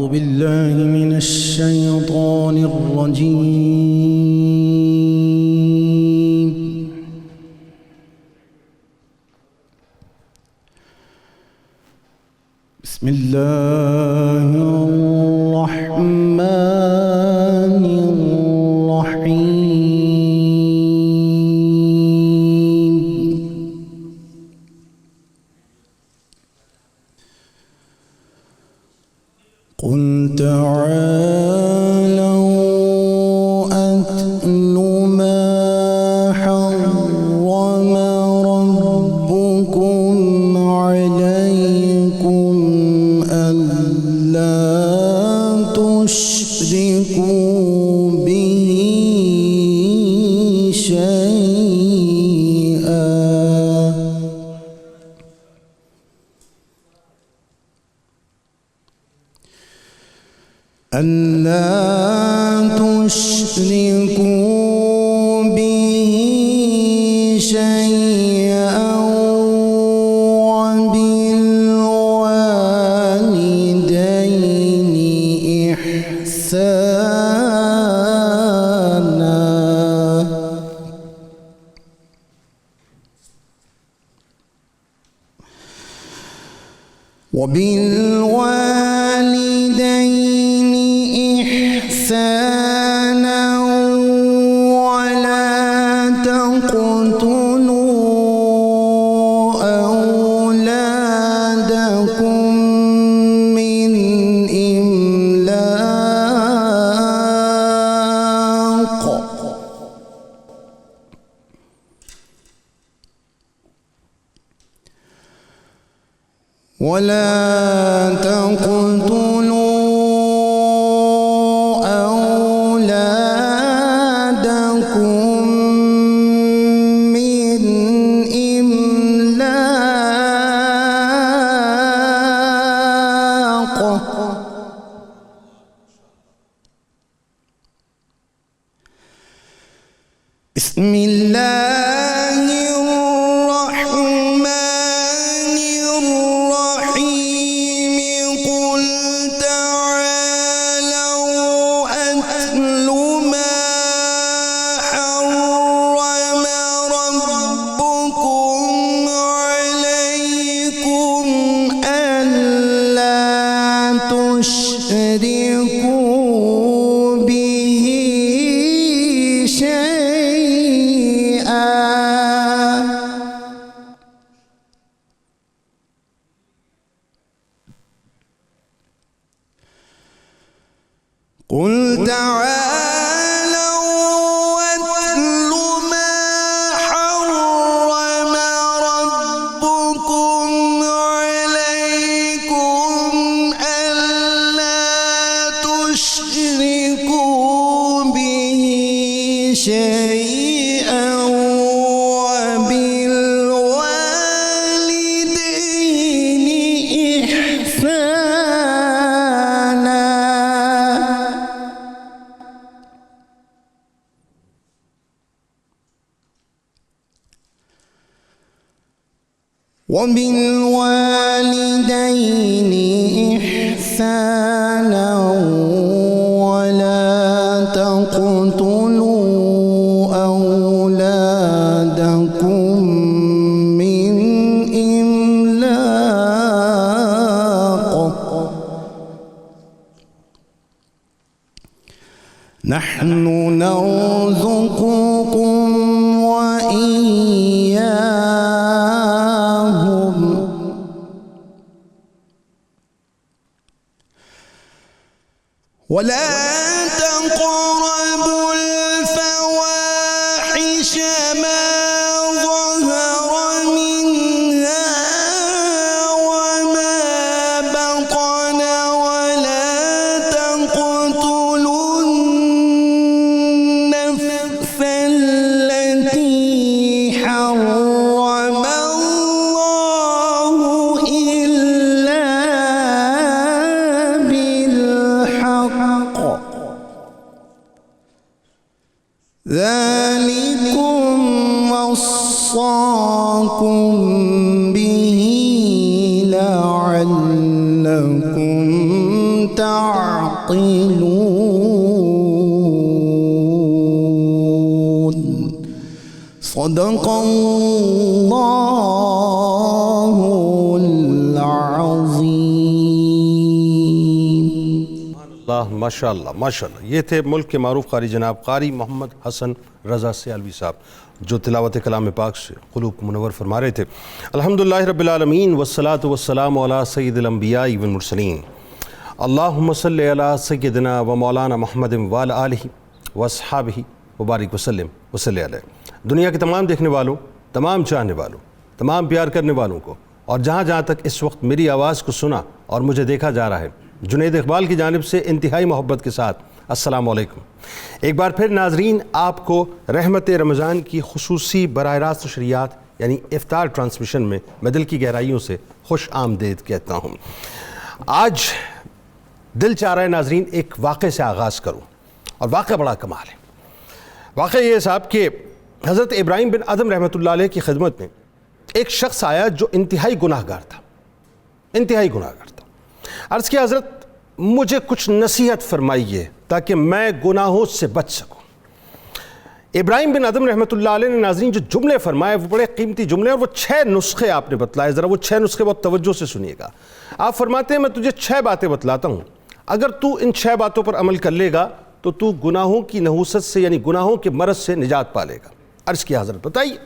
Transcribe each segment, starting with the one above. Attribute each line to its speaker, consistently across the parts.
Speaker 1: أعوذ بالله من الشيطان الرجيم. بسم الله الرحمن الرحيم. قل تعالوا أتل ما حرم ربكم عليكم ألا تشركوا به شيئا وبالوالدين إحسانا ولا تقتلوا أولادكم من إملاق بسم الله الرحمن الرحيم. قل تعالوا أتل ما حرم ربكم عليكم ألا تشركوا به شيئا قل تعالوا واتل ما حرم ربكم عليكم ألا تشركوا به شيئا وبالوالدين إحسانا ولا تقتلوا أولادكم من إملاق نحن نرزقكم وإياهم ولا تقربوا الفواحش ما ظهر منها وما بطن ولا تقتلوا النفس التي حرم الله إلا بالحق ذلكم وصاكم به لعلكم تعلمون. تعقلون صدق الله العظيم.
Speaker 2: اللہ ماشاء اللہ ماشاء اللہ. یہ تھے ملک کے معروف قاری جناب قاری محمد حسن رضا سیالوی صاحب جو تلاوت کلام پاک سے قلوب منور فرما رہے تھے. الحمدللہ رب العالمین والصلاة والسلام علی سید الانبیاء والمرسلین. اللہم صلی علی سیدنا و مولانا محمد وعلی آلہ واصحابہ وبارک وسلم وصلی علیہ. دنیا کے تمام دیکھنے والوں، تمام چاہنے والوں، تمام پیار کرنے والوں کو، اور جہاں جہاں تک اس وقت میری آواز کو سنا اور مجھے دیکھا جا رہا ہے، جنید اقبال کی جانب سے انتہائی محبت کے ساتھ السلام علیکم. ایک بار پھر ناظرین، آپ کو رحمت رمضان کی خصوصی براہ راست نشریات یعنی افطار ٹرانسمیشن میں دل کی گہرائیوں سے خوش آمدید کہتا ہوں. آج دل چاہ رہا ہے ناظرین ایک واقعے سے آغاز کروں، اور واقعہ بڑا کمال ہے. واقعہ یہ ہے صاحب کہ حضرت ابراہیم بن ادم رحمۃ اللہ علیہ کی خدمت میں ایک شخص آیا جو انتہائی گناہ گار تھا، انتہائی گناہ گار تھا. عرض کیا حضرت مجھے کچھ نصیحت فرمائیے تاکہ میں گناہوں سے بچ سکوں. ابراہیم بن ادم رحمۃ اللہ علیہ نے ناظرین جو جملے فرمائے وہ بڑے قیمتی جملے، اور وہ 6 نسخے آپ نے بتلائے. ذرا وہ 6 نسخے بہت توجہ سے سنیے گا. آپ فرماتے ہیں میں تجھے 6 باتیں بتلاتا ہوں، اگر تو ان 6 باتوں پر عمل کر لے گا تو تو گناہوں کی نحوست سے یعنی گناہوں کے مرض سے نجات پا لے گا. عرض کیا حضرت بتائیے.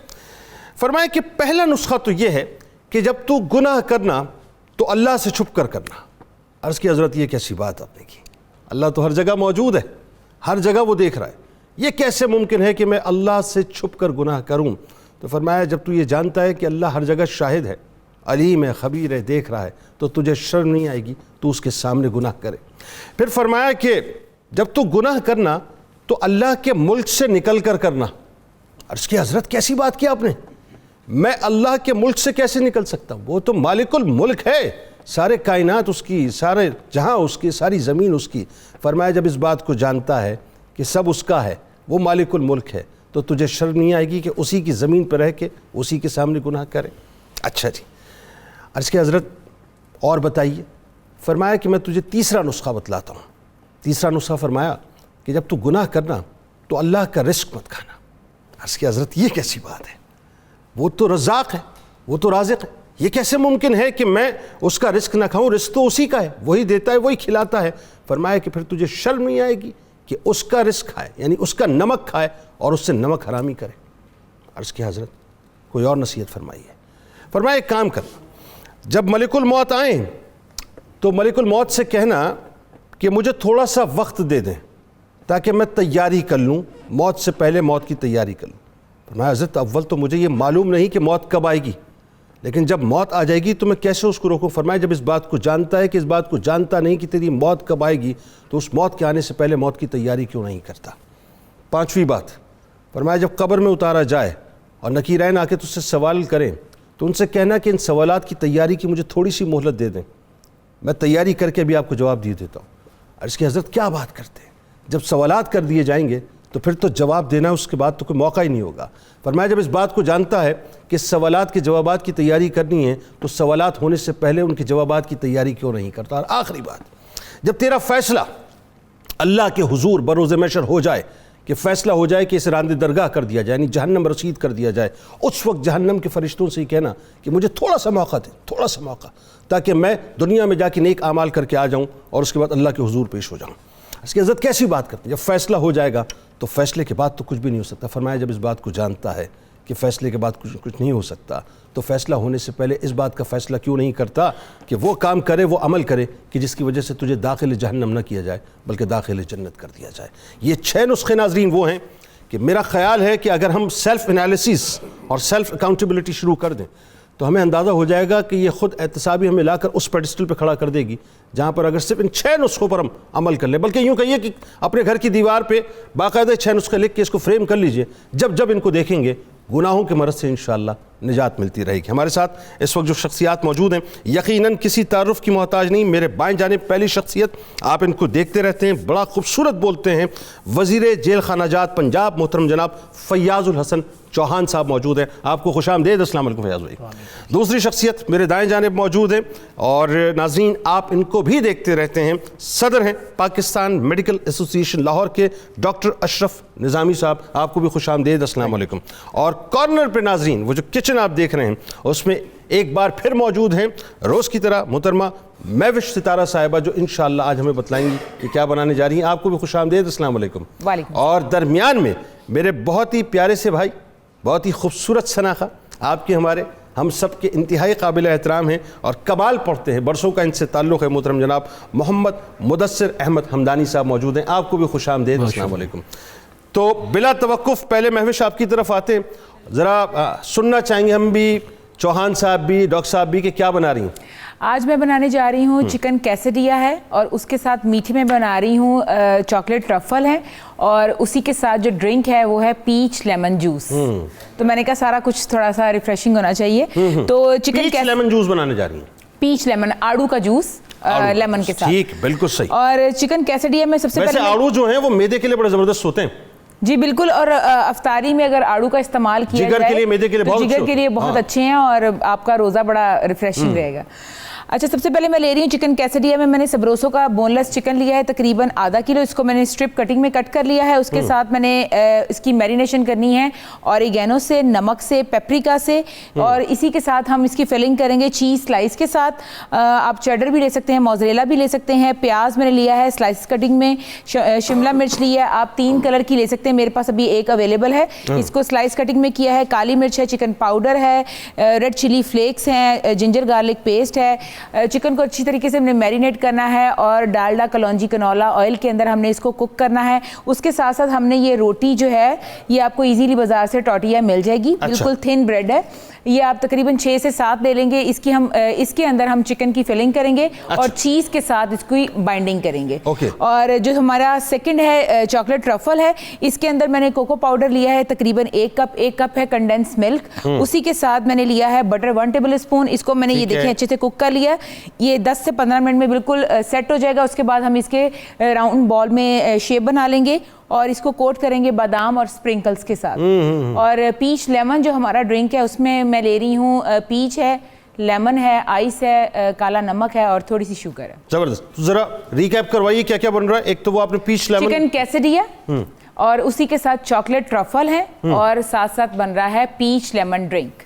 Speaker 2: فرمایا کہ پہلا نسخہ تو یہ ہے کہ جب تو گناہ کرنا تو اللہ سے چھپ کر کرنا. عرض کی حضرت یہ کیسی بات آپ نے کی؟ اللہ تو ہر جگہ موجود ہے، ہر جگہ وہ دیکھ رہا ہے، یہ کیسے ممکن ہے کہ میں اللہ سے چھپ کر گناہ کروں؟ تو فرمایا جب تو یہ جانتا ہے کہ اللہ ہر جگہ شاہد ہے، علیم ہے، خبیر ہے، دیکھ رہا ہے، تو تجھے شرم نہیں آئے گی تو اس کے سامنے گناہ کرے. پھر فرمایا کہ جب تو گناہ کرنا تو اللہ کے ملک سے نکل کر کرنا. عرض کی حضرت کیسی بات کی آپ نے؟ میں اللہ کے ملک سے کیسے نکل سکتا ہوں؟ وہ تو مالک الملک ہے، سارے کائنات اس کی، سارے جہاں اس کی، ساری زمین اس کی. فرمایا جب اس بات کو جانتا ہے کہ سب اس کا ہے، وہ مالک الملک ہے، تو تجھے شرم نہیں آئے گی کہ اسی کی زمین پر رہ کے اسی کے سامنے گناہ کرے؟ اچھا جی. عرض کی حضرت اور بتائیے. فرمایا کہ میں تجھے تیسرا نسخہ بتلاتا ہوں. تیسرا نسخہ فرمایا کہ جب تو گناہ کرنا تو اللہ کا رزق مت کھانا. عرض کی حضرت یہ کیسی بات ہے؟ وہ تو رزاق ہے، وہ تو رازق ہے، یہ کیسے ممکن ہے کہ میں اس کا رزق نہ کھاؤں؟ رزق تو اسی کا ہے، وہی دیتا ہے، وہی کھلاتا ہے. فرمایا کہ پھر تجھے شرم نہیں آئے گی کہ اس کا رزق کھائے یعنی اس کا نمک کھائے اور اس سے نمک حرامی کرے؟ عرض کی حضرت کوئی اور نصیحت فرمائیے. فرمایا ایک کام کرنا، جب ملک الموت آئیں تو ملک الموت سے کہنا کہ مجھے تھوڑا سا وقت دے دیں تاکہ میں تیاری کر لوں، موت سے پہلے موت کی تیاری کر لوں. فرمایا حضرت اول تو مجھے یہ معلوم نہیں کہ موت کب آئے گی، لیکن جب موت آ جائے گی تو میں کیسے اس کو روکوں؟ فرمایا جب اس بات کو جانتا ہے کہ اس بات کو جانتا نہیں کہ تیری موت کب آئے گی تو اس موت کے آنے سے پہلے موت کی تیاری کیوں نہیں کرتا؟ 5ویں بات فرمایا جب قبر میں اتارا جائے اور نکیرین آ کے تجھ سے سوال کریں تو ان سے کہنا کہ ان سوالات کی تیاری کی مجھے تھوڑی سی مہلت دے دیں، میں تیاری کر کے بھی آپ کو جواب دے دیتا ہوں. عرض کی حضرت کیا بات کرتے ہیں؟ جب سوالات کر دیے جائیں گے تو پھر تو جواب دینا اس کے بعد تو کوئی موقع ہی نہیں ہوگا. فرمایا جب اس بات کو جانتا ہے کہ سوالات کے جوابات کی تیاری کرنی ہے تو سوالات ہونے سے پہلے ان کے جوابات کی تیاری کیوں نہیں کرتا؟ اور آخری بات، جب تیرا فیصلہ اللہ کے حضور بروز محشر ہو جائے کہ فیصلہ ہو جائے کہ اسے راندِ درگاہ کر دیا جائے یعنی جہنم رسید کر دیا جائے، اس وقت جہنم کے فرشتوں سے ہی کہنا کہ مجھے تھوڑا سا موقع دے، تھوڑا سا موقع، تاکہ میں دنیا میں جا کے نیک اعمال کر کے آ جاؤں اور اس کے بعد اللہ کے حضور پیش ہو جاؤں. اس کی عزت کیسی بات کرتے ہیں؟ جب فیصلہ ہو جائے گا تو فیصلے کے بعد تو کچھ بھی نہیں ہو سکتا. فرمایا جب اس بات کو جانتا ہے کہ فیصلے کے بعد کچھ نہیں ہو سکتا تو فیصلہ ہونے سے پہلے اس بات کا فیصلہ کیوں نہیں کرتا کہ وہ کام کرے، وہ عمل کرے کہ جس کی وجہ سے تجھے داخل جہنم نہ کیا جائے بلکہ داخل جنت کر دیا جائے. یہ 6 نسخے ناظرین وہ ہیں کہ میرا خیال ہے کہ اگر ہم سیلف انالیسس اور سیلف اکاؤنٹیبلٹی شروع کر دیں تو ہمیں اندازہ ہو جائے گا کہ یہ خود احتسابی ہمیں لا کر اس پیڈسٹل پہ کھڑا کر دے گی جہاں پر اگر صرف ان 6 نسخوں پر ہم عمل کر لیں، بلکہ یوں کہیے کہ اپنے گھر کی دیوار پہ باقاعدہ 6 نسخے لکھ کے اس کو فریم کر لیجئے. جب جب ان کو دیکھیں گے گناہوں کے مرض سے انشاءاللہ نجات ملتی رہے گی۔ ہمارے ساتھ اس وقت جو شخصیات موجود ہیں یقیناً کسی تعارف کی محتاج نہیں، میرے بائیں جانب پہلی شخصیت، آپ ان کو دیکھتے رہتے ہیں، بڑا خوبصورت بولتے ہیں، وزیر جیل خانہ جات پنجاب محترم جناب فیاض الحسن چوہان صاحب موجود ہیں۔ آپ کو خوش آمدید، السلام علیکم فیاض بھائی۔ دوسری شخصیت میرے دائیں جانب موجود ہیں اور ناظرین آپ ان کو بھی دیکھتے رہتے ہیں، صدر ہیں پاکستان میڈیکل ایسوسی ایشن لاہور کے ڈاکٹر اشرف نظامی صاحب، آپ کو بھی خوش آمدید، السلام علیکم۔ اور کارنر پہ ناظرین وہ جو کچن آپ دیکھ رہے ہیں اس میں ایک بار پھر موجود ہیں روز کی طرح محترمہ مہوش ستارہ صاحبہ، جو انشاءاللہ آج ہمیں بتلائیں گی کہ کیا بنانے جا رہی ہیں۔ آپ کو بھی خوش آمدید، السلام علیکم۔ اور درمیان میں میرے بہت ہی پیارے سے بھائی، بہت ہی خوبصورت شناخہ، آپ کے ہمارے ہم سب کے انتہائی قابل احترام ہیں اور کمال پڑھتے ہیں، برسوں کا ان سے تعلق ہے، محترم جناب محمد مدثر احمد حمدانی صاحب موجود ہیں۔ آپ کو بھی خوش آمدید، السلام علیکم۔ تو بلا توقف پہلے مہوش آپ کی طرف آتے ہیں، ذرا سننا چاہیں گے ہم بھی، چوہان صاحب بھی، ڈاکٹر صاحب بھی، کہ کیا بنا رہی ہیں؟
Speaker 3: آج میں بنانے جا رہی ہوں چکن کیسڈیا ہے، اور اس کے ساتھ میٹھے میں بنا رہی ہوں چاکلیٹ ٹرفل ہے، اور اسی کے ساتھ جو ڈرنک ہے وہ ہے پیچ لیمن جوس۔ تو میں نے کہا سارا کچھ تھوڑا سا ریفریشنگ ہونا چاہیے، تو چکن
Speaker 2: لیمن جوس بنانے جا رہی ہیں؟
Speaker 3: پیچ لیمن، آڑو کا جوس لیمن کے ساتھ۔
Speaker 2: ٹھیک، بالکل صحیح۔
Speaker 3: اور چکن کیسڈیا میں سب سے
Speaker 2: ویسے
Speaker 3: پہلے
Speaker 2: آڑو جو ہیں وہ معدے کے لیے بڑے زبردست ہوتے ہیں۔
Speaker 3: جی بالکل، اور افطاری میں اگر آڑو کا استعمال کیا
Speaker 2: جگر کے لیے، معدے کے لیے بہت
Speaker 3: جگر کے لیے بہت اچھے ہیں، اور آپ کا روزہ بڑا ریفریشنگ رہے گا۔ اچھا، سب سے پہلے میں لے رہی ہوں چکن کیسڈیا میں نے سبروسو کا بون لیس چکن لیا ہے، تقریباً آدھا کلو، اس کو میں نے اسٹرپ کٹنگ میں کٹ کر لیا ہے۔ اس کے ساتھ میں نے اس کی میرینیشن کرنی ہے اوریگینو سے، نمک سے، پیپریکا سے، اور اسی کے ساتھ ہم اس کی فلنگ کریں گے چیز سلائس کے ساتھ۔ آپ چیڈر بھی لے سکتے ہیں، موزریلا بھی لے سکتے ہیں۔ پیاز میں نے لیا ہے سلائس کٹنگ میں، شملہ مرچ لی ہے، آپ 3 کلر کی لے سکتے ہیں، میرے پاس ابھی ایک اویلیبل ہے، اس کو سلائس کٹنگ میں کیا ہے۔ کالی مرچ ہے، چکن پاؤڈر ہے، ریڈ چلی فلیکس ہیں، جنجر گارلک پیسٹ ہے۔ چکن کو اچھی طریقے سے ہم نے میرینیٹ کرنا ہے، اور ڈالڈا کلونجی کنولا آئل کے اندر ہم نے اس کو کوک کرنا ہے۔ اس کے ساتھ ساتھ ہم نے یہ روٹی جو ہے یہ آپ کو ایزیلی بازار سے ٹورٹیا مل جائے گی، بالکل تھن بریڈ ہے، یہ آپ تقریباً 6 سے 7 لے لیں گے۔ اس کے اندر ہم چکن کی فلنگ کریں گے اور چیز کے ساتھ اس کی بائنڈنگ کریں گے۔ اور جو ہمارا سیکنڈ ہے چاکلیٹ ٹرفل ہے، اس کے اندر میں نے کوکو پاؤڈر لیا ہے تقریباً 1 کپ ہے کنڈینس ملک، اسی کے ساتھ میں نے لیا ہے بٹر 1 ٹیبل اسپون، اس کو میں نے یہ دیکھیں اچھے سے کوک کر لیا، یہ 10 سے 15 منٹ میں بالکل سیٹ ہو جائے گا۔ اس کے بعد ہم اس کے راؤنڈ بال میں شیپ بنا لیں گے اور اس کو کوٹ کریں گے بادام اور سپرنکلز کے ساتھ۔ اور پیچ لیمن جو ہمارا ڈرنک ہے اس میں میں لے رہی ہوں پیچ ہے، لیمن ہے، آئس ہے، کالا نمک ہے، اور تھوڑی سی شوگر ہے۔
Speaker 2: زبردست، ذرا ریکیپ کروائیے کیا کیا بن رہا ہے؟ ایک تو وہ آپ نے پیچ لیمن،
Speaker 3: چکن کیسڈیا، اور اسی کے ساتھ چاکلیٹ ٹرفل ہے، اور ساتھ ساتھ بن رہا ہے پیچ لیمن ڈرنک۔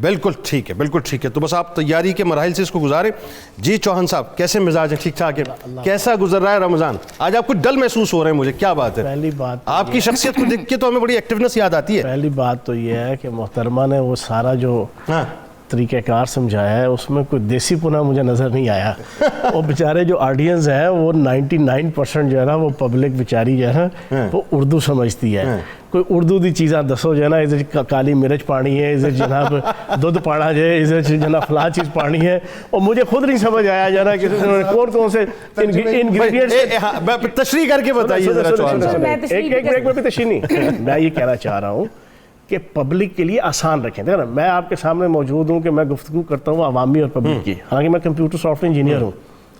Speaker 2: بالکل ٹھیک ہے، بالکل ٹھیک ہے، تو بس آپ تیاری کے مراحل سے اس کو گزاریں۔ جی چوہان صاحب، کیسے مزاج ہیں؟ ٹھیک ٹھاک ہے؟ کیسا گزر رہا ہے رمضان؟ آج آپ کو ڈل محسوس ہو رہے ہیں مجھے، کیا بات ہے؟
Speaker 4: پہلی بات
Speaker 2: آپ کی شخصیت کو دیکھ کے تو ہمیں بڑی ایکٹیونس یاد آتی ہے۔
Speaker 4: پہلی بات تو یہ ہے کہ محترمہ نے وہ سارا جو طریقہ کار سمجھایا ہے اس میں کوئی دیسی پنا مجھے نظر نہیں آیا۔ وہ بیچارے جو آڈینس ہیں وہ 99% جو ہے نا وہ پبلک بیچاری جو ہے نا وہ اردو سمجھتی ہے۔ کوئی اردو دی چیزاں دسو جو ہے نا، ادھر کالی مرچ پانی ہے، ادھر جناب دودھ پانا جو ہے، ادھر جناب فلاں چیز پانی ہے، اور مجھے خود نہیں سمجھ آیا جو ہے نا کہ کون سے انگریڈینٹس۔
Speaker 2: تشریح کر کے بتائیے ذرا چوہان صاحب۔
Speaker 4: ایک بریک میں بھی تشریح نہیں، میں یہ کہنا چاہ رہا ہوں کہ پبلک کے لیے آسان رکھیں۔ دیکھیں نا، میں آپ کے سامنے موجود ہوں کہ میں گفتگو کرتا ہوں عوامی اور پبلک کی، حالانکہ میں کمپیوٹر سافٹ ویئر انجینئر ہوں،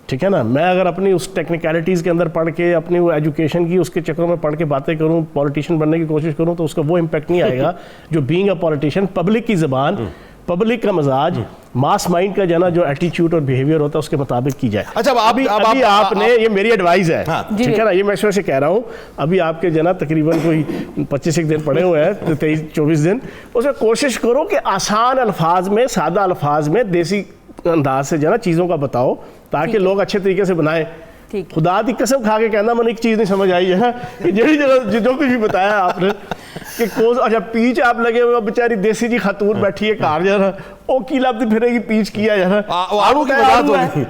Speaker 4: ٹھیک ہے نا۔ میں اگر اپنی اس ٹیکنیکلٹیز کے اندر پڑھ کے، اپنی وہ ایجوکیشن کی اس کے چکروں میں پڑھ کے باتیں کروں، پولیٹیشین بننے کی کوشش کروں، تو اس کا وہ امپیکٹ نہیں آئے گا جو بینگ اے پولیٹیشین پبلک کی زبان، پبلک کا مزاج، ماس مائنڈ کا جو ہے نا جو ایٹیچیوڈ اور بیہیویئر ہوتا ہے اس کے مطابق کی جائے۔
Speaker 2: اچھا،
Speaker 4: ابھی آپ نے، یہ میری ایڈوائز ہے، ٹھیک ہے نا، یہ میں اس وجہ سے کہہ رہا ہوں، ابھی آپ کے جو ہے نا تقریباً کوئی 25 دن پڑے ہوئے ہیں، 23-24 دن، اس میں کوشش کرو کہ آسان الفاظ میں، سادہ الفاز میں، دیسی انداز سے جو ہے نا چیزوں کا بتاؤ تاکہ لوگ اچھے طریقے سے بنائیں۔ خدا دی قسم کھا کے کہنا میں نے ایک چیز نہیں سمجھ آئی ہے کہ جو کچھ بھی بتایا آپ نے کہ اچھا پیچ آپ لگے ہوئے بیچاری دیسی جی خاتون بیٹھی ہے کار جو ہے نا وہ کی لفظ پھرے گی پیچ کیا جو ہے
Speaker 2: آڑو کی بات ہوگی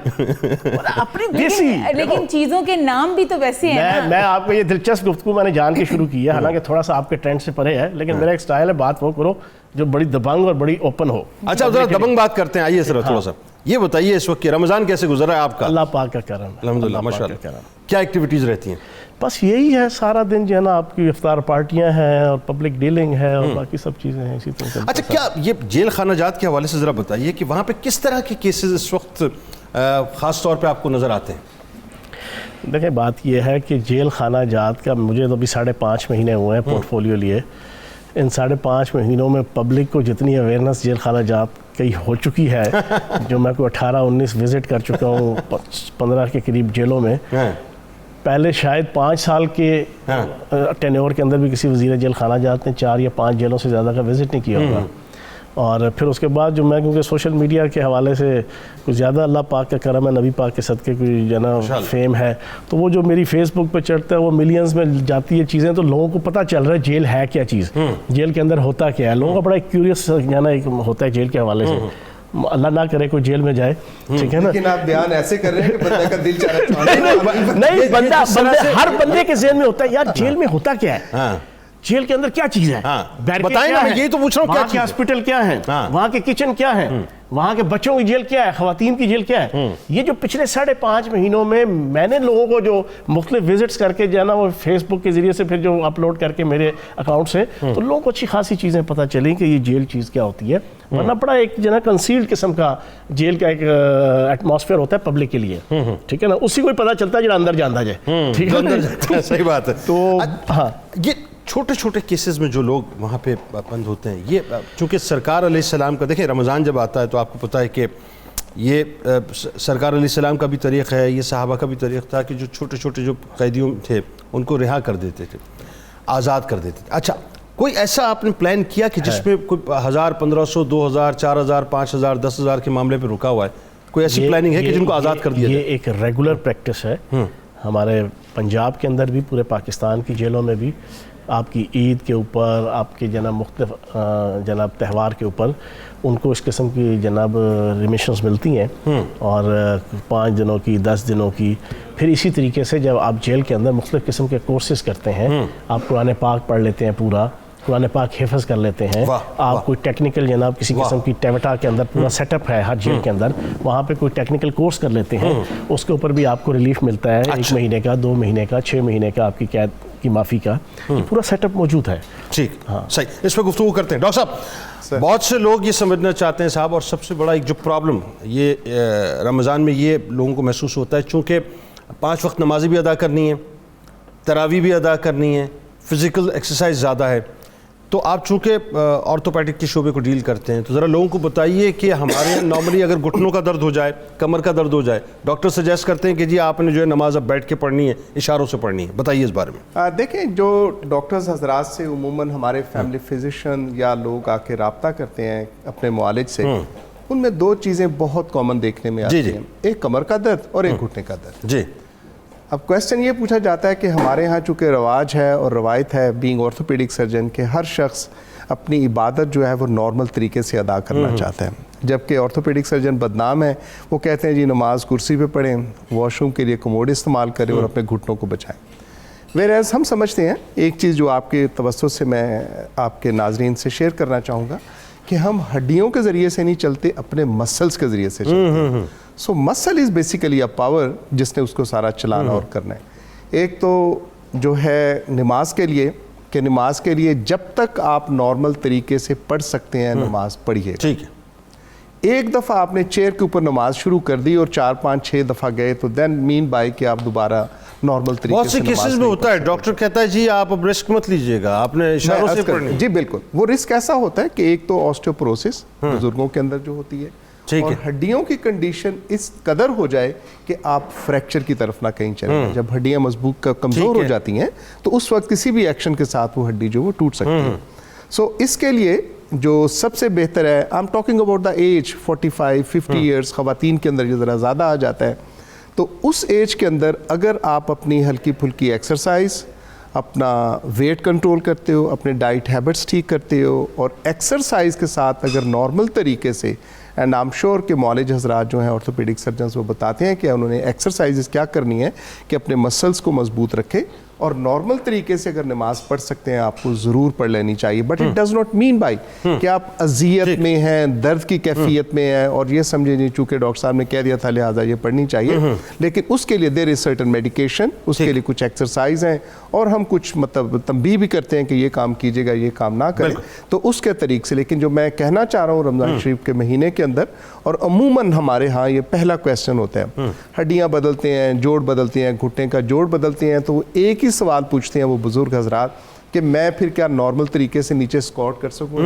Speaker 4: اپنی دیسی،
Speaker 3: لیکن چیزوں کے نام بھی تو ویسے ہیں۔
Speaker 4: میں آپ کو یہ دلچسپ گفتگو میں نے جان کے شروع کی ہے، حالانکہ تھوڑا سا آپ کے ٹرینڈ سے پرے ہے، لیکن میرا ایک سٹائل ہے بات وہ کرو جو بڑی دبنگ اور بڑی اوپن ہو۔
Speaker 2: اچھا ذرا دبنگ بات کرتے ہیں، آئیے ذرا تھوڑا سا یہ بتائیے اس وقت کہ رمضان کیسے گزرا ہے آپ کا؟
Speaker 4: اللہ پاک کا کرم،
Speaker 2: الحمدللہ، ماشاءاللہ۔ کیا ایکٹیویٹیز رہتی ہیں؟
Speaker 4: بس یہی ہے سارا دن جو ہے نا آپ کی افطار پارٹیاں ہیں اور پبلک ڈیلنگ ہے اور باقی سب چیزیں ہیں اسی طرح.
Speaker 2: اچھا کیا یہ جیل خانہ جات کے حوالے سے ذرا بتائیے کہ وہاں پہ کس طرح کے کیسز اس وقت خاص طور پہ آپ کو نظر آتے ہیں؟
Speaker 4: دیکھیں بات یہ ہے کہ جیل خانہ جات کا مجھے تو ابھی 5.5 مہینے ہوئے ہیں پورٹ لیے. ان 5.5 مہینوں میں پبلک کو جتنی اویئرنیس جیل خانہ جات کی ہو چکی ہے جو میں کوئی 18-19 وزٹ کر چکا ہوں 15 کے قریب جیلوں میں. پہلے شاید 5 سال کے ٹینیور کے اندر بھی کسی وزیر جیل خانہ جات نے 4 یا 5 جیلوں سے زیادہ کا وزٹ نہیں کیا ہوگا. اور پھر اس کے بعد جو میں کیونکہ سوشل میڈیا کے حوالے سے کچھ زیادہ اللہ پاک کا کرم ہے, نبی پاک کے صدقے کوئی جو ہے نا فیم ہے, تو وہ جو میری فیس بک پہ چڑھتا ہے وہ ملینز میں جاتی ہے چیزیں, تو لوگوں کو پتہ چل رہا ہے جیل ہے کیا چیز, جیل کے اندر ہوتا کیا ہے. لوگوں کا بڑا کیوریس جو ہے نا ایک ہوتا ہے جیل کے حوالے سے. اللہ نہ کرے کوئی جیل میں جائے, ٹھیک ہے نا,
Speaker 1: لیکن آپ بیان ایسے کر رہے ہیں کہ بندے کا دل چاہ رہا
Speaker 4: نہیں, ہر بندے کے ذہن میں ہوتا ہے یار جیل میں ہوتا کیا ہے, جیل کے اندر کیا چیز ہے,
Speaker 2: بتائیں نا, میں یہی تو پوچھ رہا ہوں,
Speaker 4: وہاں کے ہاسپٹل کیا ہے, وہاں کے کچن کیا ہے, وہاں کے بچوں کی جیل کیا ہے, خواتین کی جیل کیا ہے. یہ جو پچھلے 5.5 مہینوں میں نے لوگوں کو جو مختلف وزٹس کر کے جو ہے نا وہ فیس بک کے ذریعے سے پھر جو اپلوڈ کر کے میرے اکاؤنٹ سے, تو لوگوں کو اچھی خاصی چیزیں پتہ چلیں کہ یہ جیل چیز کیا ہوتی ہے. ورنہ بڑا ایک جو ہے نا کنسیلڈ قسم کا جیل کا ایک ایٹماسفیئر ہوتا ہے پبلک کے لیے, ٹھیک ہے نا, اسی کو ہی پتہ چلتا ہے جو اندر جانا جائے, ٹھیک ہے.
Speaker 2: صحیح بات ہے.
Speaker 4: تو ہاں
Speaker 2: یہ چھوٹے چھوٹے کیسز میں جو لوگ وہاں پہ بند ہوتے ہیں, یہ چونکہ سرکار علیہ السلام کا, دیکھیں رمضان جب آتا ہے تو آپ کو پتہ ہے کہ یہ سرکار علیہ السلام کا بھی طریق ہے, یہ صحابہ کا بھی طریق تھا کہ جو چھوٹے چھوٹے جو قیدیوں تھے ان کو رہا کر دیتے تھے, آزاد کر دیتے تھے. اچھا کوئی ایسا آپ نے پلان کیا کہ جس میں کوئی 1000, 1500, 2000, 4000, 5000, 10,000 کے معاملے پہ رکا ہوا ہے, کوئی ایسی پلاننگ ہے کہ جن کو آزاد کر دیا جائے؟
Speaker 4: یہ ایک ریگولر پریکٹس ہے ہمارے پنجاب کے اندر بھی, پورے پاکستان کی جیلوں میں بھی. آپ کی عید کے اوپر, آپ کے جناب مختلف جناب تہوار کے اوپر ان کو اس قسم کی جناب ریمیشنز ملتی ہیں, اور 5 دنوں کی, 10 دنوں کی. پھر اسی طریقے سے جب آپ جیل کے اندر مختلف قسم کے کورسز کرتے ہیں, آپ قرآن پاک پڑھ لیتے ہیں, پورا قرآن پاک حفظ کر لیتے ہیں, آپ کوئی ٹیکنیکل جناب کسی قسم کی ٹیوٹا کے اندر پورا سیٹ اپ ہے ہر جیل کے اندر, وہاں پہ کوئی ٹیکنیکل کورس کر لیتے ہیں, اس کے اوپر بھی آپ کو ریلیف ملتا ہے. 1 مہینے کا, 2 مہینے کا, 6 مہینے کا آپ کی قید کی معافی کا, یہ پورا سیٹ اپ موجود ہے.
Speaker 2: ٹھیک, صحیح, اس پہ گفتگو کرتے ہیں. ڈاکٹر صاحب, بہت سے لوگ یہ سمجھنا چاہتے ہیں صاحب, اور سب سے بڑا ایک جو پرابلم یہ رمضان میں یہ لوگوں کو محسوس ہوتا ہے, چونکہ 5 وقت نمازیں بھی ادا کرنی ہیں, تراویح بھی ادا کرنی ہے, فزیکل ایکسرسائز زیادہ ہے, تو آپ چونکہ آرتھوپیڈک کے شعبے کو ڈیل کرتے ہیں, تو ذرا لوگوں کو بتائیے کہ ہمارے یہاں نارملی اگر گھٹنوں کا درد ہو جائے, کمر کا درد ہو جائے, ڈاکٹر سجیسٹ کرتے ہیں کہ جی آپ نے جو ہے نماز اب بیٹھ کے پڑھنی ہے, اشاروں سے پڑھنی ہے. بتائیے اس بارے میں.
Speaker 1: دیکھیں جو ڈاکٹرز حضرات سے عموماً ہمارے فیملی فزیشین یا لوگ آ کے رابطہ کرتے ہیں اپنے معالج سے, ان میں 2 چیزیں بہت کامن دیکھنے میں آتی ہیں, ایک کمر کا درد اور ایک گھٹنے کا درد.
Speaker 2: جی,
Speaker 1: اب کویسچن یہ پوچھا جاتا ہے کہ ہمارے ہاں چونکہ رواج ہے اور روایت ہے بینگ آرتھوپیڈک سرجن کہ ہر شخص اپنی عبادت جو ہے وہ نارمل طریقے سے ادا کرنا چاہتا ہے, جبکہ آرتھوپیڈک سرجن بدنام ہے, وہ کہتے ہیں جی نماز کرسی پہ پڑھیں, واش روم کے لیے کموڈ استعمال کریں اور اپنے گھٹنوں کو بچائیں. ویئرایز ہم سمجھتے ہیں, ایک چیز جو آپ کے توسط سے میں آپ کے ناظرین سے شیئر کرنا چاہوں گا کہ ہم ہڈیوں کے ذریعے سے نہیں چلتے, اپنے مسلز کے ذریعے سے چلتے ہیں. سو مسل از بیسیکلی اے پاور جس نے اس کو سارا چلانا اور کرنا ہے. ایک تو جو ہے نماز کے لیے, کہ نماز کے لیے جب تک آپ نارمل طریقے سے پڑھ سکتے ہیں نماز پڑھیے.
Speaker 2: ٹھیک ہے,
Speaker 1: ایک دفعہ آپ نے چیئر کے اوپر نماز شروع کر دی اور 4, 5, 6 دفعہ گئے تو دین مین بائی کہ آپ دوبارہ نارمل طریقے سے
Speaker 2: بہت سی کیسز میں ہوتا ہے, ڈاکٹر کہتا ہے جی آپ اب رسک مت لیجئے گا, آپ نے اشاروں سے پڑھنی.
Speaker 1: جی بالکل, وہ رسک ایسا ہوتا ہے کہ ایک تو آسٹیوپروسس بزرگوں کے اندر جو ہوتی ہے, اور ہڈیوں کی کنڈیشن اس قدر ہو جائے کہ آپ فریکچر کی طرف نہ کہیں چلیں. جب ہڈیاں مضبوط کمزور ہو جاتی ہیں تو اس وقت کسی بھی ایکشن کے ساتھ وہ ہڈی جو وہ ٹوٹ سکتی ہے. سو اس کے لیے جو سب سے بہتر ہے, I am talking about the age 45, 50 years, خواتین کے اندر یہ ذرا زیادہ آ جاتا ہے, تو اس ایج کے اندر اگر آپ اپنی ہلکی پھلکی ایکسرسائز, اپنا ویٹ کنٹرول کرتے ہو, اپنے ڈائٹ ہیبٹس ٹھیک کرتے ہو, اور ایکسرسائز کے ساتھ اگر نارمل طریقے سے, اینڈ آئی ایم شیور کہ معالج حضرات جو ہیں آرتھوپیڈک سرجنز وہ بتاتے ہیں کہ انہوں نے ایکسرسائزز کیا کرنی ہے کہ اپنے مسلس کو مضبوط رکھے اور نارمل طریقے سے اگر نماز پڑھ سکتے ہیں آپ کو ضرور پڑھ لینی چاہیے. But it does not mean by کہ آپ اذیت میں ہیں, درد کی کیفیت میں ہیں اور یہ سمجھیں نہیں چونکہ ڈاکٹر صاحب نے کہہ دیا تھا لہٰذا یہ پڑھنی چاہیے. لیکن اس کے لیے دیر از سرٹن میڈیکیشن, اس کے لیے کچھ ایکسرسائز ہیں اور ہم کچھ مطلب تنبیہ بھی کرتے ہیں کہ یہ کام کیجیے گا, یہ کام نہ کریں, تو اس کے طریق سے. لیکن جو میں کہنا چاہ رہا ہوں رمضان شریف کے مہینے کے اندر, اور عموماً ہمارے ہاں یہ پہلا کویسچن ہوتا ہے, ہڈیاں بدلتے ہیں, جوڑ بدلتے ہیں, گھٹنے کا جوڑ بدلتے ہیں, تو وہ ایک ہی سوال پوچھتے ہیں وہ بزرگ حضرات کہ میں پھر کیا نارمل طریقے سے نیچے اسکواٹ کر سکوں,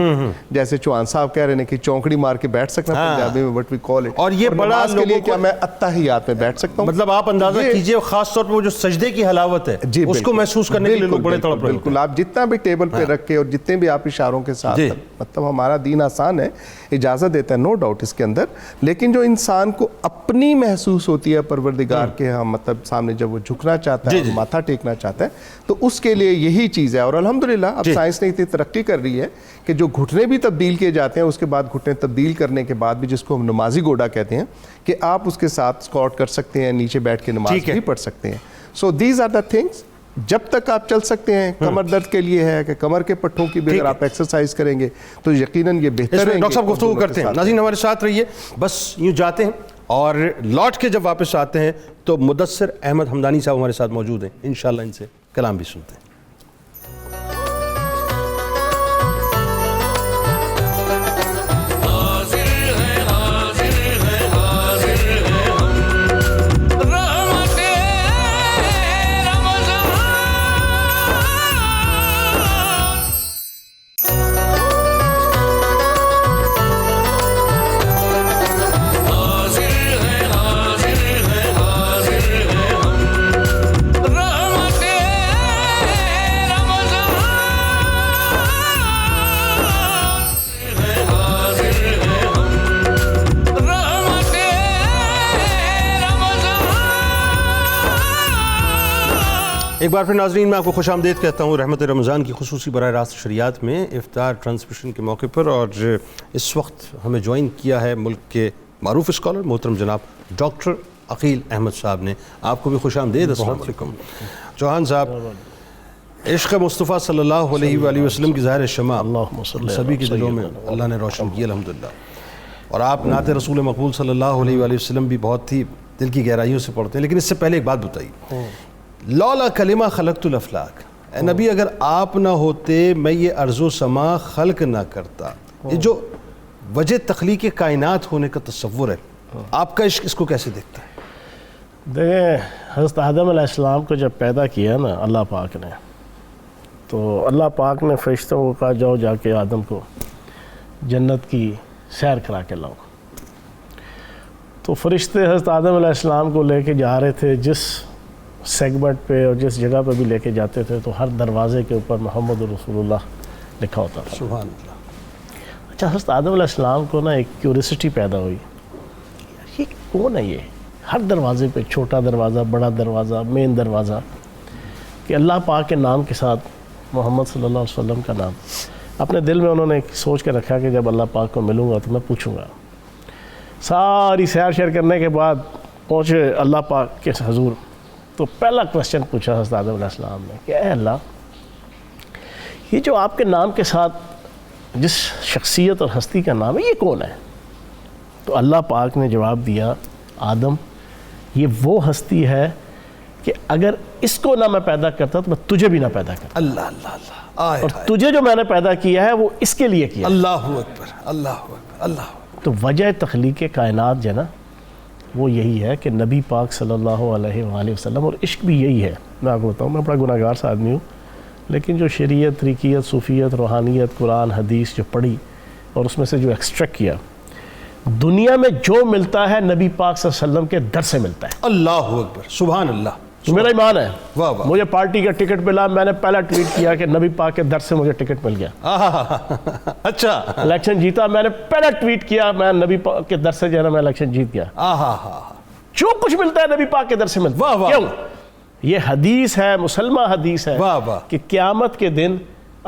Speaker 1: جیسے چوہان صاحب کہہ رہے ہیں کہ چونکڑی مار کے بیٹھ سکنا پنجابی میں وٹ وی کال اٹ,
Speaker 2: اور یہ بڑا
Speaker 1: کے لیے کیا میں اتحیات میں بیٹھ سکتا ہوں.
Speaker 2: مطلب آپ اندازہ کیجئے خاص طور پر وہ جو سجدے کی حلاوت ہے اس کو محسوس کرنے کے لیے لوگ بڑے تڑپ رہے ہیں.
Speaker 1: بالکل, آپ جتنا بھی ٹیبل پہ رکھ کے اور جتنے بھی آپ اشاروں کے ساتھ, مطلب ہمارا دین آسان ہے, اجازت دیتا ہے, نو ڈاؤٹ اس کے اندر. لیکن جو انسان کو اپنی محسوس ہوتی ہے پروردگار کے ہم مطلب سامنے جب وہ جھکنا چاہتا ہے, ماتھا ٹیکنا چاہتا ہے, تو اس کے لیے یہی چیز ہے. اور الحمدللہ اب سائنس نے اتنی ترقی کر رہی ہے کہ جو گھٹنے بھی تبدیل کیے جاتے ہیں, اس کے بعد گھٹنے تبدیل کرنے کے بعد بھی, جس کو ہم نمازی گوڈا کہتے ہیں, کہ آپ اس کے ساتھ اسکواٹ کر سکتے ہیں, نیچے بیٹھ کے نماز بھی پڑھ سکتے ہیں. So these are the things. جب تک آپ چل سکتے ہیں, کمر درد کے لیے ہے کہ کمر کے پٹھوں کی بھی اگر آپ ایکسرسائز کریں گے تو یقیناً یہ بہتر ہے.
Speaker 2: ڈاکٹر صاحب گفتگو کرتے ہیں, ناظرین ہمارے ساتھ رہیے. بس یوں جاتے ہیں اور لوٹ کے جب واپس آتے ہیں تو مدثر احمد حمدانی صاحب ہمارے ساتھ موجود ہیں, انشاءاللہ ان سے کلام بھی سنتے ہیں. ایک بار پھر ناظرین میں آپ کو خوش آمدید کہتا ہوں رحمت رمضان کی خصوصی براہ راست شریعت میں افطار ٹرانسمیشن کے موقع پر. اور اس وقت ہمیں جوائن کیا ہے ملک کے معروف اسکالر محترم جناب ڈاکٹر عقیل احمد صاحب نے. آپ کو بھی خوش آمدید. السلام علیکم. چوہان صاحب, عشق مصطفیٰ صلی اللہ علیہ وآلہ وسلم کی ظاہر شمع سبھی کے دلوں میں اللہ نے روشن کی الحمدللہ. اور آپ نعت رسول مقبول صلی اللہ علیہ وآلہ وسلم بھی بہت ہی دل کی گہرائیوں سے پڑھتے ہیں. لیکن اس سے پہلے ایک بات بتائیے, لولا کلمہ خلقت الافلاک, اے نبی اگر آپ نہ ہوتے میں یہ ارض و سما خلق نہ کرتا. یہ جو وجہ تخلیق کائنات ہونے کا تصور ہے, آپ کا عشق اس کو کیسے دیکھتا ہے؟
Speaker 4: دیکھیں, حضرت آدم علیہ السلام کو جب پیدا کیا نا اللہ پاک نے, تو اللہ پاک نے فرشتوں کو کہا جاؤ جا کے آدم کو جنت کی سیر کرا کے لاؤ. تو فرشتے حضرت آدم علیہ السلام کو لے کے جا رہے تھے, جس سیگمنٹ پہ اور جس جگہ پہ بھی لے کے جاتے تھے تو ہر دروازے کے اوپر محمد رسول اللہ لکھا ہوتا تھا.
Speaker 2: سبحان اللہ.
Speaker 4: اچھا, حضرت آدم علیہ السلام کو نا ایک کیوریسٹی پیدا ہوئی, یہ کون ہے یہ ہر دروازے پہ, چھوٹا دروازہ, بڑا دروازہ, مین دروازہ, کہ اللہ پاک کے نام کے ساتھ محمد صلی اللہ علیہ وسلم کا نام. اپنے دل میں انہوں نے سوچ کے رکھا کہ جب اللہ پاک کو ملوں گا تو میں پوچھوں گا. ساری سیر شیر کرنے کے بعد پہنچے اللہ پاک کے حضور, تو پہلا کویسچن پوچھا حضرت آدم علیہ السلام نے کہ اے اللہ, یہ جو آپ کے نام کے ساتھ جس شخصیت اور ہستی کا نام ہے یہ کون ہے؟ تو اللہ پاک نے جواب دیا, آدم یہ وہ ہستی ہے کہ اگر اس کو نہ میں پیدا کرتا تو میں تجھے بھی نہ پیدا کرتا.
Speaker 2: اللہ اللہ اللہ.
Speaker 4: اور تجھے جو میں نے پیدا کیا ہے وہ اس کے لیے کیا.
Speaker 2: اللہ اکبر, اللہ اکبر, اللہ اکبر.
Speaker 4: تو وجہ تخلیق کائنات جو ہے نا وہ یہی ہے کہ نبی پاک صلی اللہ علیہ وآلہ وسلم, اور عشق بھی یہی ہے. میں آپ کو بتاؤں, میں بڑا گناہ گار سا آدمی ہوں, لیکن جو شریعت, طریقیت, صوفیت, روحانیت, قرآن, حدیث جو پڑھی اور اس میں سے جو ایکسٹریکٹ کیا, دنیا میں جو ملتا ہے نبی پاک صلی اللہ علیہ وسلم کے در سے ملتا ہے.
Speaker 2: اللہ اکبر, سبحان اللہ.
Speaker 4: تو میرا ایمان ہے.
Speaker 2: واہ واہ.
Speaker 4: مجھے پارٹی کا ٹکٹ ملا, میں نے پہلا ٹویٹ کیا کہ نبی پاک کے در سے مجھے ٹکٹ مل گیا.
Speaker 2: اچھا,
Speaker 4: الیکشن جیتا, میں نے پہلا ٹویٹ کیا میں نبی پاک کے در سے جو ہے نا میں الیکشن جیت گیا. جو کچھ ملتا ہے نبی پاک کے در سے ملتا ہے. کیوں؟ یہ حدیث ہے, مسلمہ حدیث ہے کہ قیامت کے دن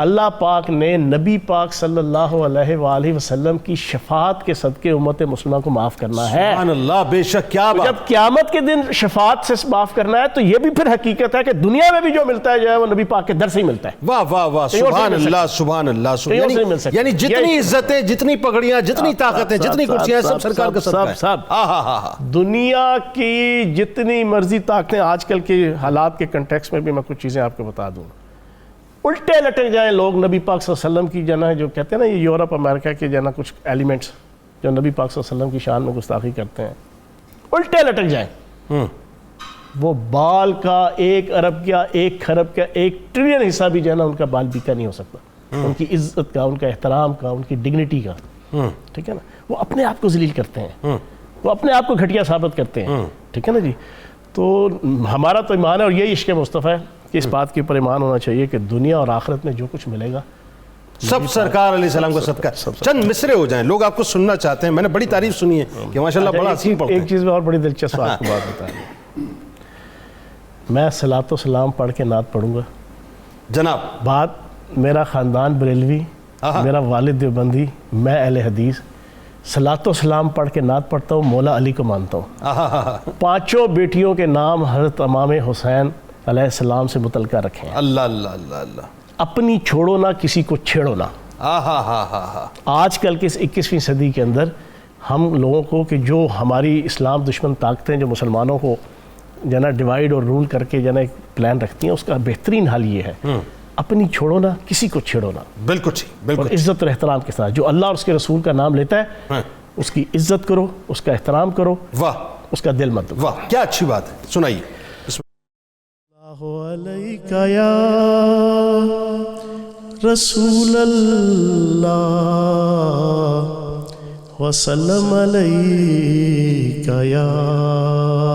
Speaker 4: اللہ پاک نے نبی پاک صلی اللہ علیہ وآلہ وسلم کی شفاعت کے صدقے امت مسلمہ کو معاف کرنا ہے.
Speaker 2: سبحان اللہ، بے شک، کیا بات.
Speaker 4: جب قیامت کے دن شفاعت سے معاف کرنا ہے تو یہ بھی پھر حقیقت ہے کہ دنیا میں بھی جو ملتا ہے جو ہے وہ نبی پاک کے در سے ہی ملتا ہے.
Speaker 2: واہ واہ واہ، سبحان اللہ سبحان اللہ. یعنی جتنی عزتیں، جتنی پگڑیاں، جتنی طاقتیں، جتنی کرسیاں، سب سرکار کا صدقہ ہے.
Speaker 4: سب دنیا کی جتنی مرضی طاقتیں، آج کل کے حالات کے کنٹیکس میں بھی میں کچھ چیزیں آپ کو بتا دوں. الٹے لٹک جائیں لوگ نبی پاک صلی اللہ علیہ وسلم کی جنا جو کہتے ہیں نا، یہ یورپ امریکہ کے جنا کچھ ایلیمنٹس جو نبی پاک صلی اللہ علیہ وسلم کی شان میں گستاخی کرتے ہیں، الٹے لٹک جائیں. وہ بال کا 1 ارب کا 1 کھرب کا 1 ٹریلین حصہ بھی جو ہے نا ان کا بال بیکا نہیں ہو سکتا. ان کی عزت کا، ان کا احترام کا، ان کی ڈگنیٹی کا. ٹھیک ہے نا. وہ اپنے آپ کو ذلیل کرتے ہیں، وہ اپنے آپ کو گھٹیا ثابت کرتے ہیں. ٹھیک ہے نا جی. تو ہمارا تو ایمان ہے اور یہی عشق مصطفیٰ ہے کہ اس بات کے اوپر ایمان ہونا چاہیے کہ دنیا اور آخرت میں جو کچھ ملے گا
Speaker 2: سب سرکار علیہ السلام کا صدقہ. چند مصرے ہو جائیں، لوگ آپ کو سننا چاہتے ہیں. میں نے بڑی تعریف سنی ہے کہ ماشاءاللہ بڑا حسین پڑھتے ہیں.
Speaker 4: ایک چیز میں اور بڑی دلچسپ آپ کو بات بتا دوں. میں صلاۃ و سلام پڑھ کے نعت پڑھوں گا
Speaker 2: جناب.
Speaker 4: بات میرا خاندان بریلوی، میرا والد دیوبندی، میں اہل حدیث. صلاۃ و سلام پڑھ کے نعت پڑھتا ہوں، مولا علی کو مانتا ہوں. 5 بیٹیوں کے نام حضرت امام حسین علیہ السلام سے متعلقہ رکھے ہیں.
Speaker 2: اللہ اللہ اللہ اللہ.
Speaker 4: اپنی چھوڑو نہ، کسی کو چھیڑو نہ. آج کل کے اس 21ویں صدی کے اندر ہم لوگوں کو کہ جو ہماری اسلام دشمن طاقتیں جو مسلمانوں کو جنا ڈیوائیڈ اور رول کر کے جنا ایک پلان رکھتی ہیں، اس کا بہترین حل یہ ہے اپنی چھوڑو نہ، کسی کو چھیڑو نہ.
Speaker 2: بالکل بالکل.
Speaker 4: اور عزت اور احترام کے ساتھ جو اللہ اور اس کے رسول کا نام لیتا ہے اس کی عزت کرو، اس کا احترام کرو.
Speaker 2: واہ،
Speaker 4: اس کا دل مت دو.
Speaker 2: واہ، کیا اچھی بات ہے. سنائیے.
Speaker 4: علیکہ یا رسول اللہ وسلم علیکہ یا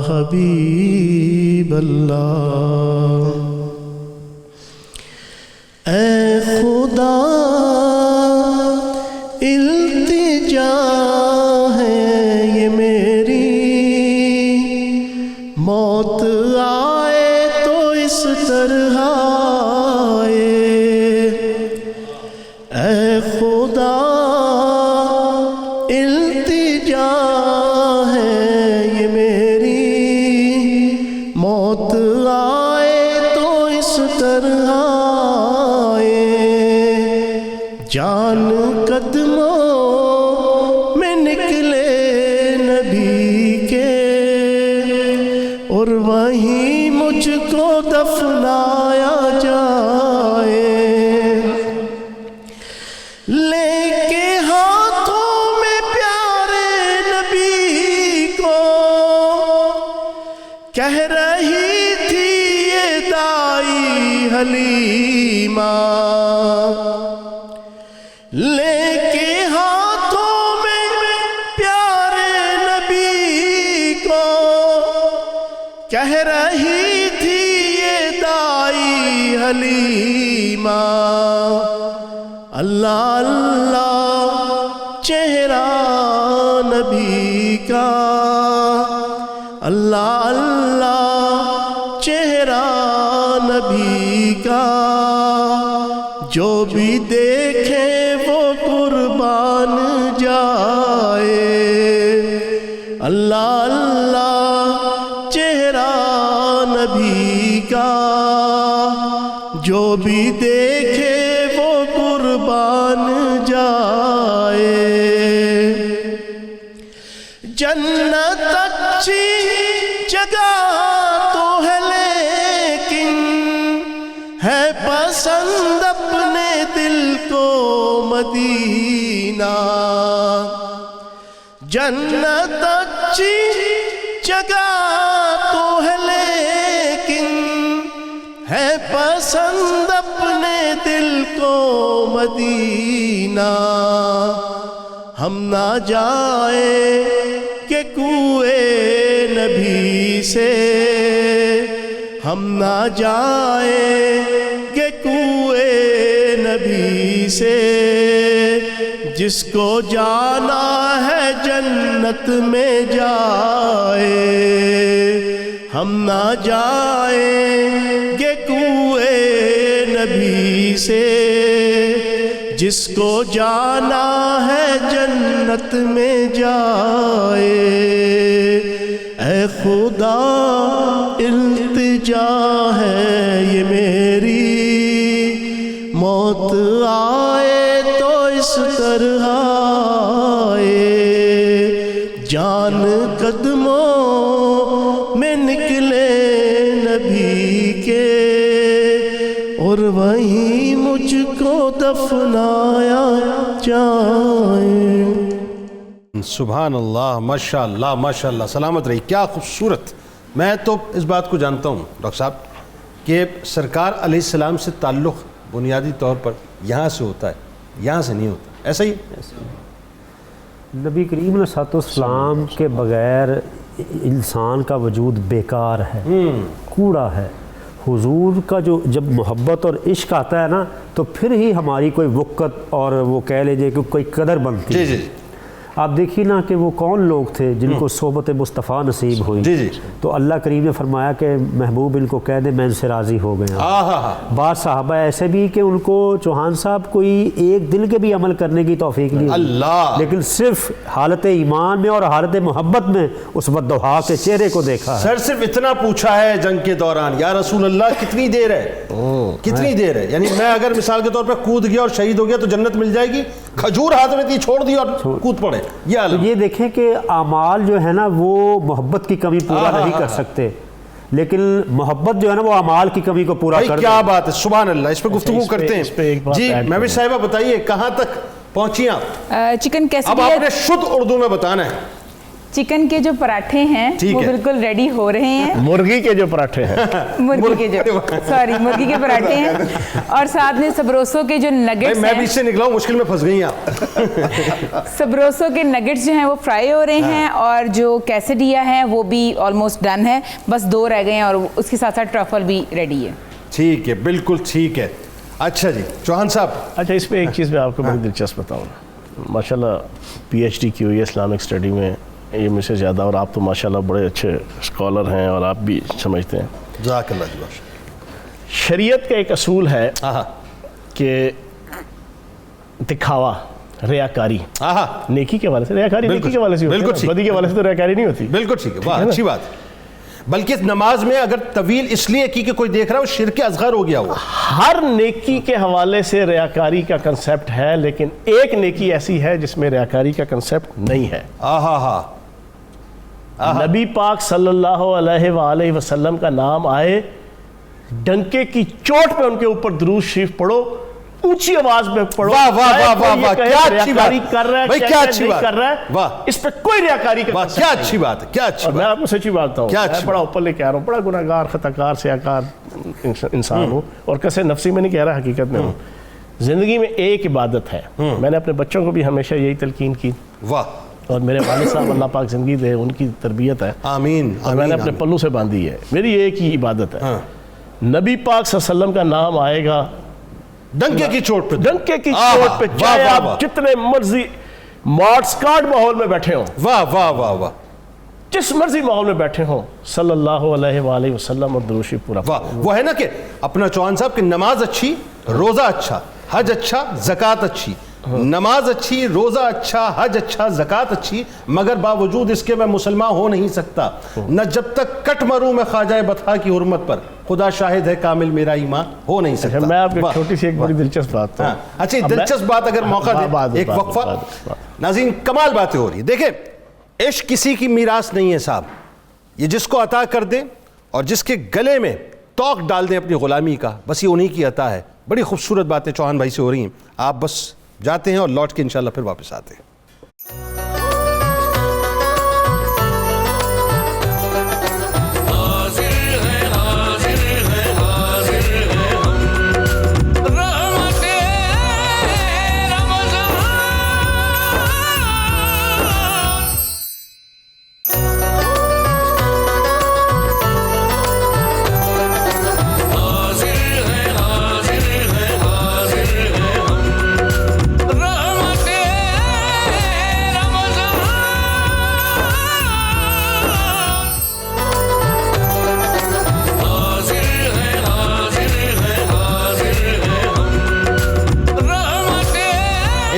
Speaker 4: حبیب اللہ. اے خدا التجا ہے یہ میری، موت آئے تو اس طرح آئے. اے خدا التجا ہے یہ میری، موت آئے تو اس طرح آئے. جان قدموں میں نکلے نبی کے اور وہیں مجھ کو دفنایا جائے. لے کے ہاتھوں میں پیارے نبی کو کہہ رہی تھی یہ دائی حلیمہ. لے کے ہاتھوں میں پیارے نبی کو کہہ رہی تھی یہ دائی حلیمہ. اللہ اللہ چہرہ نبی کا، اللہ اللہ چہرہ نبی کا. جو بھی دیکھے وہ قربان جائے. اللہ اللہ چہرہ نبی کا، جو بھی دیکھے وہ قربان جائے. جنت اچھی جگہ تو ہے لیکن ہے پسند اپنے دل کو مدینہ. جنت اچھی جگہ تو ہے لیکن ہے پسند اپنے دل کو مدینہ. ہم نہ جائیں کہ کوئے نبی سے، ہم نہ جائیں کہ کوئے نبی سے. جس کو جانا ہے جنت میں جائے. ہم نہ جائیں کہ کوئے نبی سے، جس کو جانا ہے جنت میں جائے، اے خدا التجا ہے یہ میری، موت آئے تو اس طرح آئے، جان قدموں میں نکلے نبی کے، اور وہیں مجھ کو دفنایا جائے۔
Speaker 2: سبحان اللہ، ماشاء اللہ ماشاء اللہ، سلامت رہی، کیا خوبصورت۔ میں تو اس بات کو جانتا ہوں ڈاکٹر صاحب کہ سرکار علیہ السلام سے تعلق بنیادی طور پر یہاں سے ہوتا ہے، یہاں سے نہیں ہوتا، ایسا ہی؟
Speaker 5: نبی کریم علیہ السلام کے بغیر انسان کا وجود بیکار ہے، کوڑا ہے۔ حضور کا جو جب محبت اور عشق آتا ہے نا تو پھر ہی ہماری کوئی وقت اور وہ کہہ لیجئے کہ کوئی قدر بنتی ہے۔ آپ دیکھیے نا کہ وہ کون لوگ تھے جن کو صحبت مصطفیٰ نصیب ہوئی، تو اللہ کریم نے فرمایا کہ محبوب ان کو کہہ دے میں ان سے راضی ہو گیا۔ بعض صحابہ ایسے بھی کہ ان کو چوہان صاحب کوئی ایک دل کے بھی عمل کرنے کی توفیق نہیں ہوئی، لیکن صرف حالت ایمان میں اور حالت محبت میں اس بددعا کے چہرے کو دیکھا ہے۔
Speaker 2: سر صرف اتنا پوچھا ہے جنگ کے دوران، یا رسول اللہ کتنی دیر ہے، کتنی دیر ہے؟ یعنی میں اگر مثال کے طور پر کود گیا اور شہید ہو گیا تو جنت مل جائے گی؟ کھجور ہاتھ میں تھی چھوڑ دی اور کود پڑے،
Speaker 5: یہ دیکھیں کہ اعمال جو ہے نا وہ محبت کی کمی پورا نہیں کر سکتے، لیکن محبت جو ہے نا وہ اعمال کی کمی کو پورا کر۔
Speaker 2: کیا بات ہے، سبحان اللہ، اس پہ گفتگو کرتے ہیں۔ جی محبوب صاحبہ بتائیے کہاں تک پہنچی آپ؟
Speaker 3: چکن کیسے؟
Speaker 2: اب آپ نے شدھ اردو میں بتانا ہے۔
Speaker 3: چکن کے جو پراٹھے ہیں وہ بالکل ریڈی ہو رہے ہیں،
Speaker 4: مرغی کے جو پراٹھے ہیں،
Speaker 3: مرغی کے پراٹھے ہیں، اور ساتھ میں سبروسو کے جو نگٹس،
Speaker 2: میں بھی اس سے نکلا ہوں، مشکل میں پھنس گئی ہیں آپ۔
Speaker 3: سبروسو کے نگٹس جو ہیں وہ فرائی ہو رہے ہیں، اور جو کیسڈیا ہے وہ بھی آلموسٹ ڈن ہے، بس 2 رہ گئے ہیں، اور اس کے ساتھ ساتھ ٹرفل بھی ریڈی ہے۔
Speaker 2: ٹھیک ہے، بالکل ٹھیک ہے۔ اچھا جی چوہان صاحب،
Speaker 4: اچھا اس پہ ایک چیز میں آپ کو بڑی دلچسپ بتاؤں، ماشاءاللہ پی ایچ ڈی کی ہوئی ہے اسلامک اسٹڈی میں، یہ مجھ سے زیادہ، اور آپ تو ماشاءاللہ بڑے اچھے اسکالر ہیں اور آپ بھی سمجھتے ہیں۔
Speaker 2: جزاک اللہ جی۔
Speaker 4: شریعت کا ایک اصول ہے کہ دکھاوا، ریاکاری، نیکی کے حوالے سے ریاکاری نیکی کے حوالے سے ہوتی ہے، بدی کے حوالے سے تو ریاکاری نہیں ہوتی۔
Speaker 2: بالکل ٹھیک ہے، واہ اچھی بات۔ بلکہ نماز میں اگر طویل اس لیے کی کہ کوئی دیکھ رہا ہے، وہ شرک اصغر ہو گیا ہوا۔
Speaker 4: ہر نیکی کے حوالے سے ریاکاری کا کنسیپٹ ہے، لیکن ایک نیکی ایسی ہے جس میں ریاکاری کا کنسیپٹ نہیں ہے۔ نبی پاک صلی اللہ علیہ وآلہ وسلم کا نام آئے، ڈنکے کی چوٹ پہ ان کے اوپر درود شریف پڑھو، اونچی آواز میں پڑھو،
Speaker 2: واہ واہ واہ واہ واہ، کیا اچھی بات
Speaker 4: کر رہا ہے، کیا اچھی بات کر رہا ہے، اس پہ کوئی ریاکاری کا
Speaker 2: کیا اچھی بات ہے، کیا اچھی بات۔
Speaker 4: میں آپ کو سچی بات بتاؤں، میں بڑا اوپر لے کے آ رہا ہوں، بڑا گناہگار خطاکار سیاکار انسان ہوں، اور کسے نفسی میں نہیں کہہ رہا، حقیقت میں ہوں۔ زندگی میں ایک عبادت ہے، میں نے اپنے بچوں کو بھی ہمیشہ یہی تلقین کی،
Speaker 2: واہ،
Speaker 4: اور میرے والد صاحب اللہ پاک زندگی دے، ان کی تربیت ہے،
Speaker 2: آمین،
Speaker 4: اور میں نے اپنے پلوں سے باندھی ہے، میری ایک ہی عبادت ہے، نبی پاک صلی اللہ علیہ وسلم کا نام آئے گا
Speaker 2: ڈنکے کی چوٹ پہ،
Speaker 4: ڈنکے کی چوٹ پہ، چاہے آپ جتنے مرضی مارٹسکارڈ ماحول میں بیٹھے ہوں،
Speaker 2: واہ واہ واہ واہ،
Speaker 4: جس مرضی ماحول میں بیٹھے ہوں، صلی اللہ علیہ وآلہ وسلم اور درود شریف پورا۔
Speaker 2: واہ، وہ ہے نا کہ اپنا چوہان صاحب کہ نماز اچھی، روزہ اچھا، حج اچھا، زکوٰۃ اچھی، نماز اچھی، روزہ اچھا، حج اچھا، زکوٰۃ اچھی، مگر باوجود اس کے میں مسلمان ہو نہیں سکتا، نہ جب تک کٹ مروں میں خواجہ بطحا کی حرمت پر، خدا شاہد ہے کامل میرا ایمان ہو نہیں سکتا۔
Speaker 4: میں آپ کو چھوٹی سی ایک بڑی دلچسپ بات ہے،
Speaker 2: اچھی دلچسپ بات اگر موقع دے، ایک وقفہ، ناظرین کمال باتیں ہو رہی ہیں۔ دیکھیں عشق کسی کی میراث نہیں ہے صاحب، یہ جس کو عطا کر دیں اور جس کے گلے میں توق ڈال دیں اپنی غلامی کا، بس یہ انہی کی عطا ہے۔ بڑی خوبصورت باتیں چوہان بھائی سے ہو رہی ہیں، آپ بس جاتے ہیں اور لوٹ کے انشاءاللہ پھر واپس آتے ہیں۔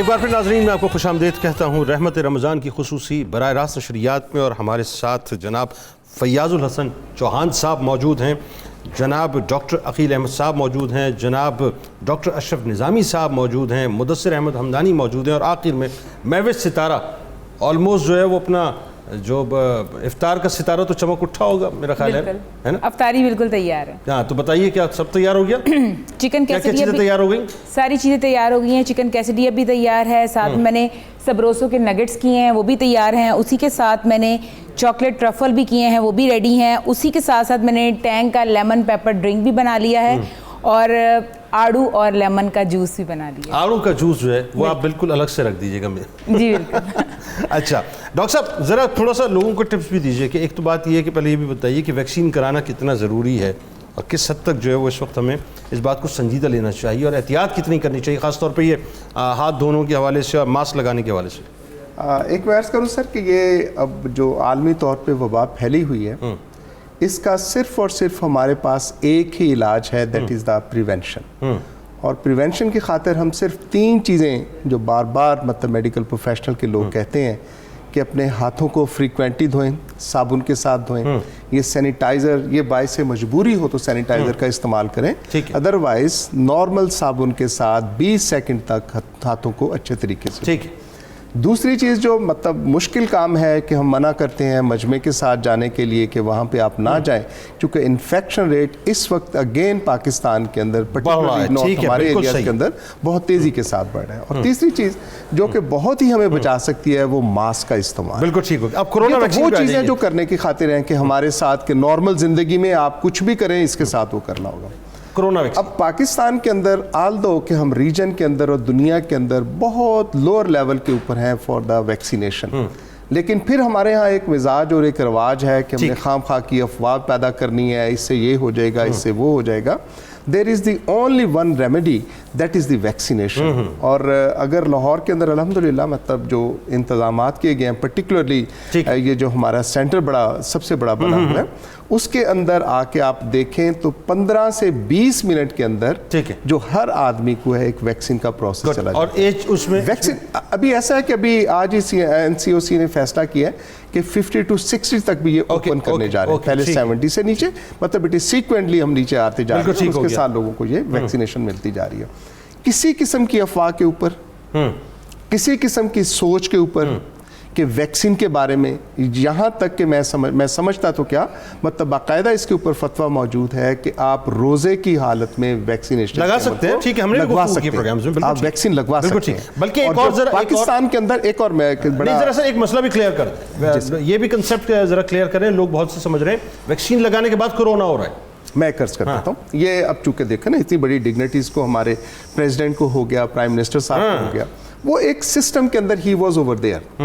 Speaker 2: ایک بار پھر ناظرین میں آپ کو خوش آمدید کہتا ہوں رحمت رمضان کی خصوصی براہ راست نشریات میں، اور ہمارے ساتھ جناب فیاض الحسن چوہان صاحب موجود ہیں، جناب ڈاکٹر عقیل احمد صاحب موجود ہیں، جناب ڈاکٹر اشرف نظامی صاحب موجود ہیں، مدثر احمد حمدانی موجود ہیں، اور آخر میں مہوش ستارہ آلموسٹ جو ہے وہ اپنا جو افطار کا ستارہ تو چمک اٹھا ہوگا میرا خیال ہے نا؟
Speaker 3: افطاری بالکل تیار ہے.
Speaker 2: ہاں تو بتائیے کیا سب تیار ہو گیا؟
Speaker 3: چکن
Speaker 2: کیا
Speaker 3: کیسڈیا
Speaker 2: چیزیں تیار ہو گئی؟
Speaker 3: ساری چیزیں تیار ہو گئی ہیں. چکن کیسڈیا بھی تیار ہے، ساتھ میں نے سبروسو کے نگٹس کیے ہیں وہ بھی تیار ہیں. اسی کے ساتھ میں نے چاکلیٹ ٹرفل بھی کیے ہیں وہ بھی ریڈی ہیں. اسی کے ساتھ ساتھ میں نے ٹینگ کا لیمن پیپر ڈرنک بھی بنا لیا ہے، اور آڑو اور لیمن کا جوس بھی بنا لیا.
Speaker 2: آڑو کا جوس جو ہے وہ آپ بالکل الگ سے رکھ دیجیے گا.
Speaker 3: جی بالکل.
Speaker 2: اچھا ڈاکٹر صاحب ذرا تھوڑا سا لوگوں کو ٹپس بھی دیجیے کہ ایک تو بات یہ ہے کہ پہلے یہ بھی بتائیے کہ ویکسین کرانا کتنا ضروری ہے، اور کس حد تک جو ہے وہ اس وقت ہمیں اس بات کو سنجیدہ لینا چاہیے، اور احتیاط کتنی کرنی چاہیے، خاص طور پہ یہ ہاتھ دھونے کے حوالے سے اور ماسک لگانے کے حوالے سے.
Speaker 1: ایک میں عرض کروں سر کہ یہ اب جو عالمی طور پہ وبا پھیلی ہوئی ہے، اس کا صرف اور صرف ہمارے پاس ایک ہی علاج ہے، دیٹ از دا پریونشن. اور پریونشن کی خاطر ہم صرف 3 چیزیں جو بار بار مطلب میڈیکل پروفیشنل کے لوگ کہتے ہیں کہ اپنے ہاتھوں کو فریکوینٹلی دھوئیں، صابن کے ساتھ دھوئیں، یہ سینیٹائزر، یہ باعث مجبوری ہو تو سینیٹائزر کا استعمال کریں، ادروائز نارمل صابن کے ساتھ 20 سیکنڈ تک ہاتھوں کو اچھے طریقے سے.
Speaker 2: ٹھیک ہے.
Speaker 1: دوسری چیز جو مطلب مشکل کام ہے کہ ہم منع کرتے ہیں مجمع کے ساتھ جانے کے لیے کہ وہاں پہ آپ نہ جائیں، کیونکہ انفیکشن ریٹ اس وقت اگین پاکستان کے اندر پرٹیکولرلی نارتھ ہمارے ایریاز کے اندر بہت تیزی کے ساتھ بڑھ رہا ہے. اور تیسری چیز جو کہ بہت ہی ہمیں بچا سکتی ہے وہ ماسک کا استعمال.
Speaker 2: بالکل ٹھیک ہو گیا. اب کورونا ویکسین
Speaker 1: وہ چیزیں جو کرنے کی خاطر ہیں کہ ہمارے ساتھ کہ نارمل زندگی میں آپ کچھ بھی کریں اس کے ساتھ وہ کرنا ہوگا.
Speaker 2: کورونا ویکسین
Speaker 1: اب پاکستان کے اندر آلدو کہ ہم ریجن کے اندر اور دنیا کے اندر بہت لوور لیول کے اوپر ہیں فار دا ویکسینیشن، لیکن پھر ہمارے ہاں ایک مزاج اور ایک رواج ہے کہ ہم نے خام خواہ کی افواہ پیدا کرنی ہے، اس سے یہ ہو جائے گا، اس سے وہ ہو جائے گا. There is the only one remedy that is the vaccination. اور اگر لاہور کے اندر الحمدللہ مطلب جو انتظامات کیے گئے ہیں، پرٹیکولرلی یہ جو ہمارا سینٹر سب سے بڑا بنا ہوا ہے، اس کے اندر آ کے آپ دیکھیں تو 15 سے 20 منٹ کے اندر جو ہر آدمی کو ہے ایک ویکسین کا پروسیس چلا جائے.
Speaker 2: اور ایج اس میں
Speaker 1: ویکسین ابھی ایسا ہے کہ ابھی آج ہی NCOC نے فیصلہ کیا ہے کہ 50 to 60 تک بھی یہ اوپن کرنے جا رہے ہیں. پہلے 70 سے نیچے مطلب اٹ از سیکوینٹلی ہم نیچے آتے جا رہے ہیں، اس کے ساتھ لوگوں کو یہ ویکسینیشن ملتی جا رہی ہے. کسی قسم کی افواہ کے اوپر، کسی قسم کی سوچ کے اوپر کہ ویکسین کے بارے میں، یہاں تک کہ میں سمجھتا تو کیا مطلب باقاعدہ اس کے اوپر فتویٰ موجود ہے کہ آپ روزے کی حالت میں ویکسینیشن
Speaker 2: لگا سکتے ہیں. ٹھیک ہے، ہم نے
Speaker 1: لگوا سکتے ہیں، آپ ویکسین لگوا سکتے ہیں.
Speaker 2: بلکہ ایک اور ذرا
Speaker 1: پاکستان کے اندر ایک اور میں بڑا
Speaker 2: ذرا سا ایک مسئلہ بھی کلیئر کر دیں، یہ بھی کنسیپٹ ذرا کلیئر کریں. لوگ بہت سے سمجھ رہے ہیں ویکسین لگانے کے بعد کورونا ہو رہا ہے.
Speaker 1: میں عرض کر دیتا ہوں، یہ اب چونکہ دیکھیں نا اتنی بڑی ڈگنیٹیز کو ہمارے پریزیڈنٹ کو ہو گیا، پرائم منسٹر صاحب کو ہو گیا، وہ ایک سسٹم کے اندر ہی واز اوور دیئر،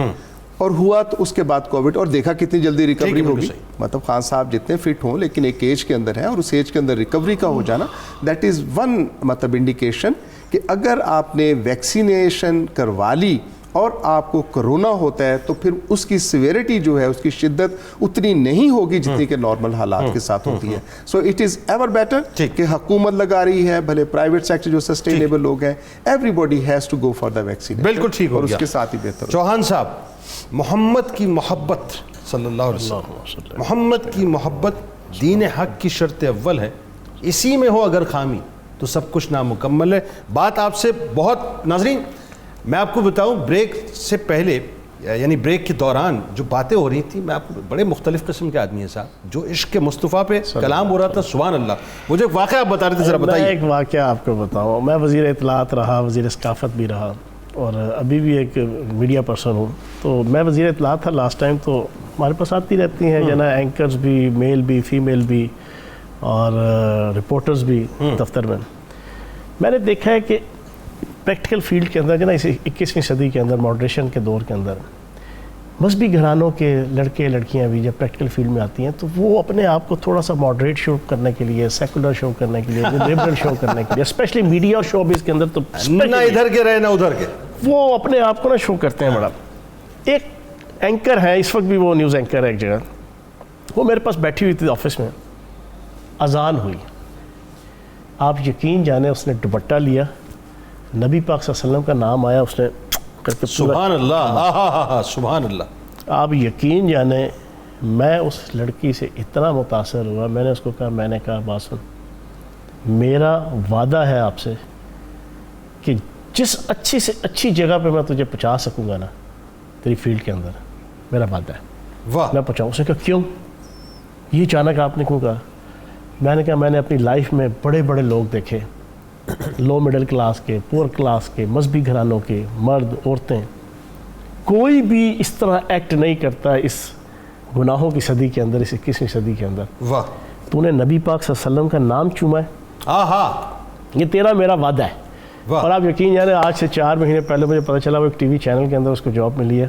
Speaker 1: اور ہوا تو اس کے بعد کووڈ، اور دیکھا کتنی جلدی ریکوری ہوگی. مطلب خان صاحب جتنے فٹ ہوں لیکن ایک ایج کے اندر ہیں، اور اس ایج کے اندر ریکوری کا ہو جانا دیٹ از ون مطلب انڈیکیشن کہ اگر آپ نے ویکسینیشن کروا لی اور آپ کو کرونا ہوتا ہے تو پھر اس کی سیویرٹی جو ہے، اس کی شدت اتنی نہیں ہوگی جتنی کہ نارمل حالات کے ساتھ ہوتی ہے. So it is ever better کہ حکومت لگا رہی ہے، بھلے پرائیوٹ سیکٹر جو سسٹینیبل لوگ ہیں، everybody has to go for the vaccine.
Speaker 2: بالکل ٹھیک ہو گیا.
Speaker 1: اور اس کے ساتھ ہی بہتر.
Speaker 2: چوہان صاحب، محمد کی محبت صلی اللہ علیہ وسلم، محمد کی محبت دین حق کی شرط اول ہے، اسی میں ہو اگر خامی تو سب کچھ نامکمل ہے. بات آپ سے بہت ناظرین میں آپ کو بتاؤں، بریک سے پہلے یعنی بریک کے دوران جو باتیں ہو رہی تھیں، میں آپ کو بڑے مختلف قسم کے آدمی ہیں صاحب، جو عشق کے مصطفیٰ پہ کلام ہو رہا تھا. سبحان اللہ. مجھے واقعہ آپ بتا رہے تھے، ذرا بتائیے.
Speaker 4: میں ایک واقعہ آپ کو بتاؤں. میں وزیر اطلاعات رہا، وزیر ثقافت بھی رہا، اور ابھی بھی ایک میڈیا پرسن ہوں. تو میں وزیر اطلاعات تھا لاسٹ ٹائم، تو ہمارے پاس آتی رہتی ہیں جنا اینکرز بھی، میل بھی، فیمیل بھی، اور رپورٹرز بھی دفتر میں. میں نے دیکھا ہے کہ پریکٹیکل فیلڈ کے اندر نا اس 21ویں صدی کے اندر، ماڈریشن کے دور کے اندر، مذہبی گھرانوں کے لڑکے لڑکیاں بھی جب پریکٹیکل فیلڈ میں آتی ہیں تو وہ اپنے آپ کو تھوڑا سا ماڈریٹ شو کرنے کے لیے، سیکولر شو کرنے کے لیے، لبرل شو کرنے کے لیے، اسپیشلی میڈیا اور شو بیس کے اندر، تو
Speaker 2: نہ ادھر کے رہے نہ ادھر کے،
Speaker 4: وہ اپنے آپ کو نا شو کرتے ہیں بڑا. ایک اینکر ہے، اس وقت بھی وہ نیوز اینکر ہے ایک جگہ، وہ میرے پاس بیٹھی ہوئی تھی آفس میں. اذان ہوئی، آپ یقین جانے اس نے دوپٹہ لیا، نبی پاک صلی اللہ علیہ وسلم کا نام آیا، اس نے کر کے
Speaker 2: سبحان اللہ، سبحان اللہ.
Speaker 4: آپ یقین جانیں میں اس لڑکی سے اتنا متاثر ہوا، میں نے اس کو کہا، میں نے کہا بات سن، میرا وعدہ ہے آپ سے کہ جس اچھی سے اچھی جگہ پہ میں تجھے پہنچا سکوں گا نا تیری فیلڈ کے اندر، میرا وعدہ ہے
Speaker 2: واہ.
Speaker 4: میں پہنچاؤں. اس نے کہا کیوں، یہ اچانک آپ نے کیوں کہا؟ میں نے کہا میں نے اپنی لائف میں بڑے بڑے لوگ دیکھے، لو مڈل کلاس کے، پور کلاس کے، مذہبی گھرانوں کے، مرد عورتیں، کوئی بھی اس طرح ایکٹ نہیں کرتا اس گناہوں کی صدی کے اندر، اس 21ویں صدی کے اندر.
Speaker 2: واہ.
Speaker 4: تو نے نبی پاک صلی اللہ علیہ وسلم کا نام چوما ہے، یہ تیرا میرا وعدہ ہے.
Speaker 2: واہ.
Speaker 4: اور آپ یقین جانے آج سے 4 مہینے پہلے مجھے پتہ چلا وہ ایک ٹی وی چینل کے اندر اس کو جاب ملی ہے.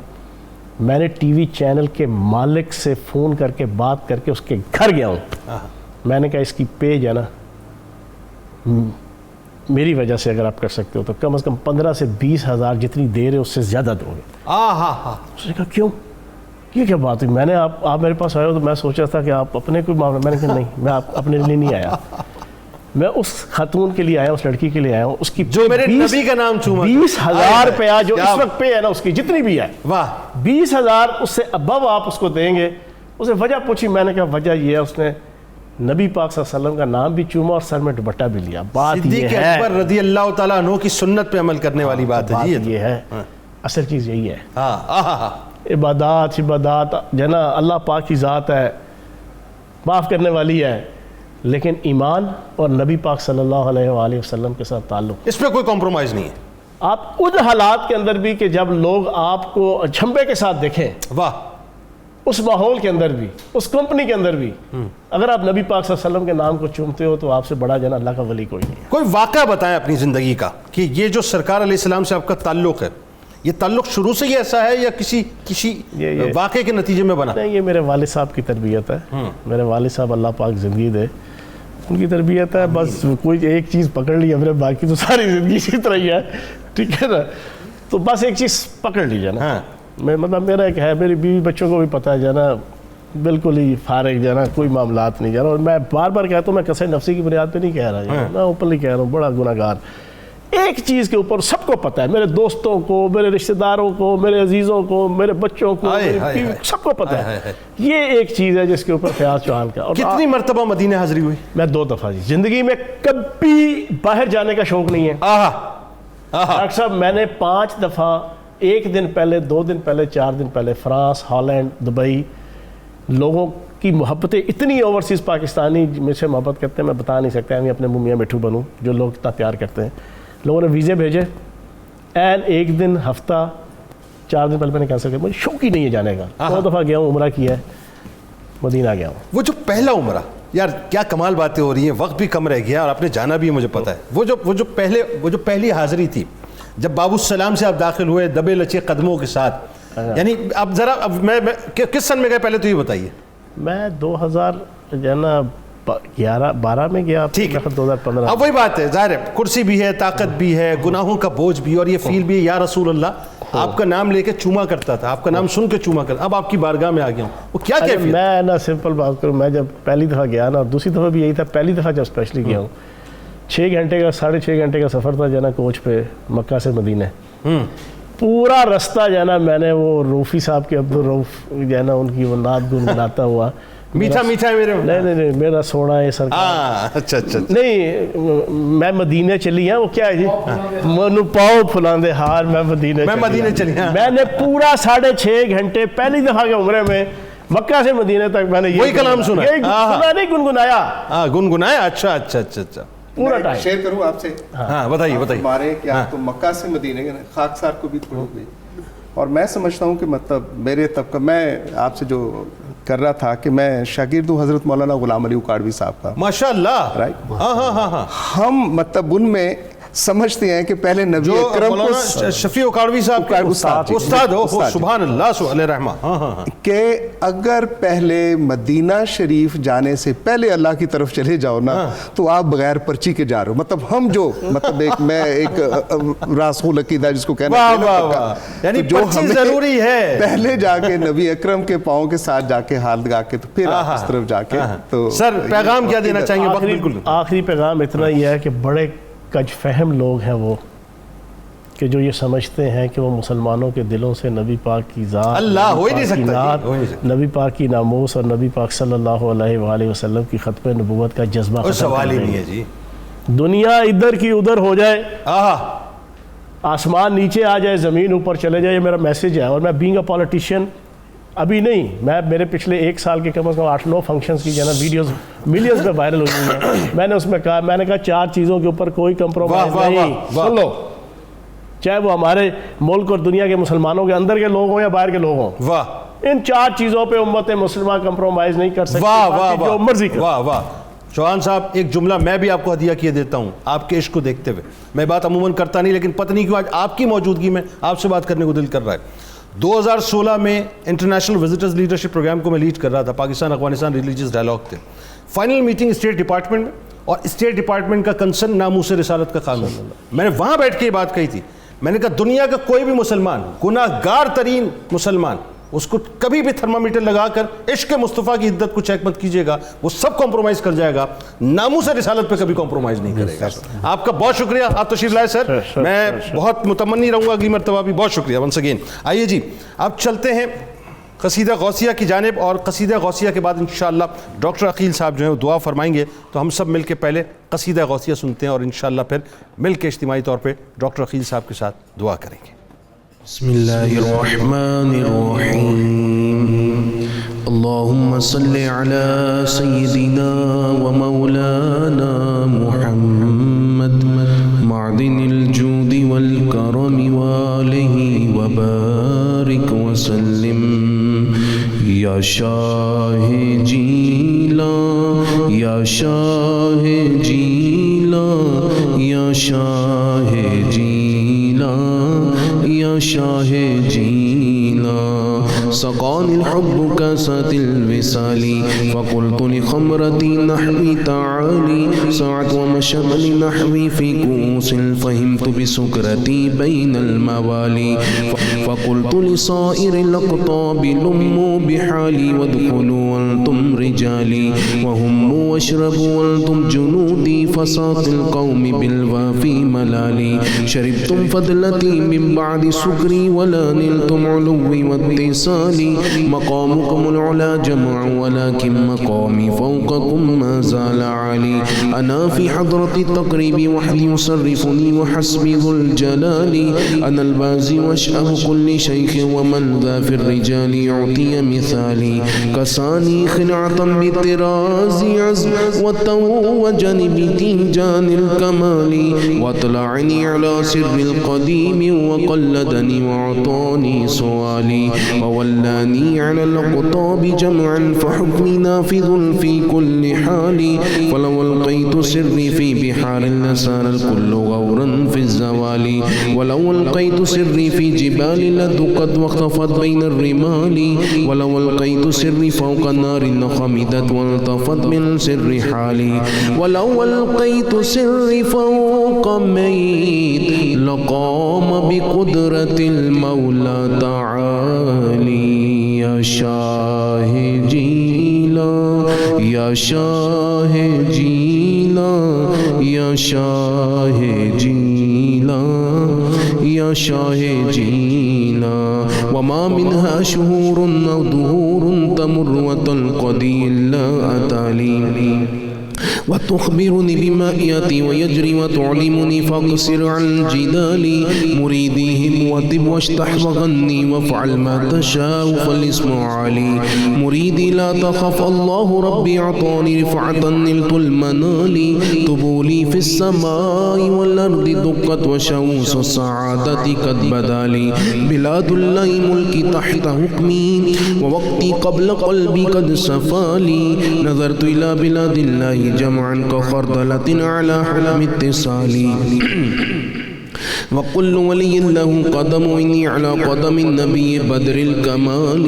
Speaker 4: میں نے ٹی وی چینل کے مالک سے فون کر کے بات کر کے اس کے گھر گیا ہوں. میں نے کہا اس کی پیج ہے نا میری وجہ سے اگر آپ کر سکتے ہو تو کم از کم 15 سے 20 ہزار جتنی دیر ہے اس سے زیادہ دو گے. اس نے کہا کیوں، یہ کیا بات ہوئی؟ میں نے آپ میرے پاس آئے ہو تو میں سوچا تھا کہ آپ اپنے کوئی معاملہ، میں نے کہا نہیں، میں اپنے لیے نہیں آیا، میں اس خاتون کے لیے آیا ہوں، اس لڑکی کے لیے آیا ہوں، اس کی
Speaker 2: جو میرے نبی کا نام چوما.
Speaker 4: 20,000 روپیہ جو اس وقت پہ ہے نا اس کی جتنی بھی ہے،
Speaker 2: واہ.
Speaker 4: 20,000 اس سے ابو آپ اس کو دیں گے. اسے وجہ پوچھی، میں نے کہا وجہ یہ ہے اس نے نبی پاک صلی اللہ علیہ وسلم کا نام بھی چوما اور سر میں دوپٹہ بھی لیا. بات یہ
Speaker 2: صدیق
Speaker 4: ہے،
Speaker 2: اکبر رضی اللہ تعالیٰ عنہ کی سنت پہ عمل کرنے والی بات ہے.
Speaker 4: یہ ہے اصل چیز، یہی ہے.
Speaker 2: ہاں.
Speaker 4: عبادات جنا اللہ پاک کی ذات ہے، معاف کرنے والی ہے، لیکن ایمان اور نبی پاک صلی اللہ علیہ وآلہ وسلم کے ساتھ تعلق،
Speaker 2: اس پہ کوئی کمپرومائز نہیں ہے.
Speaker 4: آپ ان حالات کے اندر بھی کہ جب لوگ آپ کو جھمبے کے ساتھ دیکھیں،
Speaker 2: واہ.
Speaker 4: اس ماحول کے اندر بھی، اس کمپنی کے اندر بھی، اگر آپ نبی پاک صلی اللہ علیہ وسلم کے نام کو چومتے ہو تو آپ سے بڑا جنا اللہ کا ولی کوئی نہیں ہے.
Speaker 2: کوئی واقعہ بتائیں اپنی زندگی کا کہ یہ جو سرکار علیہ السلام سے آپ کا تعلق ہے، یہ تعلق شروع سے ہی ایسا ہے یا کسی واقعے کے نتیجے میں بنا؟
Speaker 4: نہیں، یہ میرے والد صاحب کی تربیت ہے. میرے والد صاحب اللہ پاک زندگی دے، ان کی تربیت ہے. بس کوئی ایک چیز پکڑ لی ہم نے، باقی تو ساری زندگی اسی طرح ہی ہے، ٹھیک ہے نا. تو بس ایک چیز پکڑ لیجیے نا، مطلب میرا ایک ہے، میری بیوی بچوں کو بھی پتہ ہے جو نا، بالکل ہی فارغ جو نا، کوئی معاملات نہیں جو نا. اور میں بار بار کہتا ہوں، میں قصہ نفسی کی بنیاد پہ نہیں کہہ رہا، میں اوپنلی کہہ رہا ہوں، بڑا گناہ گار. ایک چیز کے اوپر سب کو پتہ ہے، میرے دوستوں کو، میرے رشتہ داروں کو، میرے عزیزوں کو، میرے بچوں کو، سب کو پتہ ہے. یہ ایک چیز ہے جس کے اوپر خیال چوہان کا.
Speaker 2: کتنی مرتبہ مدینہ حاضری ہوئی؟
Speaker 4: میں 2 دفعہ جی. زندگی میں کبھی باہر جانے کا شوق نہیں ہے ڈاکٹر صاحب. میں نے 5 دفعہ، 1 دن پہلے، 2 دن پہلے، 4 دن پہلے فرانس، ہالینڈ، دبئی. لوگوں کی محبتیں اتنی اوورسیز پاکستانی مجھ سے محبت کرتے ہیں، میں بتا نہیں سکتا. میں اپنے منہ میاں مٹھو بنوں جو لوگ اتنا پیار کرتے ہیں. لوگوں نے ویزے بھیجے، این 1 دن، ہفتہ، 4 دن پہلے میں نے کینسل کیا. مجھے شوق ہی نہیں ہے جانے کا. 2 دفعہ گیا ہوں، عمرہ کیا ہے، مدینہ گیا ہوں.
Speaker 2: وہ جو پہلا عمرہ، یار کیا کمال باتیں ہو رہی ہیں، وقت بھی کم رہ گیا اور آپ نے جانا بھی ہے، مجھے پتہ ہے. وہ جو پہلی حاضری تھی، جب باب السلام سے آپ داخل ہوئے دبے لچے قدموں کے ساتھ، یعنی اب ذرا میں کس سن میں گئے پہلے تو یہ بتائیے.
Speaker 4: میں 2012 میں گیا.
Speaker 2: ٹھیک ہے،
Speaker 4: 2015.
Speaker 2: اب وہی بات ہے، ظاہر ہے کرسی بھی ہے، طاقت بھی ہے، گناہوں کا بوجھ بھی، اور یہ فیل بھی ہے یا رسول اللہ آپ کا نام لے کے چوما کرتا تھا، آپ کا نام سن کے چوما کرتا. اب آپ کی بارگاہ میں آ گیا ہوں، وہ کیا کیفیت؟
Speaker 4: میں نا سمپل بات کروں، میں جب پہلی دفعہ گیا نا، اور دوسری دفعہ بھی یہی تھا، پہلی دفعہ جب اسپیشلی گیا ہوں، 6 گھنٹے کا 6.5 گھنٹے کا سفر تھا جو نا کوچ پہ مکہ سے مدینہ. پورا رستہ جو نا میں نے وہ روفی صاحب کے، عبدالروف جو نا ان کی وہ نعت گنگناتا ہوا،
Speaker 2: میٹھا میٹھا ہے میرے.
Speaker 4: نہیں میرا سونا ہے سرکار.
Speaker 2: اچھا
Speaker 4: نہیں، میں مدینے چلی ہوں. وہ کیا ہے جی، منو پاؤ پھلاندے ہار، میں مدینے چلی. میں نے پورا 6.5 گھنٹے پہلی دفعہ کے عمرے میں مکہ سے مدینے تک میں نے
Speaker 2: وہی کلام سنا،
Speaker 4: نہیں گنگنایا.
Speaker 2: گنگنایا. اچھا
Speaker 4: پورا ٹائم.
Speaker 1: شیئر کروں آپ سے؟
Speaker 2: ہاں بتائیے.
Speaker 1: ہمارے کیا تو مکہ سے مدینے کے خاکسار کو بھی تھوڑی ہوئی. اور میں سمجھتا ہوں کہ مطلب میرے طبقہ، میں آپ سے جو کر رہا تھا کہ میں شاگرد ہوں حضرت مولانا غلام علی اکاڑوی صاحب کا.
Speaker 2: ماشاء اللہ.
Speaker 1: رائٹ.
Speaker 2: ہاں.
Speaker 1: ہم مطلب ان میں سمجھتے ہیں کہ پہلے نبی اکرم کو
Speaker 2: شفیع اکاڑوی صاحب کے استاد ہو، سبحان اللہ علیہ رحمہ،
Speaker 1: کہ اگر پہلے مدینہ شریف جانے سے پہلے اللہ کی طرف چلے جاؤ نا تو آپ بغیر پرچی کے جا رہے ہو. مطلب ہم جو مطلب ایک راسخ عقیدہ جس کو کہنا ہے،
Speaker 2: یعنی جو ہمیں
Speaker 1: ضروری ہے پہلے جا کے نبی اکرم کے پاؤں کے ساتھ جا کے ہاتھ لگا کے تو پھر آپ اس طرف جا کے. تو
Speaker 2: سر پیغام کیا دینا چاہیں گے؟
Speaker 4: آخری پیغام اتنا ہی ہے کہ بڑے کج فہم لوگ ہیں وہ کہ جو یہ سمجھتے ہیں کہ وہ مسلمانوں کے دلوں سے نبی پاک کی ذات،
Speaker 2: اللہ ہو ہی نہیں
Speaker 4: نبی پاک کی
Speaker 2: سکتا،
Speaker 4: نعت،
Speaker 2: ہو ہی نہیں سکتا۔
Speaker 4: نبی پاک کی ناموس اور نبی پاک صلی اللہ علیہ وآلہ وسلم کی ختم نبوت کا جذبہ
Speaker 2: اور
Speaker 4: ختم
Speaker 2: سوال
Speaker 4: کر
Speaker 2: ہی
Speaker 4: دیں
Speaker 2: نہیں
Speaker 4: گے۔
Speaker 2: ہے جی۔
Speaker 4: دنیا ادھر کی ادھر ہو جائے،
Speaker 2: آہا،
Speaker 4: آسمان نیچے آ جائے، زمین اوپر چلے جائے، یہ میرا میسیج ہے۔ اور میں بینگ اے پولیٹیشین ابھی نہیں، میرے پچھلے 1 سال کے کم از کم 8-9 فنکشنز کی جو ہے نا ویڈیوز ملینز میں وائرل ہوئی ہیں۔ میں نے اس میں کہا 4 چیزوں کے اوپر کوئی کمپرومائز
Speaker 2: واہ،
Speaker 4: نہیں،
Speaker 2: واہ،
Speaker 4: سن لو، چاہے وہ ہمارے ملک اور دنیا کے مسلمانوں کے اندر کے لوگ ہوں یا باہر کے لوگ ہوں،
Speaker 2: واہ
Speaker 4: ان 4 چیزوں پہ امت مسلمہ کمپرومائز نہیں کر سکتی،
Speaker 2: واہ واہ
Speaker 4: باقی جو مرضی کر۔
Speaker 2: واہ واہ۔ چوہان صاحب ایک جملہ میں بھی آپ کو ہدیہ کیے دیتا ہوں آپ کے عشق کو دیکھتے ہوئے۔ میں بات عموماً کرتا نہیں، لیکن پتہ نہیں کیوں آج آپ کی موجودگی میں آپ سے بات کرنے کو دل کر رہا ہے۔ 2016 میں انٹرنیشنل وزٹرز لیڈرشپ پروگرام کو میں لیڈ کر رہا تھا، پاکستان افغانستان ریلیجیس ڈائلاگ تھے۔ فائنل میٹنگ اسٹیٹ ڈپارٹمنٹ میں، اور اسٹیٹ ڈپارٹمنٹ کا کنسرن ناموس رسالت کا قانون۔ میں نے وہاں بیٹھ کے یہ بات کہی تھی، میں نے کہا دنیا کا کوئی بھی مسلمان، گناہ گار ترین مسلمان، اس کو کبھی بھی تھرمامیٹر لگا کر عشق مصطفیٰ کی عدت کو چیک مت کیجیے گا، وہ سب کمپرومائز کر جائے گا، ناموس رسالت پہ کبھی کمپرومائز نہیں کرے گا۔ آپ کا بہت شکریہ، آپ تشریف لائے سر، میں بہت متمنی رہوں گا اگلی مرتبہ بھی۔ بہت شکریہ ونس اگین۔ آئیے جی اب چلتے ہیں قصیدہ غوثیہ کی جانب، اور قصیدہ غوثیہ کے بعد انشاءاللہ ڈاکٹر عقیل صاحب جو ہیں وہ دعا فرمائیں گے، تو ہم سب مل کے پہلے قصیدہ غوثیہ سنتے ہیں اور انشاءاللہ پھر مل کے اجتماعی طور پہ ڈاکٹر عقیل صاحب کے ساتھ دعا کریں گے۔
Speaker 6: بسم اللہ الرحمن الرحیم، اللہم صلی علی سیدنا و مولانا محمد معدن الجود والکرم والہ وبارک وسلم۔ یا شاہ جیلاں، یا شاہ جیلاں، یا شاہ جیلاں، یا شاہ جیلاں، سقانی الحب کاسات الوصال، فقلت لخمرتی نحوی تعالی، سعت ومشغل نحوی فی کوس، فہمت بسکرتی بین الموالی، فقلت لصائر الاقطاب لموا بحالی، وادخلوا وانتم رجالی، وهموا واشربوا وانتم جنودی، فساق القوم بالوافی ملالی، شربتم فضلتی من بعد سکری ولا نلتم علوی واتصالی، مقامكم العلا جمع ولكن مقامي فوقكم ما زال عالي، أنا في حضرة التقريب وحدي يصرفني وحسبي ذو الجلال، أنا البازي واشأب كل شيخ ومن ذا في الرجال يعطي مثالي، كساني خنعة بالطراز عزم وتوجني بتيجان الكمال، واطلعني على سر القديم وقلدني وعطاني سؤالي، وولاني على الأقطاب جمعا فحكمي نافذ في كل حال، فلو ألقيت سري في بحار لسار الكل غورا في الزوال، ولو ألقيت سري في جبال لدقت واختفت بين الرمال، ولو ألقيت سري فوق النار لخمدت والتفت من سر حالي، ولو ألقيت سري فوق ميت لقام بقدرة المولى تعالي، یا شاہ جیلاں، یا شاہ جیلاں، یا شاہ جیلاں، یا شاہ جیلاں، وما منها شهور أو دهور تمر وتنقضي إلا أتالي، وتخبرني بما يأتي ويجري وتعلمني فاقصر عن جدالي، مريديهم وطب واشتح وغني وافعل ما تشاء فالاسم عالي، مريدي لا تخف الله ربي أعطاني رفعة نلت المنال، طبولي في السماء والأرض دقت وشوس السعادة قد بدالي، بلاد الله ملكي تحت حكمي ووقتي قبل قلبي قد سفالي، نظرت إلى بلاد الله جمعا كخردلة على حلم اتصالي، وكل ولي له قدم إني على قدم النبي بدر الكمال،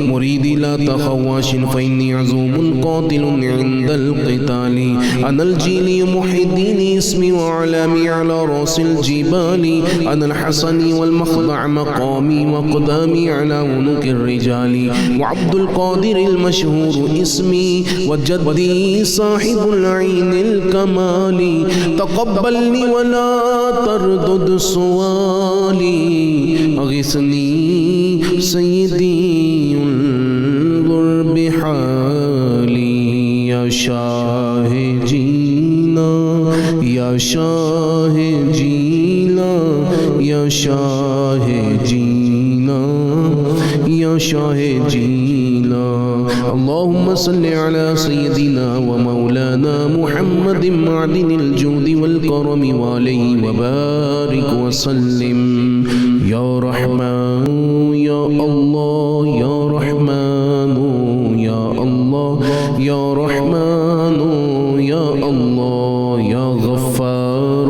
Speaker 6: مريدي لا تخواش فإني عزوم قاتل عند القتال، أنا الجيلي محي الدين اسمي وعلامي على رأس الجبال، أنا الحسني والمخضع مقامي وقدامي على عنق الرجال، وعبد القادر المشهور اسمي وجدي صاحب العين الكمال، تقبلني ولا تردد سؤالي أغثني سيدي انظر بحالي يا شاه جينا يا شاه جينا يا شاه جينا يا شاه جينا اللهم صل على سيدنا ومولانا محمد معدن الجود والكرم وعليه وبارك وسلم يا رحمن يا الله يا رحمن يا الله يا رحمن يا الله يا غفار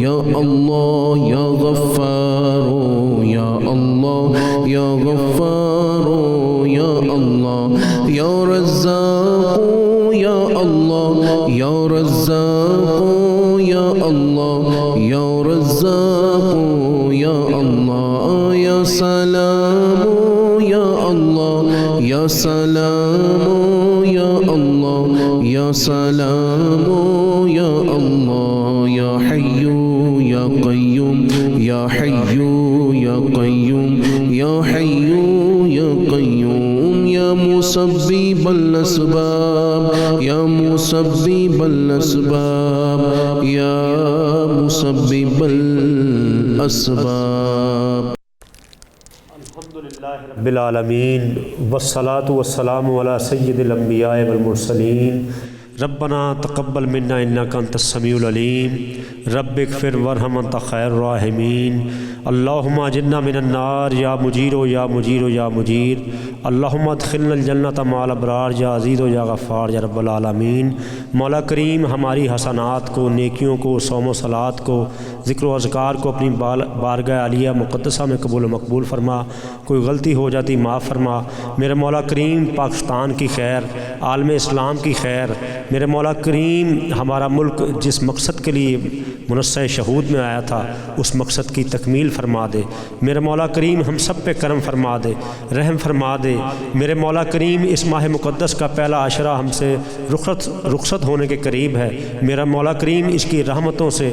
Speaker 6: يا الله يا غفار يا الله يا غفار يا الله يا رزاق يا الله يا رزاق يا الله يا رزاق يا الله يا سلام يا الله يا سلام يا الله يا سلام يا الله يا حي يا قيوم يا حي يا قيوم يا حي يا قيوم يا مسبب الأسباب يا مسبب الأسباب يا مسبب الأسباب
Speaker 5: رب العالمین والصلاة والسلام علی سید الانبیاء والمرسلین ربنا تقبل منا انک انت السمیع العلیم رب اغفر وارحم انت خیر الراحمین اللہم اجرنا من النار یا مجیر یا مجیر یا مجیر اللہم ادخلنا الجنت مع الابرار یا عزیز یا غفار یا رب العالمین۔ مولا کریم ہماری حسنات کو، نیکیوں کو، صوم و صلات کو، ذکر و اذکار کو اپنی بارگاہ عالیہ مقدسہ میں قبول و مقبول فرما۔ کوئی غلطی ہو جاتی معاف فرما۔ میرے مولا کریم پاکستان کی خیر، عالم اسلام کی خیر، میرے مولا کریم ہمارا ملک جس مقصد کے لیے منصہ شہود میں آیا تھا اس مقصد کی تکمیل فرما دے۔ میرے مولا کریم ہم سب پہ کرم فرما دے، رحم فرما دے۔ میرے مولا کریم اس ماہ مقدس کا پہلا عشرہ ہم سے رخصت ہونے کے قریب ہے۔ میرا مولا کریم اس کی رحمتوں سے،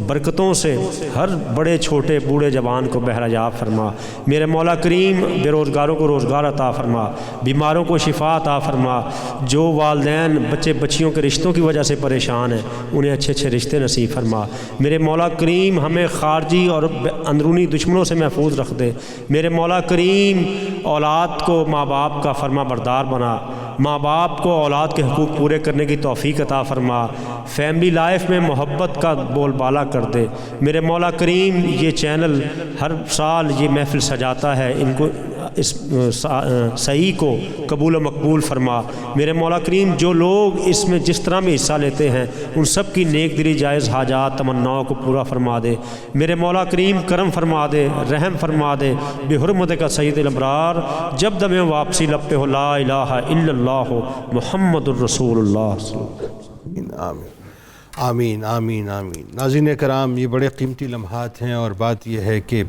Speaker 5: برکتوں سے ہر بڑے چھوٹے بوڑھے جوان کو بہرجاب فرما۔ میرے مولا کریم بے روزگاروں کو روزگار عطا فرما، بیماروں کو شفا عطا فرما۔ جو والدین بچے بچیوں کے رشتوں کی وجہ سے پریشان ہیں انہیں اچھے اچھے رشتے نصیب فرما۔ میرے مولا کریم ہمیں خارجی اور اندرونی دشمنوں سے محفوظ رکھ دے۔ میرے مولا کریم اولاد کو ماں باپ کا فرما بردار بنا، ماں باپ کو اولاد کے حقوق پورے کرنے کی توفیق عطا فرما۔ فیملی لائف میں محبت کا بول بالا کر دے۔ میرے مولا کریم یہ چینل ہر سال یہ محفل سجاتا ہے، ان کو اس صحیح کو قبول و مقبول فرما۔ میرے مولا کریم جو لوگ اس میں جس طرح میں حصہ لیتے ہیں ان سب کی نیک دلی جائز حاجات تمناؤں کو پورا فرما دے۔ میرے مولا کریم کرم فرما دے، رحم فرما دے۔ بحرمت کا سید الابرار جب دم واپسی لب پہ ہو لا الہ الا اللہ محمد الرسول اللہ۔
Speaker 2: آمین آمین آمین آمین۔ ناظرین کرام، یہ بڑے قیمتی لمحات ہیں اور بات یہ ہے کہ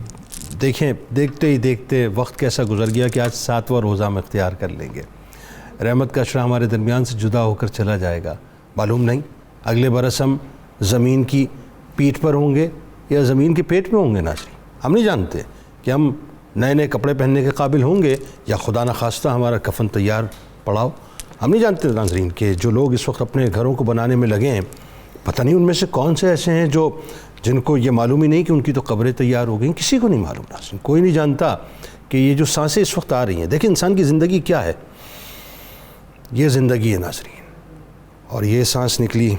Speaker 2: دیکھیں دیکھتے ہی دیکھتے وقت کیسا گزر گیا کہ آج 7واں روزہ ہم اختیار کر لیں گے۔ رحمت کا عشرہ ہمارے درمیان سے جدا ہو کر چلا جائے گا، معلوم نہیں اگلے برس ہم زمین کی پیٹھ پر ہوں گے یا زمین کے پیٹ میں ہوں گے۔ ناظرین ہم نہیں جانتے کہ ہم نئے نئے کپڑے پہننے کے قابل ہوں گے یا خدا نخواستہ ہمارا کفن تیار پڑا ہو۔ ہم نہیں جانتے ناظرین کہ جو لوگ اس وقت اپنے گھروں کو بنانے میں لگے ہیں، پتہ نہیں ان میں سے کون سے ایسے ہیں جن کو یہ معلوم ہی نہیں کہ ان کی تو قبریں تیار ہو گئیں۔ کسی کو نہیں معلوم ناظرین، کوئی نہیں جانتا کہ یہ جو سانسیں اس وقت آ رہی ہیں، دیکھیں انسان کی زندگی کیا ہے، یہ زندگی ہے ناظرین، اور یہ سانس نکلی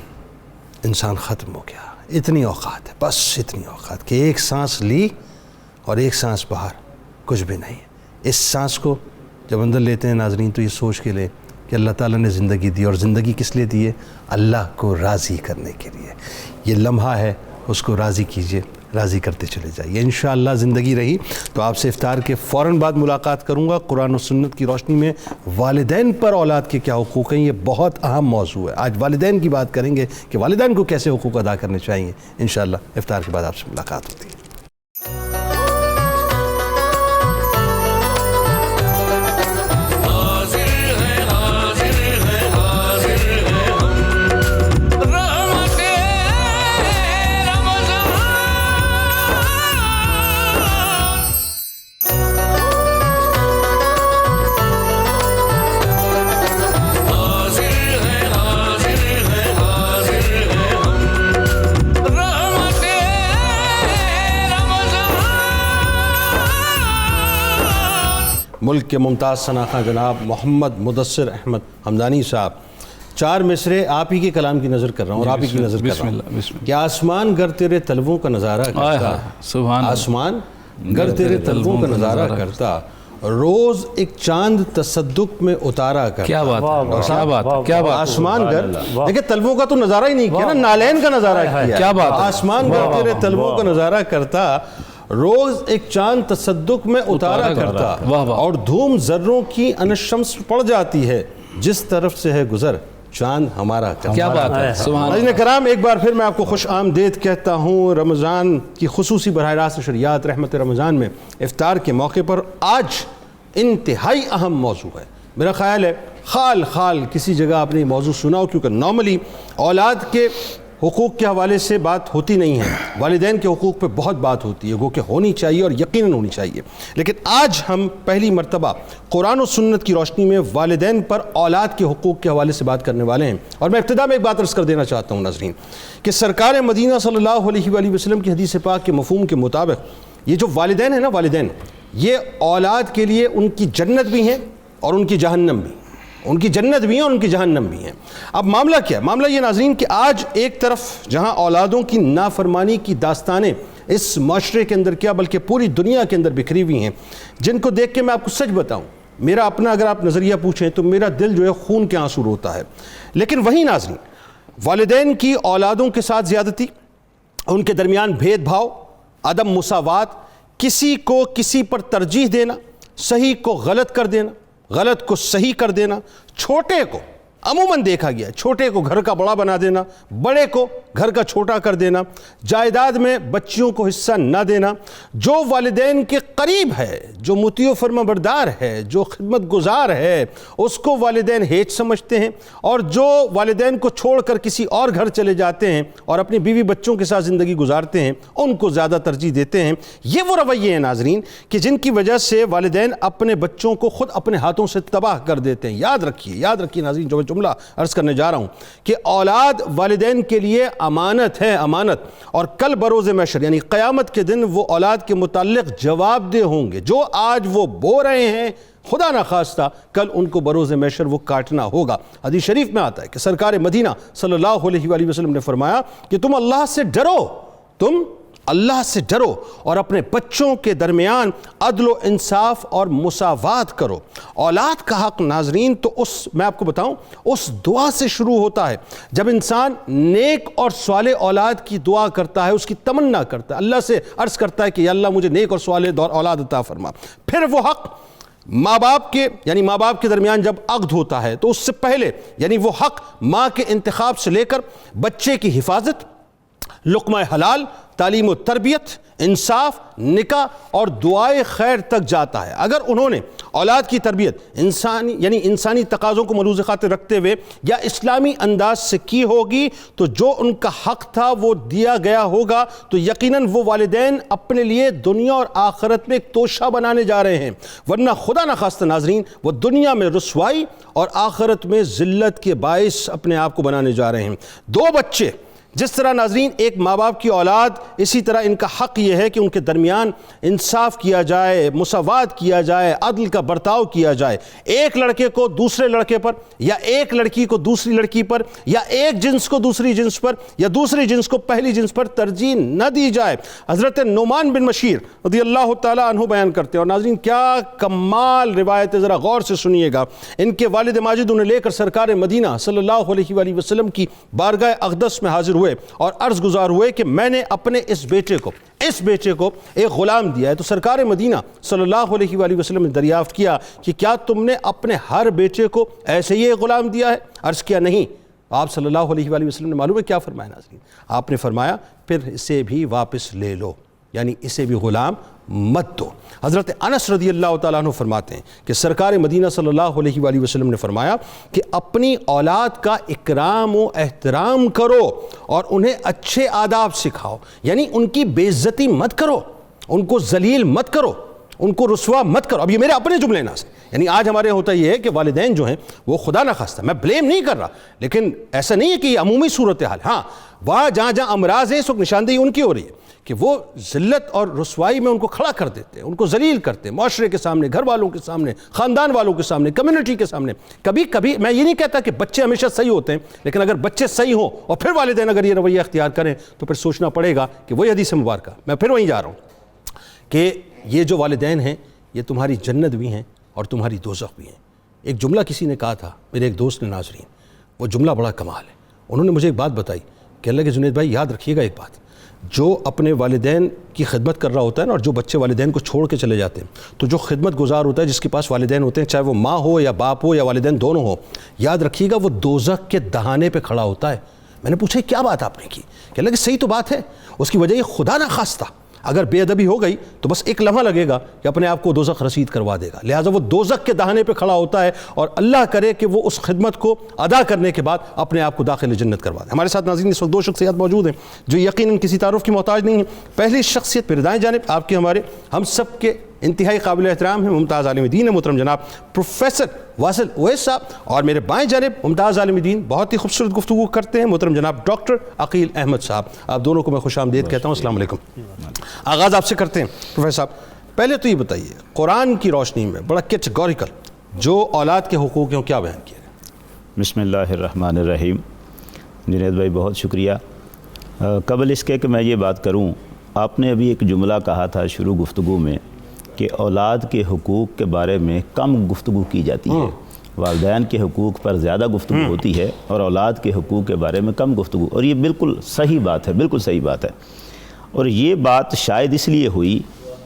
Speaker 2: انسان ختم ہو گیا۔ اتنی اوقات ہے، بس اتنی اوقات کہ ایک سانس لی اور ایک سانس باہر، کچھ بھی نہیں۔ اس سانس کو جب اندر لیتے ہیں ناظرین تو یہ سوچ کے لیں کہ اللہ تعالیٰ نے زندگی دی، اور زندگی کس لیے دی ہے؟ اللہ کو راضی کرنے کے لیے۔ یہ لمحہ ہے، اس کو راضی کیجئے، راضی کرتے چلے جائیے۔ انشاءاللہ زندگی رہی تو آپ سے افطار کے فوراً بعد ملاقات کروں گا۔ قرآن و سنت کی روشنی میں والدین پر اولاد کے کیا حقوق ہیں، یہ بہت اہم موضوع ہے۔ آج والدین کی بات کریں گے کہ والدین کو کیسے حقوق ادا کرنے چاہیے۔ انشاءاللہ افطار کے بعد آپ سے ملاقات ہوتی ہے۔ ملک کے ممتاز ثنا خواں جناب محمد مدثر احمد حمدانی صاحب، 4 مصرے آپ ہی کے کلام کی نظر کر رہا ہوں اور آپ ہی کی نظر کر رہا ہوں کہ آسمان گر تیرے طلبوں کا نظارہ کرتا، آسمان گر تیرے طلبوں کا نظارہ کرتا، روز ایک چاند تصدق میں اتارا کرتا.
Speaker 7: کیا بات ہے، کیا بات ہے، کیا بات.
Speaker 2: آسمان گر، دیکھیں طلبوں کا تو نظارہ ہی نہیں کیا نا، نالین کا نظارہ کیا.
Speaker 7: کیا بات ہے،
Speaker 2: آسمان گر تیرے طلبوں کا نظارہ کرتا، روز ایک چاند تصدق میں اتارا کرتا، اور دھوم ذروں کی انشمس پڑ جاتی ہے، جس طرف سے ہے گزر چاند ہمارا.
Speaker 7: کیا بات ہے، سبحان اللہ.
Speaker 2: ناظرین کرام، ایک بار پھر میں آپ کو خوش آمدید کہتا ہوں رمضان کی خصوصی براہ راست نشریات رحمت رمضان میں افطار کے موقع پر. آج انتہائی اہم موضوع ہے، میرا خیال ہے خال کسی جگہ آپ نے یہ موضوع سنا ہو، کیونکہ نارملی اولاد کے حقوق کے حوالے سے بات ہوتی نہیں ہے، والدین کے حقوق پہ بہت بات ہوتی ہے، گو کہ ہونی چاہیے اور یقیناً ہونی چاہیے. لیکن آج ہم پہلی مرتبہ قرآن و سنت کی روشنی میں والدین پر اولاد کے حقوق کے حوالے سے بات کرنے والے ہیں. اور میں ابتدا میں ایک بات عرض کر دینا چاہتا ہوں ناظرین کہ سرکار مدینہ صلی اللہ علیہ وآلہ وسلم کی حدیث پاک کے مفہوم کے مطابق یہ جو والدین ہیں نا، والدین یہ اولاد کے لیے ان کی جنت بھی ہیں اور ان کی جہنم بھی، ان کی جنت بھی ہیں اور ان کی جہنم بھی ہیں. اب معاملہ کیا ہے؟ معاملہ یہ ناظرین کہ آج ایک طرف جہاں اولادوں کی نافرمانی کی داستانیں اس معاشرے کے اندر کیا بلکہ پوری دنیا کے اندر بکھری ہوئی ہیں، جن کو دیکھ کے میں آپ کو سچ بتاؤں، میرا اپنا اگر آپ نظریہ پوچھیں تو میرا دل جو ہے خون کے آنسو روتا ہے. لیکن وہیں ناظرین والدین کی اولادوں کے ساتھ زیادتی، ان کے درمیان بھید بھاؤ، عدم مساوات، کسی کو کسی پر ترجیح دینا، صحیح کو غلط کر دینا، غلط کو صحیح کر دینا، چھوٹے کو عموماً دیکھا گیا ہے چھوٹے کو گھر کا بڑا بنا دینا، بڑے کو گھر کا چھوٹا کر دینا، جائیداد میں بچیوں کو حصہ نہ دینا، جو والدین کے قریب ہے، جو مطیع و فرما بردار ہے، جو خدمت گزار ہے، اس کو والدین ہیچ سمجھتے ہیں، اور جو والدین کو چھوڑ کر کسی اور گھر چلے جاتے ہیں اور اپنی بیوی بچوں کے ساتھ زندگی گزارتے ہیں، ان کو زیادہ ترجیح دیتے ہیں. یہ وہ رویے ہیں ناظرین کہ جن کی وجہ سے والدین اپنے بچوں کو خود اپنے ہاتھوں سے تباہ کر دیتے ہیں. یاد رکھیے ناظرین، جو جملہ عرض کرنے جا رہا ہوں کہ اولاد والدین کے لیے امانت ہے، امانت، اور کل بروز محشر یعنی قیامت کے دن وہ اولاد کے متعلق جواب دہ ہوں گے. جو آج وہ بو رہے ہیں، خدا نخواستہ کل ان کو بروز محشر وہ کاٹنا ہوگا. حدیث شریف میں آتا ہے کہ سرکار مدینہ صلی اللہ علیہ وآلہ وسلم نے فرمایا کہ تم اللہ سے ڈرو، تم اللہ سے ڈرو اور اپنے بچوں کے درمیان عدل و انصاف اور مساوات کرو. اولاد کا حق ناظرین تو میں آپ کو بتاؤں اس دعا سے شروع ہوتا ہے جب انسان نیک اور صالح اولاد کی دعا کرتا ہے، اس کی تمنا کرتا ہے، اللہ سے عرض کرتا ہے کہ یا اللہ مجھے نیک اور صالح اولاد عطا فرما. پھر وہ حق ماں باپ کے درمیان جب عقد ہوتا ہے تو اس سے پہلے یعنی وہ حق ماں کے انتخاب سے لے کر بچے کی حفاظت، لقمہ حلال، تعلیم و تربیت، انصاف، نکاح اور دعائے خیر تک جاتا ہے. اگر انہوں نے اولاد کی تربیت انسانی تقاضوں کو ملحوظ خاطر رکھتے ہوئے یا اسلامی انداز سے کی ہوگی تو جو ان کا حق تھا وہ دیا گیا ہوگا، تو یقیناً وہ والدین اپنے لیے دنیا اور آخرت میں ایک توشہ بنانے جا رہے ہیں، ورنہ خدا نخواستہ ناظرین وہ دنیا میں رسوائی اور آخرت میں ذلت کے باعث اپنے آپ کو بنانے جا رہے ہیں. 2 بچے جس طرح ناظرین ایک ماں باپ کی اولاد، اسی طرح ان کا حق یہ ہے کہ ان کے درمیان انصاف کیا جائے، مساوات کیا جائے، عدل کا برتاؤ کیا جائے. ایک لڑکے کو دوسرے لڑکے پر، یا ایک لڑکی کو دوسری لڑکی پر، یا ایک جنس کو دوسری جنس پر، یا دوسری جنس کو پہلی جنس پر ترجیح نہ دی جائے. حضرت نعمان بن بشیر رضی اللہ تعالیٰ عنہ بیان کرتے ہیں، اور ناظرین کیا کمال روایت، ذرا غور سے سنیے گا. ان کے والد ماجد انہیں لے کر سرکار مدینہ صلی اللہ علیہ وآلہ وسلم کی بارگاہ اقدس میں حاضر ہوئے اور عرض گزار ہوئے کہ میں نے اپنے اس بیٹے کو ایک غلام دیا ہے. تو سرکار مدینہ صلی اللہ علیہ وآلہ وسلم نے دریافت کیا کہ کیا تم نے اپنے ہر بیٹے کو ایسے ہی ایک غلام دیا ہے؟ عرض کیا نہیں. آپ صلی اللہ علیہ وآلہ وسلم نے معلوم ہے کیا فرمایا ناظرین؟ آپ نے فرمایا پھر اسے بھی واپس لے لو، یعنی اسے بھی غلام مت دو. حضرت انس رضی اللہ تعالیٰ عنہ فرماتے ہیں کہ سرکار مدینہ صلی اللہ علیہ وآلہ وسلم نے فرمایا کہ اپنی اولاد کا اکرام و احترام کرو اور انہیں اچھے آداب سکھاؤ، یعنی ان کی بے عزتی مت کرو، ان کو ذلیل مت کرو، ان کو رسوا مت کرو. اب یہ میرے اپنے جملے نا سے, یعنی آج ہمارے ہوتا یہ ہے کہ والدین جو ہیں وہ خدا نہ خواستہ, میں بلیم نہیں کر رہا, لیکن ایسا نہیں ہے کہ یہ عمومی صورتحال. ہاں وہاں جہاں جہاں امراض ہیں اس وقت نشاندہی ان کی ہو رہی ہے کہ وہ ذلت اور رسوائی میں ان کو کھڑا کر دیتے ہیں, ان کو ذلیل کرتے ہیں معاشرے کے سامنے, گھر والوں کے سامنے, خاندان والوں کے سامنے, کمیونٹی کے سامنے. کبھی کبھی میں یہ نہیں کہتا کہ بچے ہمیشہ صحیح ہوتے ہیں, لیکن اگر بچے صحیح ہوں اور پھر والدین اگر یہ رویہ اختیار کریں تو پھر سوچنا پڑے گا کہ وہی حدیث مبارکہ, میں پھر وہیں جا رہا ہوں کہ یہ جو والدین ہیں یہ تمہاری جنت بھی ہیں اور تمہاری دوزخ بھی ہیں. ایک جملہ کسی نے کہا تھا, میرے ایک دوست نے, ناظرین, وہ جملہ بڑا کمال ہے. انہوں نے مجھے ایک بات بتائی کہ اللہ کے جنید بھائی یاد رکھیے گا ایک بات, جو اپنے والدین کی خدمت کر رہا ہوتا ہے نا, اور جو بچے والدین کو چھوڑ کے چلے جاتے ہیں, تو جو خدمت گزار ہوتا ہے جس کے پاس والدین ہوتے ہیں, چاہے وہ ماں ہو یا باپ ہو یا والدین دونوں ہو, یاد رکھیے گا وہ دوزخ کے دہانے پہ کھڑا ہوتا ہے. میں نے پوچھا کیا بات آپ نے کی؟ کہ اللہ کہ صحیح تو بات ہے, اس کی وجہ یہ خدا نہ خواستہ اگر بے ادبی ہو گئی تو بس ایک لمحہ لگے گا کہ اپنے آپ کو دوزخ رسید کروا دے گا, لہٰذا وہ دوزخ کے دہانے پہ کھڑا ہوتا ہے, اور اللہ کرے کہ وہ اس خدمت کو ادا کرنے کے بعد اپنے آپ کو داخل جنت کروا دے. ہمارے ساتھ ناظرین اس وقت دو شخصیات موجود ہیں جو یقیناً کسی تعارف کی محتاج نہیں ہیں. پہلی شخصیت پھر دائیں جانب آپ کے ہمارے ہم سب کے انتہائی قابل احترام ہیں, ممتاز عالم دین ہیں محترم جناب پروفیسر واصل اویس صاحب, اور میرے بائیں جانب ممتاز عالم دین بہت ہی خوبصورت گفتگو کرتے ہیں محترم جناب ڈاکٹر عقیل احمد صاحب. آپ دونوں کو میں خوش آمدید کہتا ہوں, السلام علیکم. آغاز آپ سے کرتے ہیں پروفیسر صاحب, پہلے تو یہ بتائیے قرآن کی روشنی میں بڑا کیٹیگوریکل جو اولاد کے حقوق ہیں کیا بیان کیا ہے؟
Speaker 8: بسم اللہ الرحمن الرحیم. جنید بھائی بہت شکریہ. قبل اس کے کہ میں یہ بات کروں, آپ نے ابھی ایک جملہ کہا تھا شروع گفتگو میں کہ اولاد کے حقوق کے بارے میں کم گفتگو کی جاتی ہے, والدین کے حقوق پر زیادہ گفتگو ہوتی ہے اور اولاد کے حقوق کے بارے میں کم گفتگو, اور یہ بالکل صحیح بات ہے, بالکل صحیح بات ہے. اور یہ بات شاید اس لیے ہوئی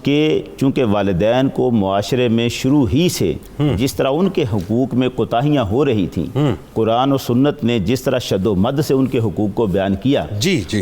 Speaker 8: کہ چونکہ والدین کو معاشرے میں شروع ہی سے جس طرح ان کے حقوق میں کوتاہیاں ہو رہی تھیں, قرآن و سنت نے جس طرح شد و مد سے ان کے حقوق کو بیان کیا,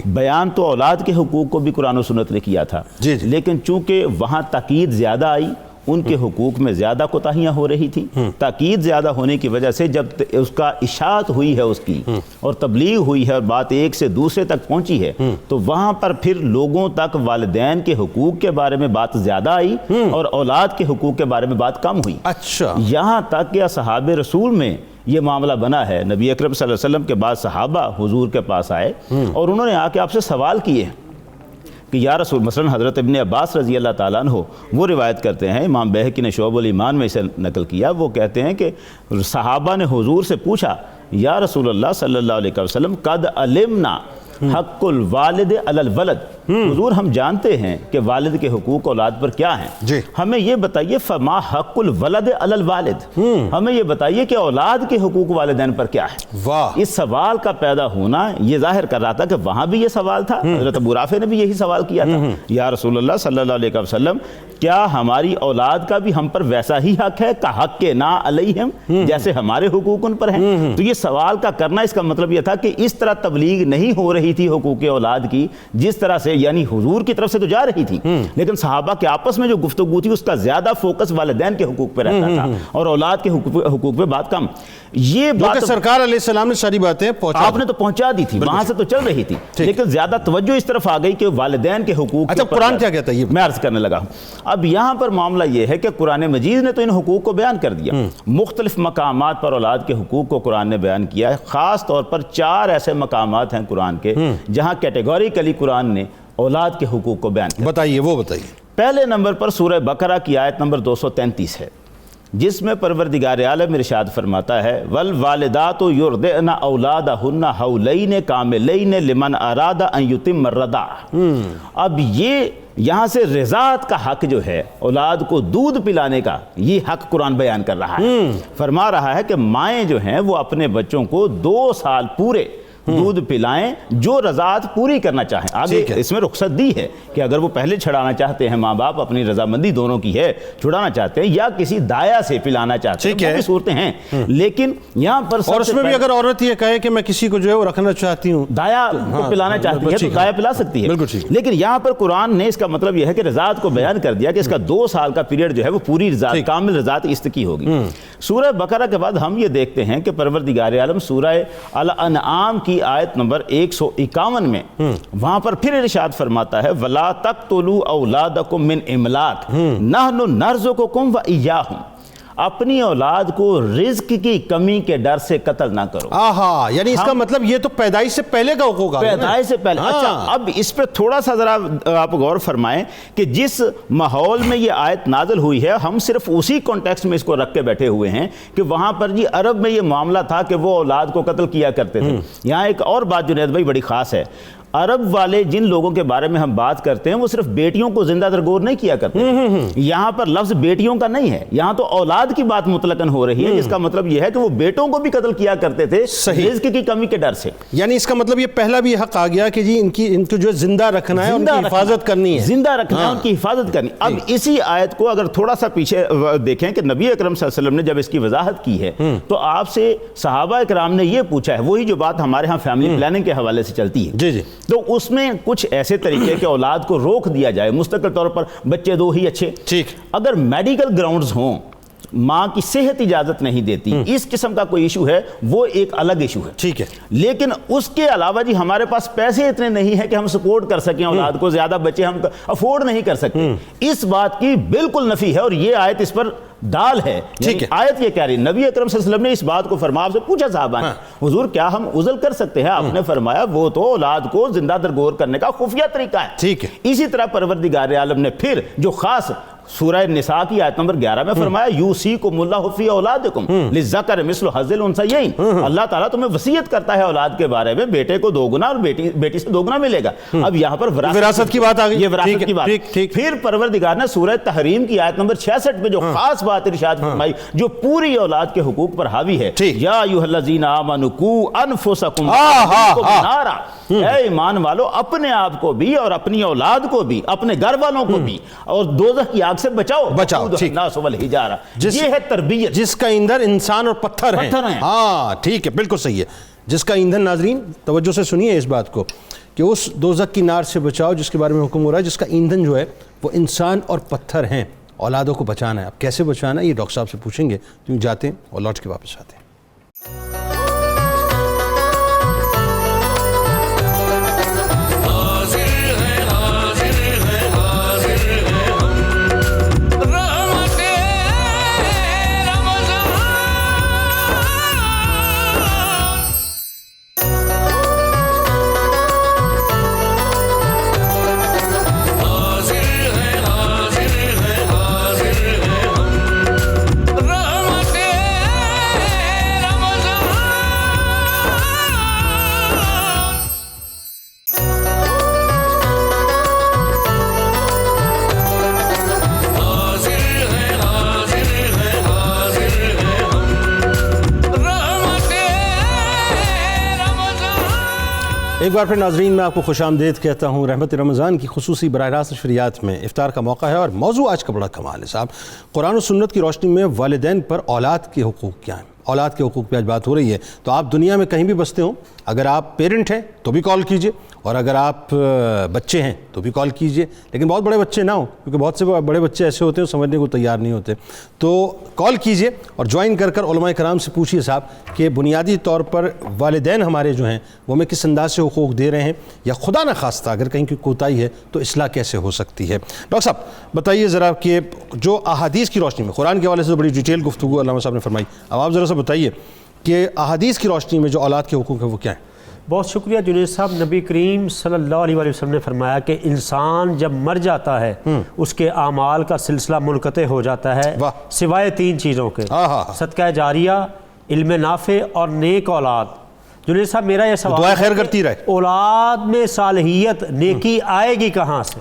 Speaker 8: بیان تو اولاد کے حقوق کو بھی قرآن و سنت نے کیا تھا, لیکن چونکہ وہاں تاکید زیادہ آئی, ان کے حقوق میں زیادہ کوتاہیاں ہو رہی تھیں, تاکید زیادہ ہونے کی وجہ سے جب اس کا اشاعت ہوئی ہے اس کی اور تبلیغ ہوئی ہے اور بات ایک سے دوسرے تک پہنچی ہے, تو وہاں پر پھر لوگوں تک والدین کے حقوق کے بارے میں بات زیادہ آئی اور اولاد کے حقوق کے بارے میں بات کم ہوئی. اچھا, یہاں تک کہ اصحاب رسول میں یہ معاملہ بنا ہے. نبی اکرم صلی اللہ علیہ وسلم کے بعد صحابہ حضور کے پاس آئے اور انہوں نے آ کے آپ سے سوال کیے کہ یا رسول, مثلا حضرت ابن عباس رضی اللہ تعالیٰ عنہ وہ روایت کرتے ہیں, امام بیہقی نے شعب الایمان میں اسے نقل کیا, وہ کہتے ہیں کہ صحابہ نے حضور سے پوچھا یا رسول اللہ صلی اللہ علیہ وسلم قد علمنا حق الوالد علی الولد, حضور ہم جانتے ہیں کہ والد کے حقوق اولاد پر کیا ہیں, ہمیں یہ بتائیے فما حق الولد علی الوالد, ہمیں یہ بتائیے کہ اولاد کے حقوق والدین پر کیا ہے. اس سوال کا پیدا ہونا یہ ظاہر کر رہا تھا کہ وہاں بھی یہ سوال تھا, حضرت ابو رافع نے بھی یہی سوال کیا تھا, یا رسول اللہ صلی اللہ علیہ وسلم کیا ہماری اولاد کا بھی ہم پر ویسا ہی حق ہے کہ حق کے نا علیہم, جیسے ہمارے حقوق ان پر ہیں. تو یہ سوال کا کرنا اس کا مطلب یہ تھا کہ اس طرح تبلیغ نہیں ہو رہی تھی حقوق اولاد کی جس طرح سے, یعنی حضور کی طرف سے تو جا رہی تھی, لیکن صحابہ کے آپس میں جو گفتگو تھی اس کا زیادہ فوکس والدین کے حقوق پہ رہتا تھا اور اولاد کے حقوق پہ بات کم. یہ بات
Speaker 2: سرکار علیہ السلام نے ساری باتیں
Speaker 8: آپ نے تو پہنچا دی تھی, وہاں سے تو چل رہی تھی, لیکن زیادہ توجہ اس طرف آ گئی کہ والدین کے حقوق.
Speaker 2: اچھا, قرآن کیا کہتا ہے یہ
Speaker 8: میں عرض کرنے لگا ہوں. اب یہاں پر معاملہ یہ ہے کہ قرآن مجید نے تو ان حقوق کو بیان کر دیا, مختلف مقامات پر اولاد کے حقوق کو قرآن نے بیان کیا ہے. خاص طور پر 4 ایسے مقامات ہیں قرآن کے جہاں کیٹیگوریکلی قرآن نے اولاد کے حقوق کو بیان کیا.
Speaker 2: بتائیے, وہ بتائیے.
Speaker 8: پہلے نمبر پر سورہ بقرہ کی آیت نمبر 233 ہے, جس میں پروردگار عالم ارشاد فرماتا ہے والوالدات یرضعن اولادہن حولین کاملین لمن اراد ان یتم الرضاعہ. اب یہ یہاں سے رضاعت کا حق جو ہے, اولاد کو دودھ پلانے کا, یہ حق قرآن بیان کر رہا ہے. فرما رہا ہے کہ مائیں جو ہیں وہ اپنے بچوں کو 2 سال پورے دودھ پلائیں جو رضاعت پوری کرنا چاہیں. آگے اس میں رخصت دی ہے کہ اگر وہ پہلے چھڑانا چاہتے ہیں, ماں باپ اپنی رضامندی دونوں کی ہے, چھڑانا چاہتے ہیں یا کسی دایا سے پلانا چاہتے ہیں, وہ بھی صورتیں ہیں. لیکن یہاں پر
Speaker 2: اور اس میں بھی اگر عورت یہ کہے کہ میں کسی کو جو ہے وہ رکھنا چاہتی ہوں,
Speaker 8: دایا کو پلانا چاہتی ہے, تو دایا پلا سکتی ہے. لیکن یہاں پر قرآن نے اس کا مطلب یہ ہے کہ رضاعت کو بیان کر دیا کہ اس کا 2 سال کا پیریڈ جو ہے وہ پوری رضاعت, کامل رضاعت است کی ہوگی. سورہ بقرہ کے بعد ہم یہ دیکھتے ہیں کہ پروردگار عالم سورہ الانعام کی کی آیت نمبر 151 میں وہاں پر پھر ارشاد فرماتا ہے وَلَا تَقْتُلُوا أَوْلَادَكُم مِّنْ إِمْلَاقٍ نَحْنُ نَرْزُقُكُم وَإِيَّاهُمْ، اپنی اولاد کو رزق کی کمی کے ڈر سے قتل نہ کرو۔
Speaker 2: آہا، یعنی اس کا مطلب یہ تو پیدائش سے پہلے کا حقوق آ گیا نا؟
Speaker 8: پیدائش سے پہلے۔ اچھا، اب اس پہ تھوڑا سا ذرا آپ غور فرمائیں کہ جس ماحول میں یہ آیت نازل ہوئی ہے، ہم صرف اسی کانٹیکسٹ میں اس کو رکھ کے بیٹھے ہوئے ہیں کہ وہاں پر جی عرب میں یہ معاملہ تھا کہ وہ اولاد کو قتل کیا کرتے تھے۔ یہاں ایک اور بات جنید بھائی بڑی خاص ہے، عرب والے جن لوگوں کے بارے میں ہم بات کرتے ہیں وہ صرف بیٹیوں کو زندہ درگور نہیں کیا کرتے، یہاں پر لفظ بیٹیوں کا نہیں ہے، یہاں تو اولاد کی بات مطلقاً ہو رہی ہے، جس کا مطلب یہ ہے کہ وہ بیٹوں کو بھی قتل کیا کرتے تھے رزق کی کمی کے ڈر سے۔
Speaker 2: یعنی اس کا مطلب یہ پہلا بھی حق آ گیا کہ جی ان کو جو زندہ رکھنا ہے، ان کی حفاظت کرنی ہے،
Speaker 8: زندہ رکھنا ہے، ان کی حفاظت کرنی۔ اب اسی آیت کو اگر تھوڑا سا پیچھے دیکھیں کہ نبی اکرم صلی اللہ علیہ وسلم نے جب اس کی وضاحت کی ہے تو آپ سے صحابہ اکرام نے یہ پوچھا ہے، وہی جو بات ہمارے ہاں فیملی پلاننگ کے حوالے سے چلتی ہے،
Speaker 2: جی جی،
Speaker 8: تو اس میں کچھ ایسے طریقے کہ اولاد کو روک دیا جائے، مستقل طور پر بچے دو ہی اچھے،
Speaker 2: ٹھیک،
Speaker 8: اگر میڈیکل گراؤنڈز ہوں، ماں کی صحت اجازت نہیں دیتی، اس قسم کا کوئی ایشو ہے، وہ ایک الگ ایشو ہے،
Speaker 2: ٹھیک ہے،
Speaker 8: لیکن اس کے علاوہ جی ہمارے پاس پیسے اتنے نہیں ہیں کہ ہم سپورٹ کر سکیں اولاد کو، زیادہ بچے ہم افورڈ نہیں کر سکتے، اس بات کی بالکل نفی ہے، اور یہ آیت اس پر دال ہے۔
Speaker 2: ٹھیک ہے،
Speaker 8: آیت یہ کہہ رہی، نبی اکرم صلی اللہ علیہ وسلم نے اس بات کو فرمایا، آپ سے پوچھا صحابہ نے حضور کیا ہم عزل کر سکتے ہیں؟ آپ نے فرمایا وہ تو اولاد کو زندہ درگور کرنے کا خفیہ طریقہ ہے۔
Speaker 2: ٹھیک ہے،
Speaker 8: اسی طرح پروردگار عالم نے پھر جو خاص سورہ نساء کی آیت نمبر 11 میں فرمایا یوصیکم اللہ فی اولادکم للذکر مثل حظ الانثیین، اللہ تعالیٰ تمہیں وصیت کرتا ہے اولاد کے بارے میں، بیٹے کو 2 گنا اور بیٹی سے 2 گنا ملے گا۔ اب یہاں پر
Speaker 2: وراثت کی بات آ گئی،
Speaker 8: یہ وراثت کی بات۔ پھر پروردگار نے سورہ تحریم کی آیت نمبر 66 میں جو خاص بات ارشاد فرمائی جو پوری اولاد کے حقوق پر حاوی ہے، یا ایھا الذین آمنوا قوا انفسکم نارا، اے ایمان والو اپنے آپ کو بھی اور اپنی اولاد کو بھی، اپنے گھر والوں کو بھی اور دوزخ کی آگ سے بچاؤ۔ الناس والحجارہ، یہ ہے تربیت
Speaker 2: جس کا ایندھن انسان اور پتھر ہیں۔ ہاں ٹھیک ہے، بالکل صحیح ہے، جس کا ایندھن، ناظرین توجہ سے سنیے اس بات کو، کہ اس دوزخ کی نار سے بچاؤ جس کے بارے میں حکم ہو رہا ہے، جس کا ایندھن جو ہے وہ انسان اور پتھر ہیں، اولادوں کو بچانا ہے۔ اب کیسے بچانا ہے یہ ڈاکٹر صاحب سے پوچھیں گے، تو جاتے ہیں اور لوٹ کے واپس آتے ہیں۔ ایک بار پھر ناظرین میں آپ کو خوش آمدید کہتا ہوں۔ رحمت رمضان کی خصوصی براہ راست نشریات میں افطار کا موقع ہے، اور موضوع آج کا بڑا کمال ہے صاحب، قرآن و سنت کی روشنی میں والدین پر اولاد کے حقوق کیا ہیں، اولاد کے حقوق پہ آج بات ہو رہی ہے۔ تو آپ دنیا میں کہیں بھی بستے ہوں، اگر آپ پیرنٹ ہیں تو بھی کال کیجئے، اور اگر آپ بچے ہیں تو بھی کال کیجئے، لیکن بہت بڑے بچے نہ ہوں، کیونکہ بہت سے بڑے بچے ایسے ہوتے ہیں سمجھنے کو تیار نہیں ہوتے، تو کال کیجئے اور جوائن کر علماء کرام سے پوچھیے صاحب کہ بنیادی طور پر والدین ہمارے جو ہیں وہ ہمیں کس انداز سے حقوق دے رہے ہیں، یا خدا نخواستہ اگر کہیں کی کوتاہی ہے تو اصلاح کیسے ہو سکتی ہے۔ ڈاکٹر صاحب بتائیے ذرا کہ جو احادیث کی روشنی میں، قرآن کے حوالے سے تو بڑی ڈیٹیل گفتگو علامہ صاحب نے فرمائی، اب آپ ذرا سا بتائیے کہ احادیث کی روشنی میں جو اولاد کے حقوق ہیں وہ کیا ہیں؟
Speaker 5: بہت شکریہ جنید صاحب۔ نبی کریم صلی اللہ علیہ وسلم نے فرمایا کہ انسان جب مر جاتا ہے اس کے اعمال کا سلسلہ منقطع ہو جاتا ہے سوائے 3 چیزوں کے، صدقہ جاریہ، علم نافع اور نیک اولاد۔ جنید صاحب میرا یہ سوال
Speaker 2: دعائیں خیر کرتی رہے،
Speaker 5: اولاد میں صالحیت نیکی آئے گی کہاں سے؟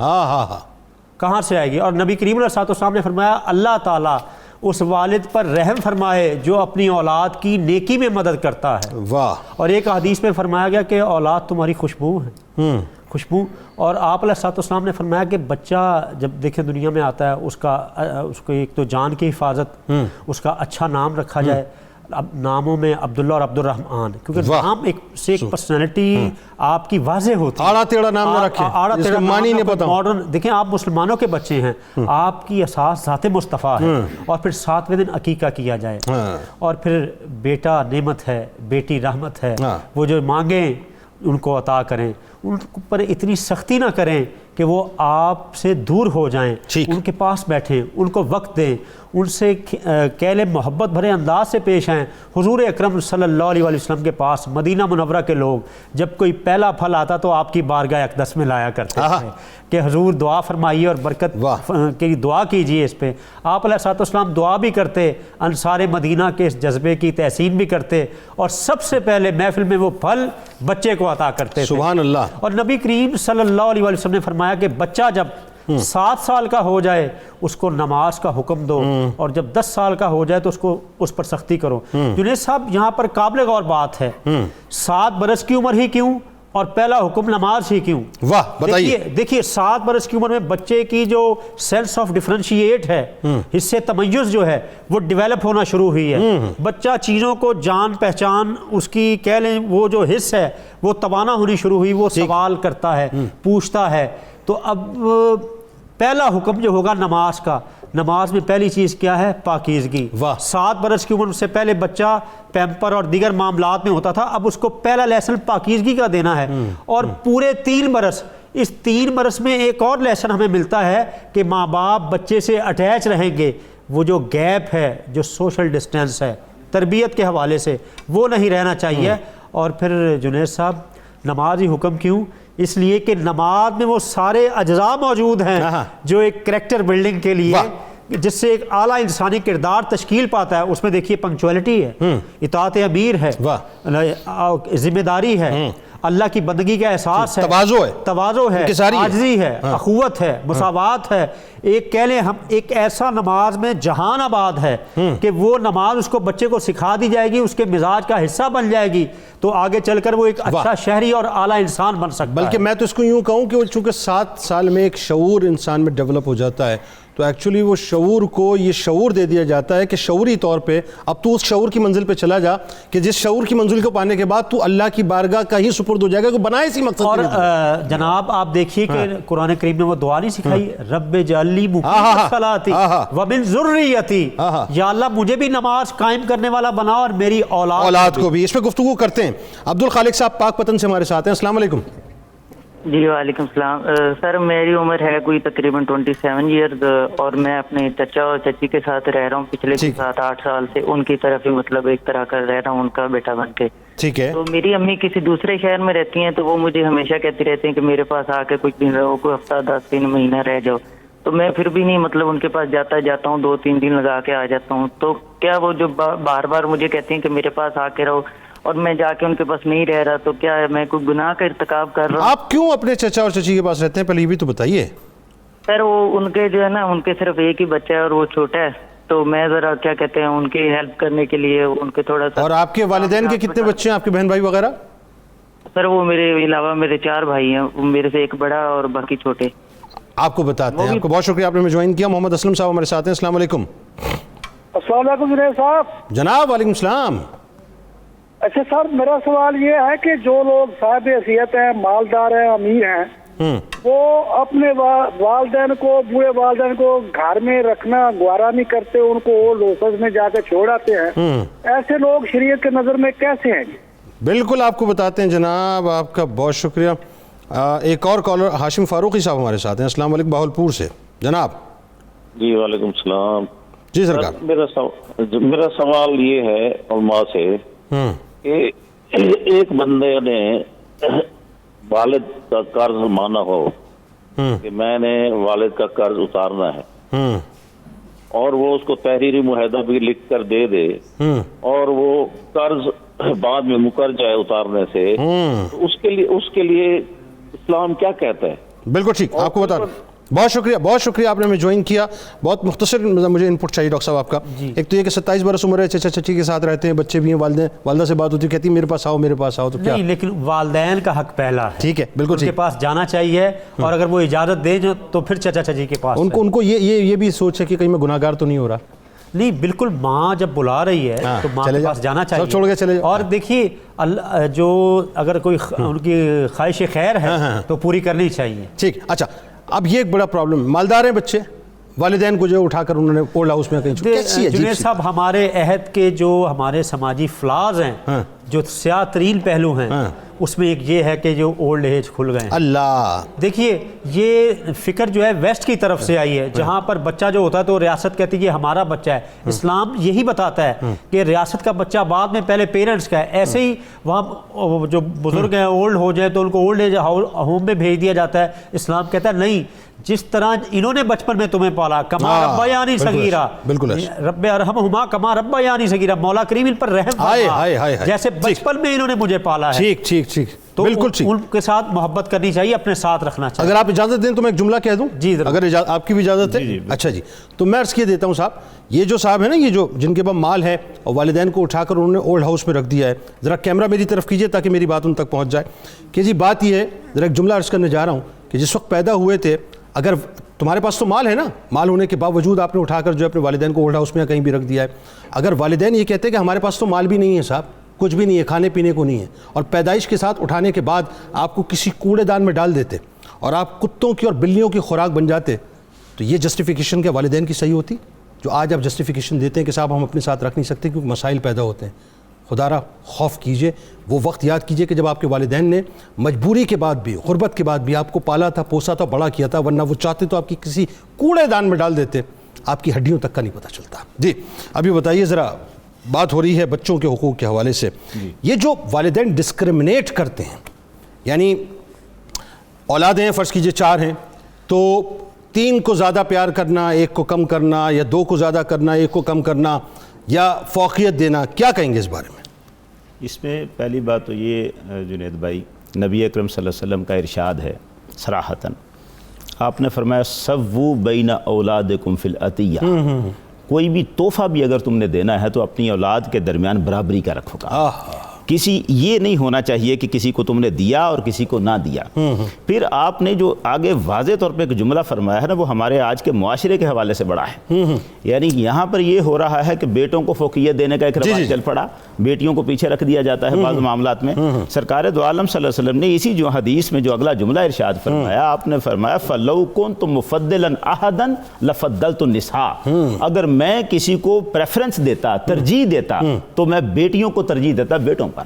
Speaker 5: کہاں سے آئے گی؟ اور نبی کریم علیہ السلام نے فرمایا اللہ تعالیٰ اس والد پر رحم فرمائے جو اپنی اولاد کی نیکی میں مدد کرتا ہے۔
Speaker 2: واہ۔ اور
Speaker 5: ایک حدیث میں فرمایا گیا کہ اولاد تمہاری خوشبو ہے، خوشبو۔ اور آپ علیہ السلام نے فرمایا کہ بچہ جب دیکھیں دنیا میں آتا ہے اس کو ایک تو جان کی حفاظت، اس کا اچھا نام رکھا جائے، اب ناموں میں عبداللہ اور عبدالرحمن، کیونکہ نام ایک سے ایک پرسنالٹی آپ کی واضح ہوتی ہے.
Speaker 2: آڑا ٹیڑھا نام نہ رکھیں،
Speaker 5: آڑا
Speaker 2: جس
Speaker 5: ٹیڑھا
Speaker 2: کا معنی نہیں پتا.
Speaker 5: ماڈرن دیکھیں، آپ مسلمانوں کے بچے ہیں، آپ کی اساس ذات مصطفیٰ ہے، اور پھر 7ویں دن عقیقہ کیا جائے، اور پھر بیٹا نعمت ہے، بیٹی رحمت ہے، وہ جو مانگیں ان کو عطا کریں، ان پر اتنی سختی نہ کریں کہ وہ آپ سے دور ہو جائیں، ان کے پاس بیٹھیں، ان کو وقت دیں، ان سے کہلے محبت بھرے انداز سے پیش آئیں. حضور اکرم صلی اللہ علیہ وسلم کے پاس مدینہ منورہ کے لوگ جب کوئی پہلا پھل آتا تو آپ کی بارگاہ اقدس میں لایا کرتے تھے کہ حضور دعا فرمائیے اور برکت کی دعا کیجئے اس پہ. آپ علیہ السلام دعا بھی کرتے، انصار مدینہ کے اس جذبے کی تحسین بھی کرتے، اور سب سے پہلے محفل میں وہ پھل بچے کو عطا کرتے تھے.
Speaker 2: سبحان اللہ.
Speaker 5: اور نبی کریم صلی اللہ علیہ وسلم نے فرمایا کہ بچہ جب 7 سال کا ہو جائے اس کو نماز کا حکم دو، اور جب 10 سال کا ہو جائے تو اس پر سختی کرو. جنید صاحب، یہاں پر قابل غور بات ہے، 7 برس کی عمر ہی کیوں اور پہلا حکم نماز ہی کیوں؟
Speaker 2: واہ، بتائیے.
Speaker 5: دیکھیے 7 برس کی عمر میں بچے کی جو سینس آف ڈیفرنشیٹ ہے، حصے تمیز جو ہے، وہ ڈیولپ ہونا شروع ہوئی ہے. بچہ چیزوں کو جان پہچان، اس کی کہہ لیں وہ جو حص ہے وہ توانا ہونی شروع ہوئی، وہ سوال کرتا ہے، پوچھتا ہے. تو اب پہلا حکم جو ہوگا نماز کا، نماز میں پہلی چیز کیا ہے؟ پاکیزگی. 7 برس کی عمر سے پہلے بچہ پیمپر اور دیگر معاملات میں ہوتا تھا، اب اس کو پہلا لیسن پاکیزگی کا دینا ہے. اور پورے 3 برس، اس 3 برس میں ایک اور لیسن ہمیں ملتا ہے کہ ماں باپ بچے سے اٹیچ رہیں گے. وہ جو گیپ ہے، جو سوشل ڈسٹینس ہے تربیت کے حوالے سے، وہ نہیں رہنا چاہیے. اور پھر جنید صاحب، نماز ہی حکم کیوں؟ اس لیے کہ نماز میں وہ سارے اجزاء موجود ہیں جو ایک کریکٹر بلڈنگ کے لیے، جس سے ایک اعلیٰ انسانی کردار تشکیل پاتا ہے. اس میں دیکھیے پنکچولیٹی ہے، اطاعت امیر ہے، ذمہ داری ہے، اللہ کی بندگی کا احساس ہے، تواضع ہے، عاجزی ہے، اخوت ہے، مساوات ہے. ایک کہہ لیں ہم ایک ایسا نماز میں جہان آباد ہے کہ وہ نماز اس کو بچے کو سکھا دی جائے گی، اس کے مزاج کا حصہ بن جائے گی، تو آگے چل کر وہ ایک اچھا شہری اور اعلیٰ انسان بن سکتا ہے.
Speaker 2: بلکہ میں تو اس کو یوں کہوں کہ وہ چونکہ 7 سال میں ایک شعور انسان میں ڈیولپ ہو جاتا ہے، تو ایکچولی وہ شعور کو یہ شعور دے دیا جاتا ہے کہ شعوری طور پہ اب تو اس شعور کی منزل پہ چلا جا کہ جس شعور کی منزل کو پانے کے بعد تو اللہ کی بارگاہ کا ہی سپرد ہو جائے گا، کہ بنائے اسی مقصد. اور
Speaker 5: جناب آپ دیکھیے کہ قرآن کریم نے وہ دعا نہیں سکھائی، رب اجعلنی مقیم الصلاۃ ومن ذریتی، یا اللہ مجھے بھی نماز قائم کرنے والا بنا اور میری اولاد
Speaker 2: کو بھی. اس پہ گفتگو کرتے ہیں. عبدالخالق صاحب پاک پتن سے ہمارے ساتھ ہیں. السلام علیکم.
Speaker 9: جی وعلیکم السلام. سر میری عمر ہے کوئی تقریباً 27 ایئرز، اور میں اپنے چچا اور چچی کے ساتھ رہ رہا ہوں پچھلے 7-8 سال سے. ان کی طرف ہی مطلب ایک طرح کا رہ رہا ہوں، ان کا بیٹا بن کے.
Speaker 2: ٹھیک ہے.
Speaker 9: تو میری امی کسی دوسرے شہر میں رہتی ہیں، تو وہ مجھے ہمیشہ کہتی رہتے ہیں کہ میرے پاس آ کے کچھ دن رہو، کوئی ہفتہ 10 دن مہینہ رہ جاؤ. تو میں پھر بھی نہیں مطلب ان کے پاس جاتا ہوں، 2-3 دن لگا کے آ جاتا ہوں. تو کیا وہ جو بار بار مجھے کہتے ہیں کہ میرے پاس آ کے رہو، اور میں جا کے ان کے پاس نہیں رہ رہا، تو کیا ہے میں کوئی گناہ کا ارتکاب کر رہا ہوں؟
Speaker 2: آپ کیوں اپنے چچا اور چچی کے پاس رہتے ہیں؟ پہلے یہ بھی تو بتائیے.
Speaker 9: سر وہ ان کے جو ہے نا، ان کے صرف ایک ہی بچہ ہے اور وہ چھوٹا ہے، تو میں ذرا کیا کہتے ہیں ان کی ہیلپ کرنے کے لیے ان کے تھوڑا سا.
Speaker 2: اور آپ کے والدین کے کتنے بچے ہیں، آپ کے بہن بھائی وغیرہ؟
Speaker 9: سر وہ میرے علاوہ میرے 4 بھائی ہیں، میرے سے ایک بڑا اور باقی چھوٹے.
Speaker 2: آپ کو بتاتے ہیں. آپ کو بہت شکریہ، آپ نے جوائن کیا. محمد اسلم صاحب ہمارے ساتھ ہیں. السلام علیکم.
Speaker 10: السلام علیکم جنید صاحب.
Speaker 2: جناب وعلیکم السلام.
Speaker 10: اچھا سر، میرا سوال یہ ہے کہ جو لوگ صاحب حیثیت ہیں، مالدار ہیں، امیر ہیں، وہ اپنے والدین کو، بوڑھے والدین کو گھر میں رکھنا گوارا نہیں کرتے، ان کو لوسز میں جا کے چھوڑ آتے ہیں. ایسے لوگ شریعت کے نظر میں کیسے ہیں؟
Speaker 2: بالکل آپ کو بتاتے ہیں جناب. آپ کا بہت شکریہ. ایک اور کالر ہاشم فاروقی صاحب ہمارے ساتھ ہیں. السلام علیکم، بہاولپور سے. جناب.
Speaker 11: جی وعلیکم السلام.
Speaker 2: جی سرکار.
Speaker 11: میرا سوال یہ ہے علماء سے کہ ایک بندے نے والد کا قرض مانا ہو کہ میں نے والد کا قرض اتارنا ہے، اور وہ اس کو تحریری معاہدہ بھی لکھ کر دے دے، اور وہ قرض بعد میں مکر جائے اتارنے سے، تو اس کے لیے اسلام کیا کہتا ہے؟
Speaker 2: بالکل ٹھیک، آپ کو بتا رہا ہوں. بہت شکریہ آپ نے ہمیں جوائن کیا. بہت مختصر مجھے انپٹ چاہیے ڈاکٹر صاحب آپ کا. ایک تو یہ کہ 27 برس عمر ہے، چچا چچی کے ساتھ رہتے ہیں، بچے بھی ہیں، والدہ سے بات ہوتی ہے، کہتی ہے میرے پاس آؤ، تو کیا؟
Speaker 5: نہیں، لیکن والدین کا حق پہلا ہے.
Speaker 2: ٹھیک ہے، بالکل
Speaker 5: ان کے پاس جانا چاہیے، اور اگر وہ اجازت دیں تو پھر چچا چچی کے پاس.
Speaker 2: ان کو یہ بھی سوچ ہے کہ کہیں میں گناہگار تو نہیں ہو رہا.
Speaker 5: نہیں بالکل، ماں جب بلا رہی ہے تو ماں کے پاس جانا چاہیے،
Speaker 2: سب چھوڑ کے چلے جاؤ۔
Speaker 5: اور دیکھیے جو اگر کوئی ان کی خواہش خیر ہے تو پوری کرنی چاہیے۔
Speaker 2: ٹھیک، اچھا اب یہ ایک بڑا پرابلم ہے، مالدار ہیں بچے، والدین کو جو اٹھا کر انہوں نے اولڈ ہاؤس میں کہیں چھوڑا۔
Speaker 5: جنید صاحب، ہمارے عہد کے جو ہمارے سماجی فلاز ہیں، جو سیاہ ترین پہلو ہیں، اس میں ایک یہ ہے کہ جو اولڈ ایج کھل گئے ہیں۔
Speaker 2: اللہ،
Speaker 5: دیکھیے یہ فکر جو ہے ویسٹ کی طرف سے آئی ہے، جہاں پر بچہ جو ہوتا ہے تو ریاست کہتی ہے یہ ہمارا بچہ ہے۔ اسلام یہی بتاتا ہے کہ ریاست کا بچہ بعد میں پہلے پیرنٹس کا ہے۔ ایسے ہی وہاں جو بزرگ ہیں اولڈ ہو جائے تو ان کو اولڈ ایج ہوم میں بھیج دیا جاتا ہے۔ اسلام کہتا ہے نہیں، جس طرح انہوں نے بچپن میں تمہیں پالا، کما ربا یعنی صغیرہ، رب ارحمہما کما ربا یعنی صغیرہ، مولا کریم ان پر رحم فرما، جیسے بچپن میں انہوں نے مجھے پالا ہے۔
Speaker 2: ٹھیک ٹھیک ٹھیک،
Speaker 5: تو
Speaker 2: بالکل ٹھیک،
Speaker 5: ان کے ساتھ محبت کرنی چاہیے، اپنے ساتھ رکھنا چاہیے۔
Speaker 2: اگر آپ اجازت دیں تو میں ایک جملہ کہہ دوں؟
Speaker 5: جی
Speaker 2: اگر آپ کی بھی اجازت ہے؟ اچھا جی، تو میں عرض کیے دیتا ہوں صاحب، یہ جو صاحب ہے نا، یہ جو جن کے پاس مال ہے اور والدین کو اٹھا کر انہوں نے اولڈ ہاؤس میں رکھ دیا ہے، ذرا کیمرہ میری طرف کیجئے تاکہ میری بات ان تک پہنچ جائے کہ جی بات یہ ہے، ذرا ایک جملہ عرض کرنے جا رہا ہوں کہ جس وقت پیدا ہوئے تھے، اگر تمہارے پاس تو مال ہے نا، مال ہونے کے باوجود آپ نے اٹھا کر جو اپنے والدین کو اولڈ ہاؤس میں کہیں بھی رکھ دیا ہے، اگر والدین یہ کہتے ہیں کہ ہمارے پاس تو مال بھی نہیں ہے صاحب، کچھ بھی نہیں ہے، کھانے پینے کو نہیں ہے، اور پیدائش کے ساتھ اٹھانے کے بعد آپ کو کسی کوڑے دان میں ڈال دیتے اور آپ کتوں کی اور بلیوں کی خوراک بن جاتے، تو یہ جسٹیفیکیشن کیا والدین کی صحیح ہوتی؟ جو آج آپ جسٹیفیکیشن دیتے ہیں کہ صاحب ہم اپنے ساتھ رکھ نہیں سکتے کیونکہ مسائل پیدا ہوتے ہیں۔ خدا را خوف کیجئے، وہ وقت یاد کیجئے کہ جب آپ کے والدین نے مجبوری کے بعد بھی، غربت کے بعد بھی آپ کو پالا تھا، پوسا تھا، بڑا کیا تھا، ورنہ وہ چاہتے تو آپ کی کسی کوڑے دان میں ڈال دیتے، آپ کی ہڈیوں تک کا نہیں پتہ چلتا۔ جی ابھی بتائیے، ذرا بات ہو رہی ہے بچوں کے حقوق کے حوالے سے، یہ جو والدین ڈسکرمنیٹ کرتے ہیں، یعنی اولادیں فرض کیجئے 4 ہیں تو 3 کو زیادہ پیار کرنا، 1 کو کم کرنا، یا 2 کو زیادہ کرنا، 1 کو کم کرنا، یا فوقیت دینا، کیا کہیں گے اس بارے میں؟
Speaker 8: اس میں پہلی بات تو یہ جنید بھائی، نبی اکرم صلی اللہ علیہ وسلم کا ارشاد ہے صراحتاً، آپ نے فرمایا سووا بین اولادکم فی العطیہ، کوئی بھی تحفہ بھی اگر تم نے دینا ہے تو اپنی اولاد کے درمیان برابری کا رکھو گا، کسی یہ نہیں ہونا چاہیے کہ کسی کو تم نے دیا اور کسی کو نہ دیا۔ پھر آپ نے جو آگے واضح طور پہ ایک جملہ فرمایا ہے نا، وہ ہمارے آج کے معاشرے کے حوالے سے بڑا ہے، یعنی یہاں پر یہ ہو رہا ہے کہ بیٹوں کو فوقیت دینے کا ایک رواج چل پڑا، بیٹیوں کو پیچھے رکھ دیا جاتا ہے بعض معاملات میں۔ سرکار دو عالم صلی اللہ علیہ وسلم نے اسی جو حدیث میں جو اگلا جملہ ارشاد فرمایا، آپ نے فرمایا فَلَوْ كُنْتُ مُفَضِّلًا أَحَدًا لَفَضَّلْتُ النِّسَاءَ، اگر میں کسی کو پریفرنس دیتا، ترجیح دیتا، تو میں بیٹیوں کو ترجیح دیتا بیٹوں پر،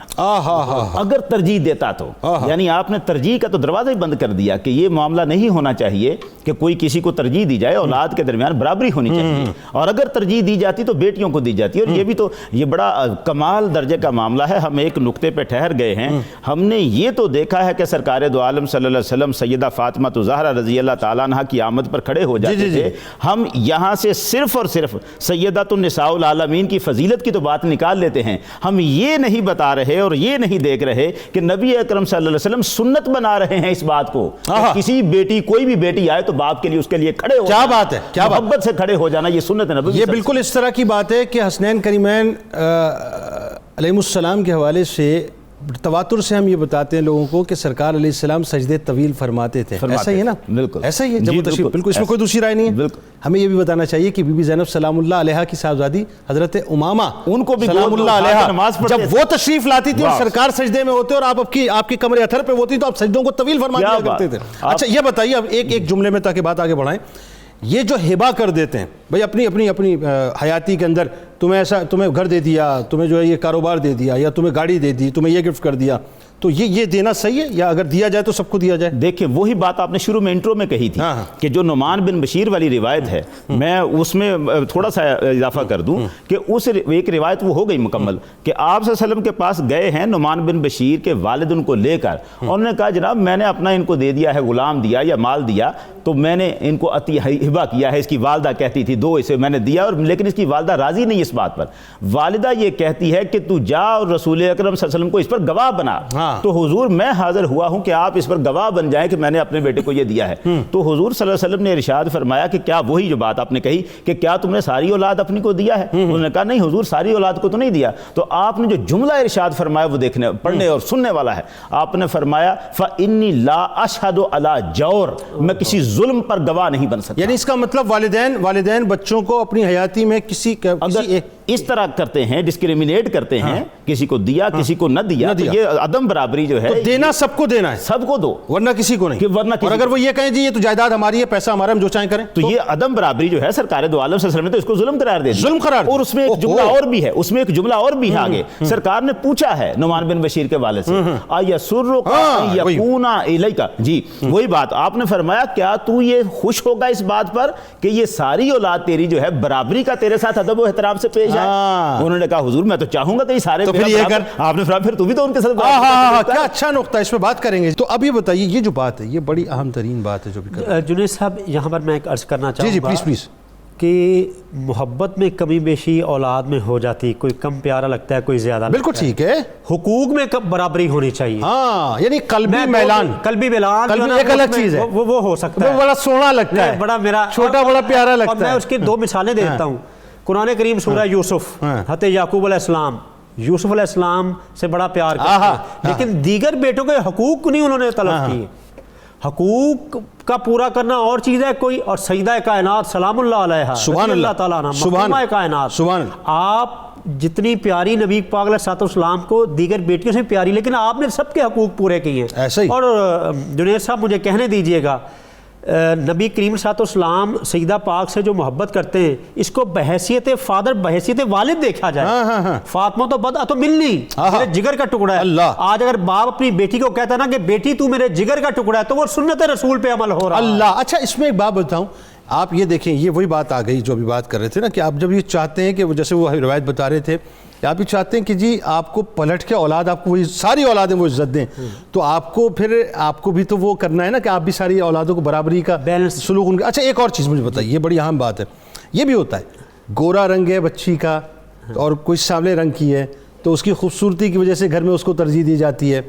Speaker 8: اگر ترجیح دیتا تو، یعنی آپ نے ترجیح کا تو دروازہ ہی بند کر دیا کہ یہ معاملہ نہیں ہونا چاہیے کہ کوئی کسی کو ترجیح دی جائے، اولاد کے درمیان برابری ہونی چاہیے، اور اگر ترجیح دی جاتی تو بیٹیوں کو دی جاتی۔ اور یہ بھی تو یہ بڑا کمال درجے کا معاملہ ہے۔ ہم ایک نقطے پہ ٹھہر گئے ہیں، ہم نے یہ تو دیکھا ہے کہ سرکار دو عالم صلی اللہ علیہ وسلم سیدہ فاطمہ زہرا رضی اللہ تعالیٰ عنہ کی آمد پر کھڑے ہو جاتے تھے، ہم یہاں سے صرف اور صرف سیدۃ النساء العالمین کی فضیلت کی تو بات نکال لیتے ہیں، ہم یہ نہیں بتا رہے اور یہ نہیں دیکھ رہے کہ نبی اکرم صلی اللہ علیہ وسلم سنت بنا رہے ہیں اس بات کو، کسی بیٹی کوئی بھی بیٹی آئے تو باپ کے لیے اس کے لیے کھڑے ہو، کیا بات ہے، کیا محبت سے کھڑے ہو جانا، یہ سنت نبوی۔
Speaker 2: یہ بالکل اس طرح کی بات ہے کہ حسنین کریمین علیہ السلام کے حوالے سے تواتر سے ہم یہ بتاتے ہیں لوگوں کو کہ سرکار علیہ السلام سجدے طویل فرماتے تھے، ایسا ہی ہے نا؟ بالکل ایسا ہی ہے، جب وہ تشریف، بالکل اس میں کوئی دوسری رائے نہیں ہے۔ ہمیں یہ بھی بتانا چاہیے کہ بی بی زینب سلام اللہ علیہا کی صاحبزادی حضرت امامہ، ان کو بھی سلام اللہ علیہا، جب وہ تشریف لاتی تھی اور سرکار سجدے میں ہوتے اور آپ کی کمر اتھر پہ ہوتی تو آپ سجدوں کو طویل فرما دیا کرتے تھے۔ اچھا یہ بتائیے اب ایک جملے میں تاکہ بات آگے بڑھائیں، یہ جو ہبہ کر دیتے ہیں بھئی اپنی حیاتی کے اندر، تمہیں گھر دے دیا، تمہیں جو ہے یہ کاروبار دے دیا، یا تمہیں گاڑی دے دی، تمہیں یہ گفٹ کر دیا، تو یہ دینا صحیح ہے یا اگر دیا جائے تو سب کو دیا جائے؟
Speaker 8: دیکھیں وہی بات آپ نے شروع میں انٹرو میں کہی تھی کہ جو نعمان بن بشیر والی روایت ہے، میں اس میں تھوڑا سا اضافہ کر دوں کہ اس ایک روایت وہ ہو گئی مکمل کہ آپ صلی اللہ علیہ وسلم کے پاس گئے ہیں نعمان بن بشیر کے والد ان کو لے کر، انہوں نے کہا جناب میں نے اپنا ان کو دے دیا ہے، غلام دیا یا مال دیا، تو میں نے ان کو ہبہ کیا ہے، اس کی والدہ کہتی تھی 2 اسے میں نے دیا، اور لیکن اس کی والدہ راضی نہیں اس بات پر، والدہ یہ کہتی ہے کہ تو جا اور رسول اکرم صلی اللہ علیہ وسلم کو اس پر گواہ بنا تو حضور میں حاضر ہوا ہوں کہ آپ اس پر گواہ بن جائیں کہ میں نے اپنے بیٹے کو یہ دیا ہے. تو حضور صلی اللہ علیہ وسلم نے ارشاد فرمایا کہ کیا وہی جو بات آپ نے کہی کہ کیا تم نے ساری اولاد اپنی کو دیا ہے؟ انہوں نے کہا نہیں حضور ساری اولاد کو تو نہیں دیا. تو آپ نے جو جملہ ارشاد فرمایا وہ دیکھنے پڑھنے اور سننے والا ہے. آپ نے فرمایا فَإِنِّي لَا أَشْهَدُ عَلَى جَوْرٍ, میں کسی ظلم پر گواہ نہیں بن سکتا.
Speaker 2: یعنی اس کا مطلب والدین بچوں کو اپنی حیاتی میں کسی
Speaker 8: اس طرح کرتے ہیں, ڈسکریمنیٹ کرتے ہیں, کسی کو دیا کسی کو نہ دیا, تو یہ عدم برابری جو ہے
Speaker 2: دینا سب کو دینا ہے,
Speaker 8: سب کو دو
Speaker 2: ورنہ کسی کو نہیں. اور اگر وہ یہ کہیں جی یہ تو جائیداد ہماری ہے, پیسہ ہمارا, ہم جو چاہیں کریں,
Speaker 8: تو یہ عدم برابری جو ہے سرکار دو عالم صلی اللہ علیہ وسلم نے تو اس کو ظلم قرار دے دیا.
Speaker 2: ظلم قرار دیا.
Speaker 8: اور اس میں ایک جملہ اور بھی ہے, اس میں ایک جملہ اور بھی ہے آگے. سرکار نے پوچھا ہے نعمان بن بشیر کے والد سے ایسرک ان یکون الیک, جی وہی بات آپ نے فرمایا کیا تو یہ خوش ہوگا اس بات پر کہ یہ ساری اولاد تیری جو ہے برابری کا تیرے ساتھ ادب و احترام سے پیش آئے؟ انہوں نے کہا حضور میں تو چاہوں گا کہ یہ سارے,
Speaker 2: تو پھر یہ کر.
Speaker 8: آپ نے فرمایا پھر تو بھی تو ان کے ساتھ.
Speaker 2: کیا اچھا نقطہ, اس پہ بات کریں گے. تو اب یہ بتائیے یہ جو بات ہے یہ بڑی اہم ترین بات ہے جو بھی
Speaker 5: جنید صاحب یہاں پر میں ایک عرض کرنا چاہوں گا.
Speaker 2: جی پلیز.
Speaker 5: کہ محبت میں کمی بیشی اولاد میں ہو جاتی, کوئی کم پیارا لگتا ہے کوئی زیادہ.
Speaker 2: بالکل ٹھیک ہے,
Speaker 5: حقوق میں برابری ہونی چاہیے.
Speaker 2: ہاں یعنی قلبی میلان ایک الگ چیز ہے,
Speaker 5: وہ ہو سکتا ہے,
Speaker 2: وہ بڑا سونا لگتا ہے,
Speaker 5: بڑا میرا
Speaker 2: چھوٹا بڑا پیارا لگتا ہے.
Speaker 5: اور میں اس کی 2 مثالیں دیتا ہوں. قرآن کریم سورہ یوسف, حضرت یعقوب علیہ السلام یوسف علیہ السلام سے بڑا پیار کرتے ہیں, لیکن دیگر بیٹوں کے حقوق نہیں انہوں نے طلب کیے. حقوق کا پورا کرنا اور چیز ہے کوئی, اور سیدہ کائنات سلام اللہ علیہا
Speaker 2: سبحان اللہ
Speaker 5: تعالیٰ عنہ کائنات, آپ جتنی پیاری نبی پاک علیہ السلام کو دیگر بیٹیوں سے پیاری, لیکن آپ نے سب کے حقوق پورے کیے ہیں. اور جنید صاحب مجھے کہنے دیجئے گا, نبی کریم صلی اللہ علیہ وسلم سیدہ پاک سے جو محبت کرتے ہیں اس کو بحیثیت فادر بحیثیت والد دیکھا جائے. فاطمہ تو بدع تو ملنی میرے جگر کا ٹکڑا ہے. آج اگر باپ اپنی بیٹی کو کہتا ہے نا کہ بیٹی تو میرے جگر کا ٹکڑا ہے تو وہ سنت رسول پہ عمل ہو رہا ہے.
Speaker 2: اللہ. اچھا اس میں ایک بات بتاؤں, آپ یہ دیکھیں یہ وہی بات آ گئی جو ابھی بات کر رہے تھے نا, کہ آپ جب یہ چاہتے ہیں کہ جیسے وہ روایت بتا رہے تھے کہ آپ یہ چاہتے ہیں کہ جی آپ کو پلٹ کے اولاد, آپ کو وہی ساری اولادیں وہ عزت دیں, تو آپ کو پھر آپ کو بھی تو وہ کرنا ہے نا کہ آپ بھی ساری اولادوں کو برابری کا سلوک ان کا. اچھا ایک اور چیز مجھے بتائیے, یہ بڑی اہم بات ہے, یہ بھی ہوتا ہے گورا رنگ ہے بچی کا اور کوئی سانولے رنگ کی ہے تو اس کی خوبصورتی کی وجہ سے گھر میں اس کو ترجیح دی جاتی ہے,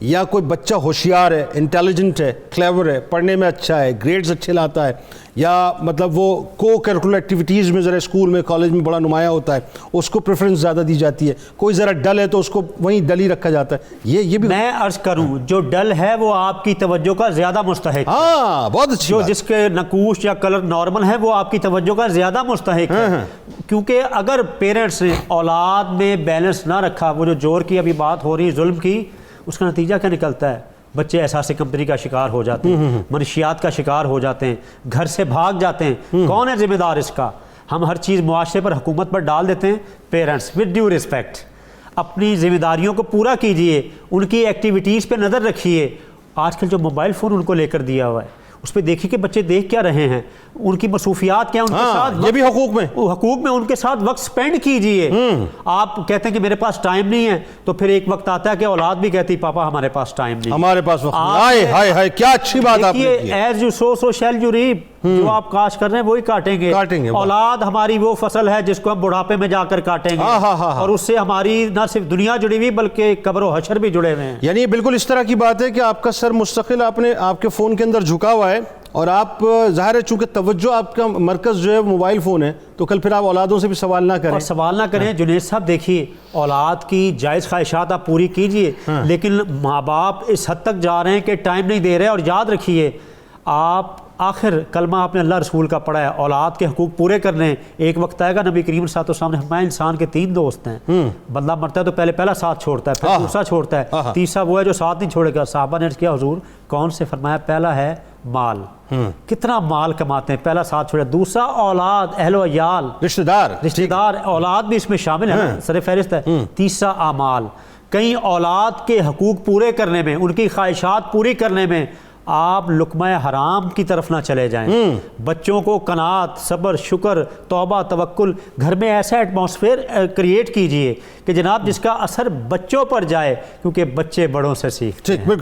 Speaker 2: یا کوئی بچہ ہوشیار ہے, انٹیلیجنٹ ہے, کلیور ہے, پڑھنے میں اچھا ہے, گریڈز اچھے لاتا ہے, یا مطلب وہ کو کریکولر ایکٹیویٹیز میں ذرا اسکول میں کالج میں بڑا نمایاں ہوتا ہے, اس کو پریفرنس زیادہ دی جاتی ہے. کوئی ذرا ڈل ہے تو اس کو وہیں ڈل ہی رکھا جاتا ہے. یہ بھی
Speaker 5: میں عرض کروں جو ڈل ہے وہ آپ کی توجہ کا زیادہ مستحق,
Speaker 2: ہاں بہت اچھی
Speaker 5: جو جس کے نقوش یا کلر نارمل ہے وہ آپ کی توجہ کا زیادہ مستحق ہے. کیونکہ اگر پیرنٹس نے اولاد میں بیلنس نہ رکھا, وہ جو جور کی ابھی بات ہو رہی ظلم کی, اس کا نتیجہ کیا نکلتا ہے؟ بچے احساس کمتری کا شکار ہو جاتے ہیں, منشیات کا شکار ہو جاتے ہیں, گھر سے بھاگ جاتے ہیں. کون ہے ذمہ دار اس کا؟ ہم ہر چیز معاشرے پر حکومت پر ڈال دیتے ہیں. پیرنٹس ود ڈیو رسپیکٹ اپنی ذمہ داریوں کو پورا کیجئے, ان کی ایکٹیویٹیز پہ نظر رکھیے. آج کل جو موبائل فون ان کو لے کر دیا ہوا ہے اس پہ دیکھیے کہ بچے دیکھ کیا رہے ہیں, ان کی مصروفیات کیا, ان کے ساتھ
Speaker 2: یہ بھی حقوق میں
Speaker 5: ان کے ساتھ وقت سپینڈ کیجئے. آپ کہتے ہیں کہ میرے پاس ٹائم نہیں ہے, تو پھر ایک وقت آتا ہے کہ اولاد بھی کہتی پاپا ہمارے پاس ٹائم نہیں,
Speaker 2: ہمارے پاس وقت. ہائے ہائے ہائے کیا اچھی بات آپ نے کی.
Speaker 5: As you sow so shall you reap, جو آپ کاشت کر رہے ہیں وہی کاٹیں گے. اولاد ہماری وہ فصل ہے جس کو ہم بڑھاپے میں جا کر کاٹیں گے, اور اس سے ہماری نہ صرف دنیا جڑی ہوئی بلکہ قبر و حشر بھی جڑے ہوئے ہیں.
Speaker 2: یعنی بالکل اس طرح کی بات ہے کہ آپ کا سر مستقل آپ کے فون کے اندر جھکا ہوا ہے, اور آپ ظاہر ہے چونکہ توجہ آپ کا مرکز جو ہے موبائل فون ہے, تو کل پھر آپ اولادوں سے بھی سوال نہ کریں.
Speaker 5: اور سوال نہ کریں. جنید صاحب دیکھیے, اولاد کی جائز خواہشات آپ پوری کیجئے, لیکن ماں باپ اس حد تک جا رہے ہیں کہ ٹائم نہیں دے رہے. اور یاد رکھیے آپ آخر کلمہ آپ نے اللہ رسول کا پڑھا ہے, اولاد کے حقوق پورے کرنے. ایک وقت آئے گا نبی کریم صلی اللہ علیہ وسلم نے فرمایا انسان کے 3 دوست ہیں, بندہ مرتا ہے تو پہلا ساتھ چھوڑتا ہے, پھر دوسرا چھوڑتا ہے, تیسرا وہ ہے جو ساتھ نہیں چھوڑے گا. صحابہ نے عرض کیا حضور کون سے؟ فرمایا پہلا ہے مال, کتنا مال کماتے ہیں, پہلا ساتھ چھوڑے. دوسرا اولاد, اہل و عیال, رشتہ دار, اولاد بھی اس میں شامل ہے, سر فہرست ہے. تیسرا اعمال. کہیں اولاد کے حقوق پورے کرنے میں, ان کی خواہشات پوری کرنے میں آپ لقمہ حرام کی طرف نہ چلے جائیں. بچوں کو قناعت, صبر, شکر, توبہ, توکل, گھر میں ایسا ایٹماسفیئر کریٹ کیجئے کہ جناب جس کا اثر بچوں پر جائے, کیونکہ بچے بڑوں سے سیکھتے ہیں.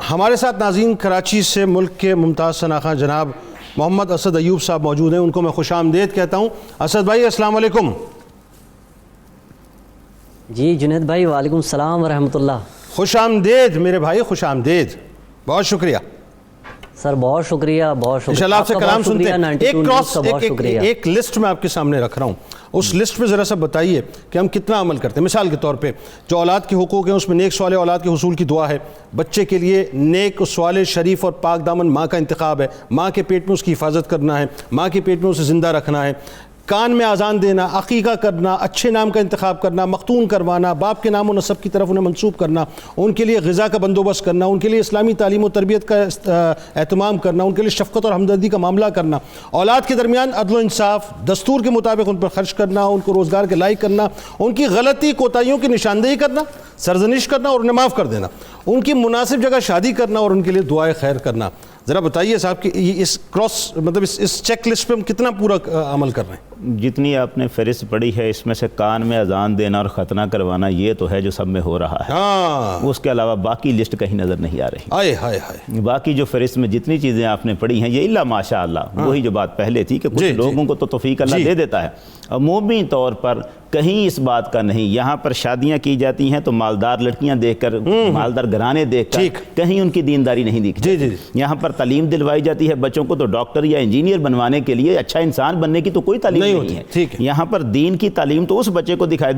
Speaker 2: ہمارے ساتھ ناظرین کراچی سے ملک کے ممتاز شناخواں جناب محمد اسد ایوب صاحب موجود ہیں, ان کو میں خوش آمدید کہتا ہوں. اسد بھائی السلام علیکم.
Speaker 12: جی جنید بھائی وعلیکم السلام ورحمۃ اللہ.
Speaker 2: خوش آمدید میرے بھائی, خوش آمدید, بہت شکریہ
Speaker 12: سر. بہت شکریہ, بہت شکریہ.
Speaker 2: انشاءاللہ آپ سے کلام سنتے ہیں. ایک لسٹ میں آپ کے سامنے رکھ رہا ہوں, اس لسٹ میں ذرا سا بتائیے کہ ہم کتنا عمل کرتے ہیں. مثال کے طور پہ جو اولاد کے حقوق ہیں اس میں نیک سوال اولاد کے حصول کی دعا ہے, بچے کے لیے نیک سوال شریف اور پاک دامن ماں کا انتخاب ہے, ماں کے پیٹ میں اس کی حفاظت کرنا ہے, ماں کے پیٹ میں اسے زندہ رکھنا ہے, کان میں اذان دینا, عقیقہ کرنا, اچھے نام کا انتخاب کرنا, مختون کروانا, باپ کے نام و نسب کی طرف انہیں منسوب کرنا, ان کے لیے غذا کا بندوبست کرنا, ان کے لیے اسلامی تعلیم و تربیت کا اہتمام کرنا, ان کے لیے شفقت اور ہمدردی کا معاملہ کرنا, اولاد کے درمیان عدل و انصاف, دستور کے مطابق ان پر خرچ کرنا, ان کو روزگار کے لائق کرنا, ان کی غلطی کوتاہیوں کی نشاندہی کرنا, سرزنش کرنا اور انہیں معاف کر دینا, ان کی مناسب جگہ شادی کرنا اور ان کے لیے دعائے خیر کرنا. ذرا بتائیے صاحب کہ اس اس چیک لسٹ پہ ہم کتنا پورا عمل کر رہے ہیں؟
Speaker 8: جتنی آپ نے فہرست پڑھی ہے اس میں سے کان میں اذان دینا اور ختنہ کروانا یہ تو ہے جو سب میں ہو رہا ہے. اس کے علاوہ باقی لسٹ کہیں نظر نہیں آ رہی. باقی جو فہرست میں جتنی چیزیں آپ نے پڑھی ہیں یہ اللہ ماشاء اللہ وہی جو بات پہلے تھی کہ کچھ لوگوں کو تو توفیق اللہ دے دیتا ہے. عمومی طور پر کہیں اس بات کا نہیں. یہاں پر شادیاں کی جاتی ہیں تو مالدار لڑکیاں دیکھ کر, مالدار گھرانے دیکھ کر, کہیں ان کی دینداری نہیں دکھتی. یہاں پر تعلیم دلوائی جاتی ہے بچوں کو تو ڈاکٹر یا انجینئر بنوانے کے لیے, اچھا انسان بننے کی تو کوئی تعلیم نہیں ہے. یہاں پر دین کی تعلیم تو اس بچے کو دکھائی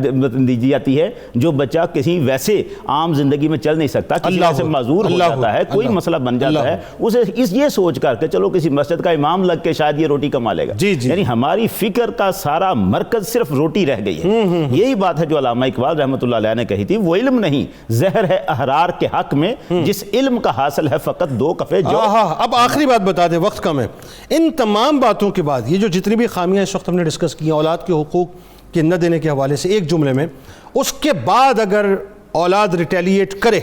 Speaker 8: دی جاتی ہے جو بچہ کسی ویسے عام زندگی میں چل نہیں سکتا, کسی ویسے معذور ہو جاتا ہے, کوئی مسئلہ بن جاتا ہے, اسے یہ سوچ کر کہ چلو کسی مسجد کا امام لگ کے شاید یہ روٹی کما لے گا. یعنی ہماری فکر کا سارا مرکز صرف روٹی رہ گئی ہے. یہی بات ہے جو علامہ اقبال رحمۃ اللہ علیہ نے کہی تھی, وہ علم نہیں زہر ہے احرار کے حق میں, جس علم کا حاصل ہے فقط دو کفے جو.
Speaker 2: اب آخری بات بتا دیں, وقت کم ہے. ان تمام باتوں کے بعد یہ جو جتنی بھی خامیاں اس وقت ہم نے ڈسکس کی ہیں اولاد کے حقوق کے نہ دینے کے حوالے سے, ایک جملے میں اس کے بعد اگر اولاد ریٹیلیٹ کرے,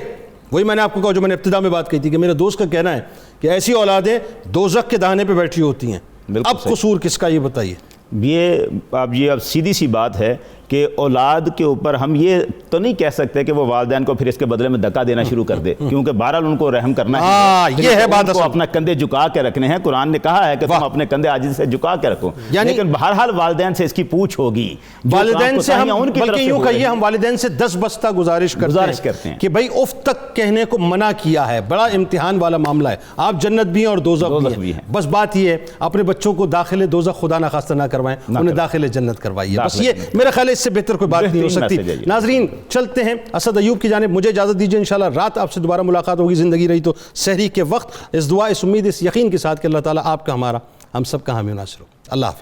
Speaker 2: وہی میں نے آپ کو کہا جو میں نے ابتدا میں بات کہی تھی کہ میرے دوست کا کہنا ہے کہ ایسی اولادیں دوزخ کے دہانے پہ بیٹھی ہوتی ہیں. اب قصور کس کا یہ بتائیے.
Speaker 8: یہ اب سیدھی سی بات ہے کہ اولاد کے اوپر ہم یہ تو نہیں کہہ سکتے کہ وہ والدین کو پھر اس کے بدلے میں دھکا دینا شروع کر دے, کیونکہ بہرحال ان کو رحم کرنا ہے, یہ ہے بات, اپنا کندھے جھکا کے رکھنے ہیں. قرآن نے کہا ہے کہ تم اپنے کندھے عاجزی سے جھکا کے رکھو, لیکن بہرحال والدین سے اس کی پوچھ ہوگی.
Speaker 2: والدین سے ہم بلکہ یوں کہیے ہم والدین سے 10 بستہ گزارش کرتے ہیں کہ بھائی اف تک کہنے کو منع کیا ہے. بڑا امتحان والا معاملہ ہے. آپ جنت بھی ہیں اور دوزخ بھی ہیں. بس بات یہ ہے اپنے بچوں کو داخل دوزخ خدا نہ خواستہ نہ کروائیں, انہیں داخل جنت کروائیے. بس یہ میرا خیال ہے اس سے بہتر کوئی بات نہیں ہو سکتی. ناظرین چلتے ہیں اسد ایوب کی جانب, مجھے اجازت دیجیے. انشاءاللہ رات آپ سے دوبارہ ملاقات ہوگی, زندگی رہی تو سحری کے وقت, اس دعا, اس امید, اس یقین کے ساتھ کہ اللہ تعالیٰ آپ کا, ہمارا, ہم سب کا حامی و ناصر ہو. اللہ حافظ.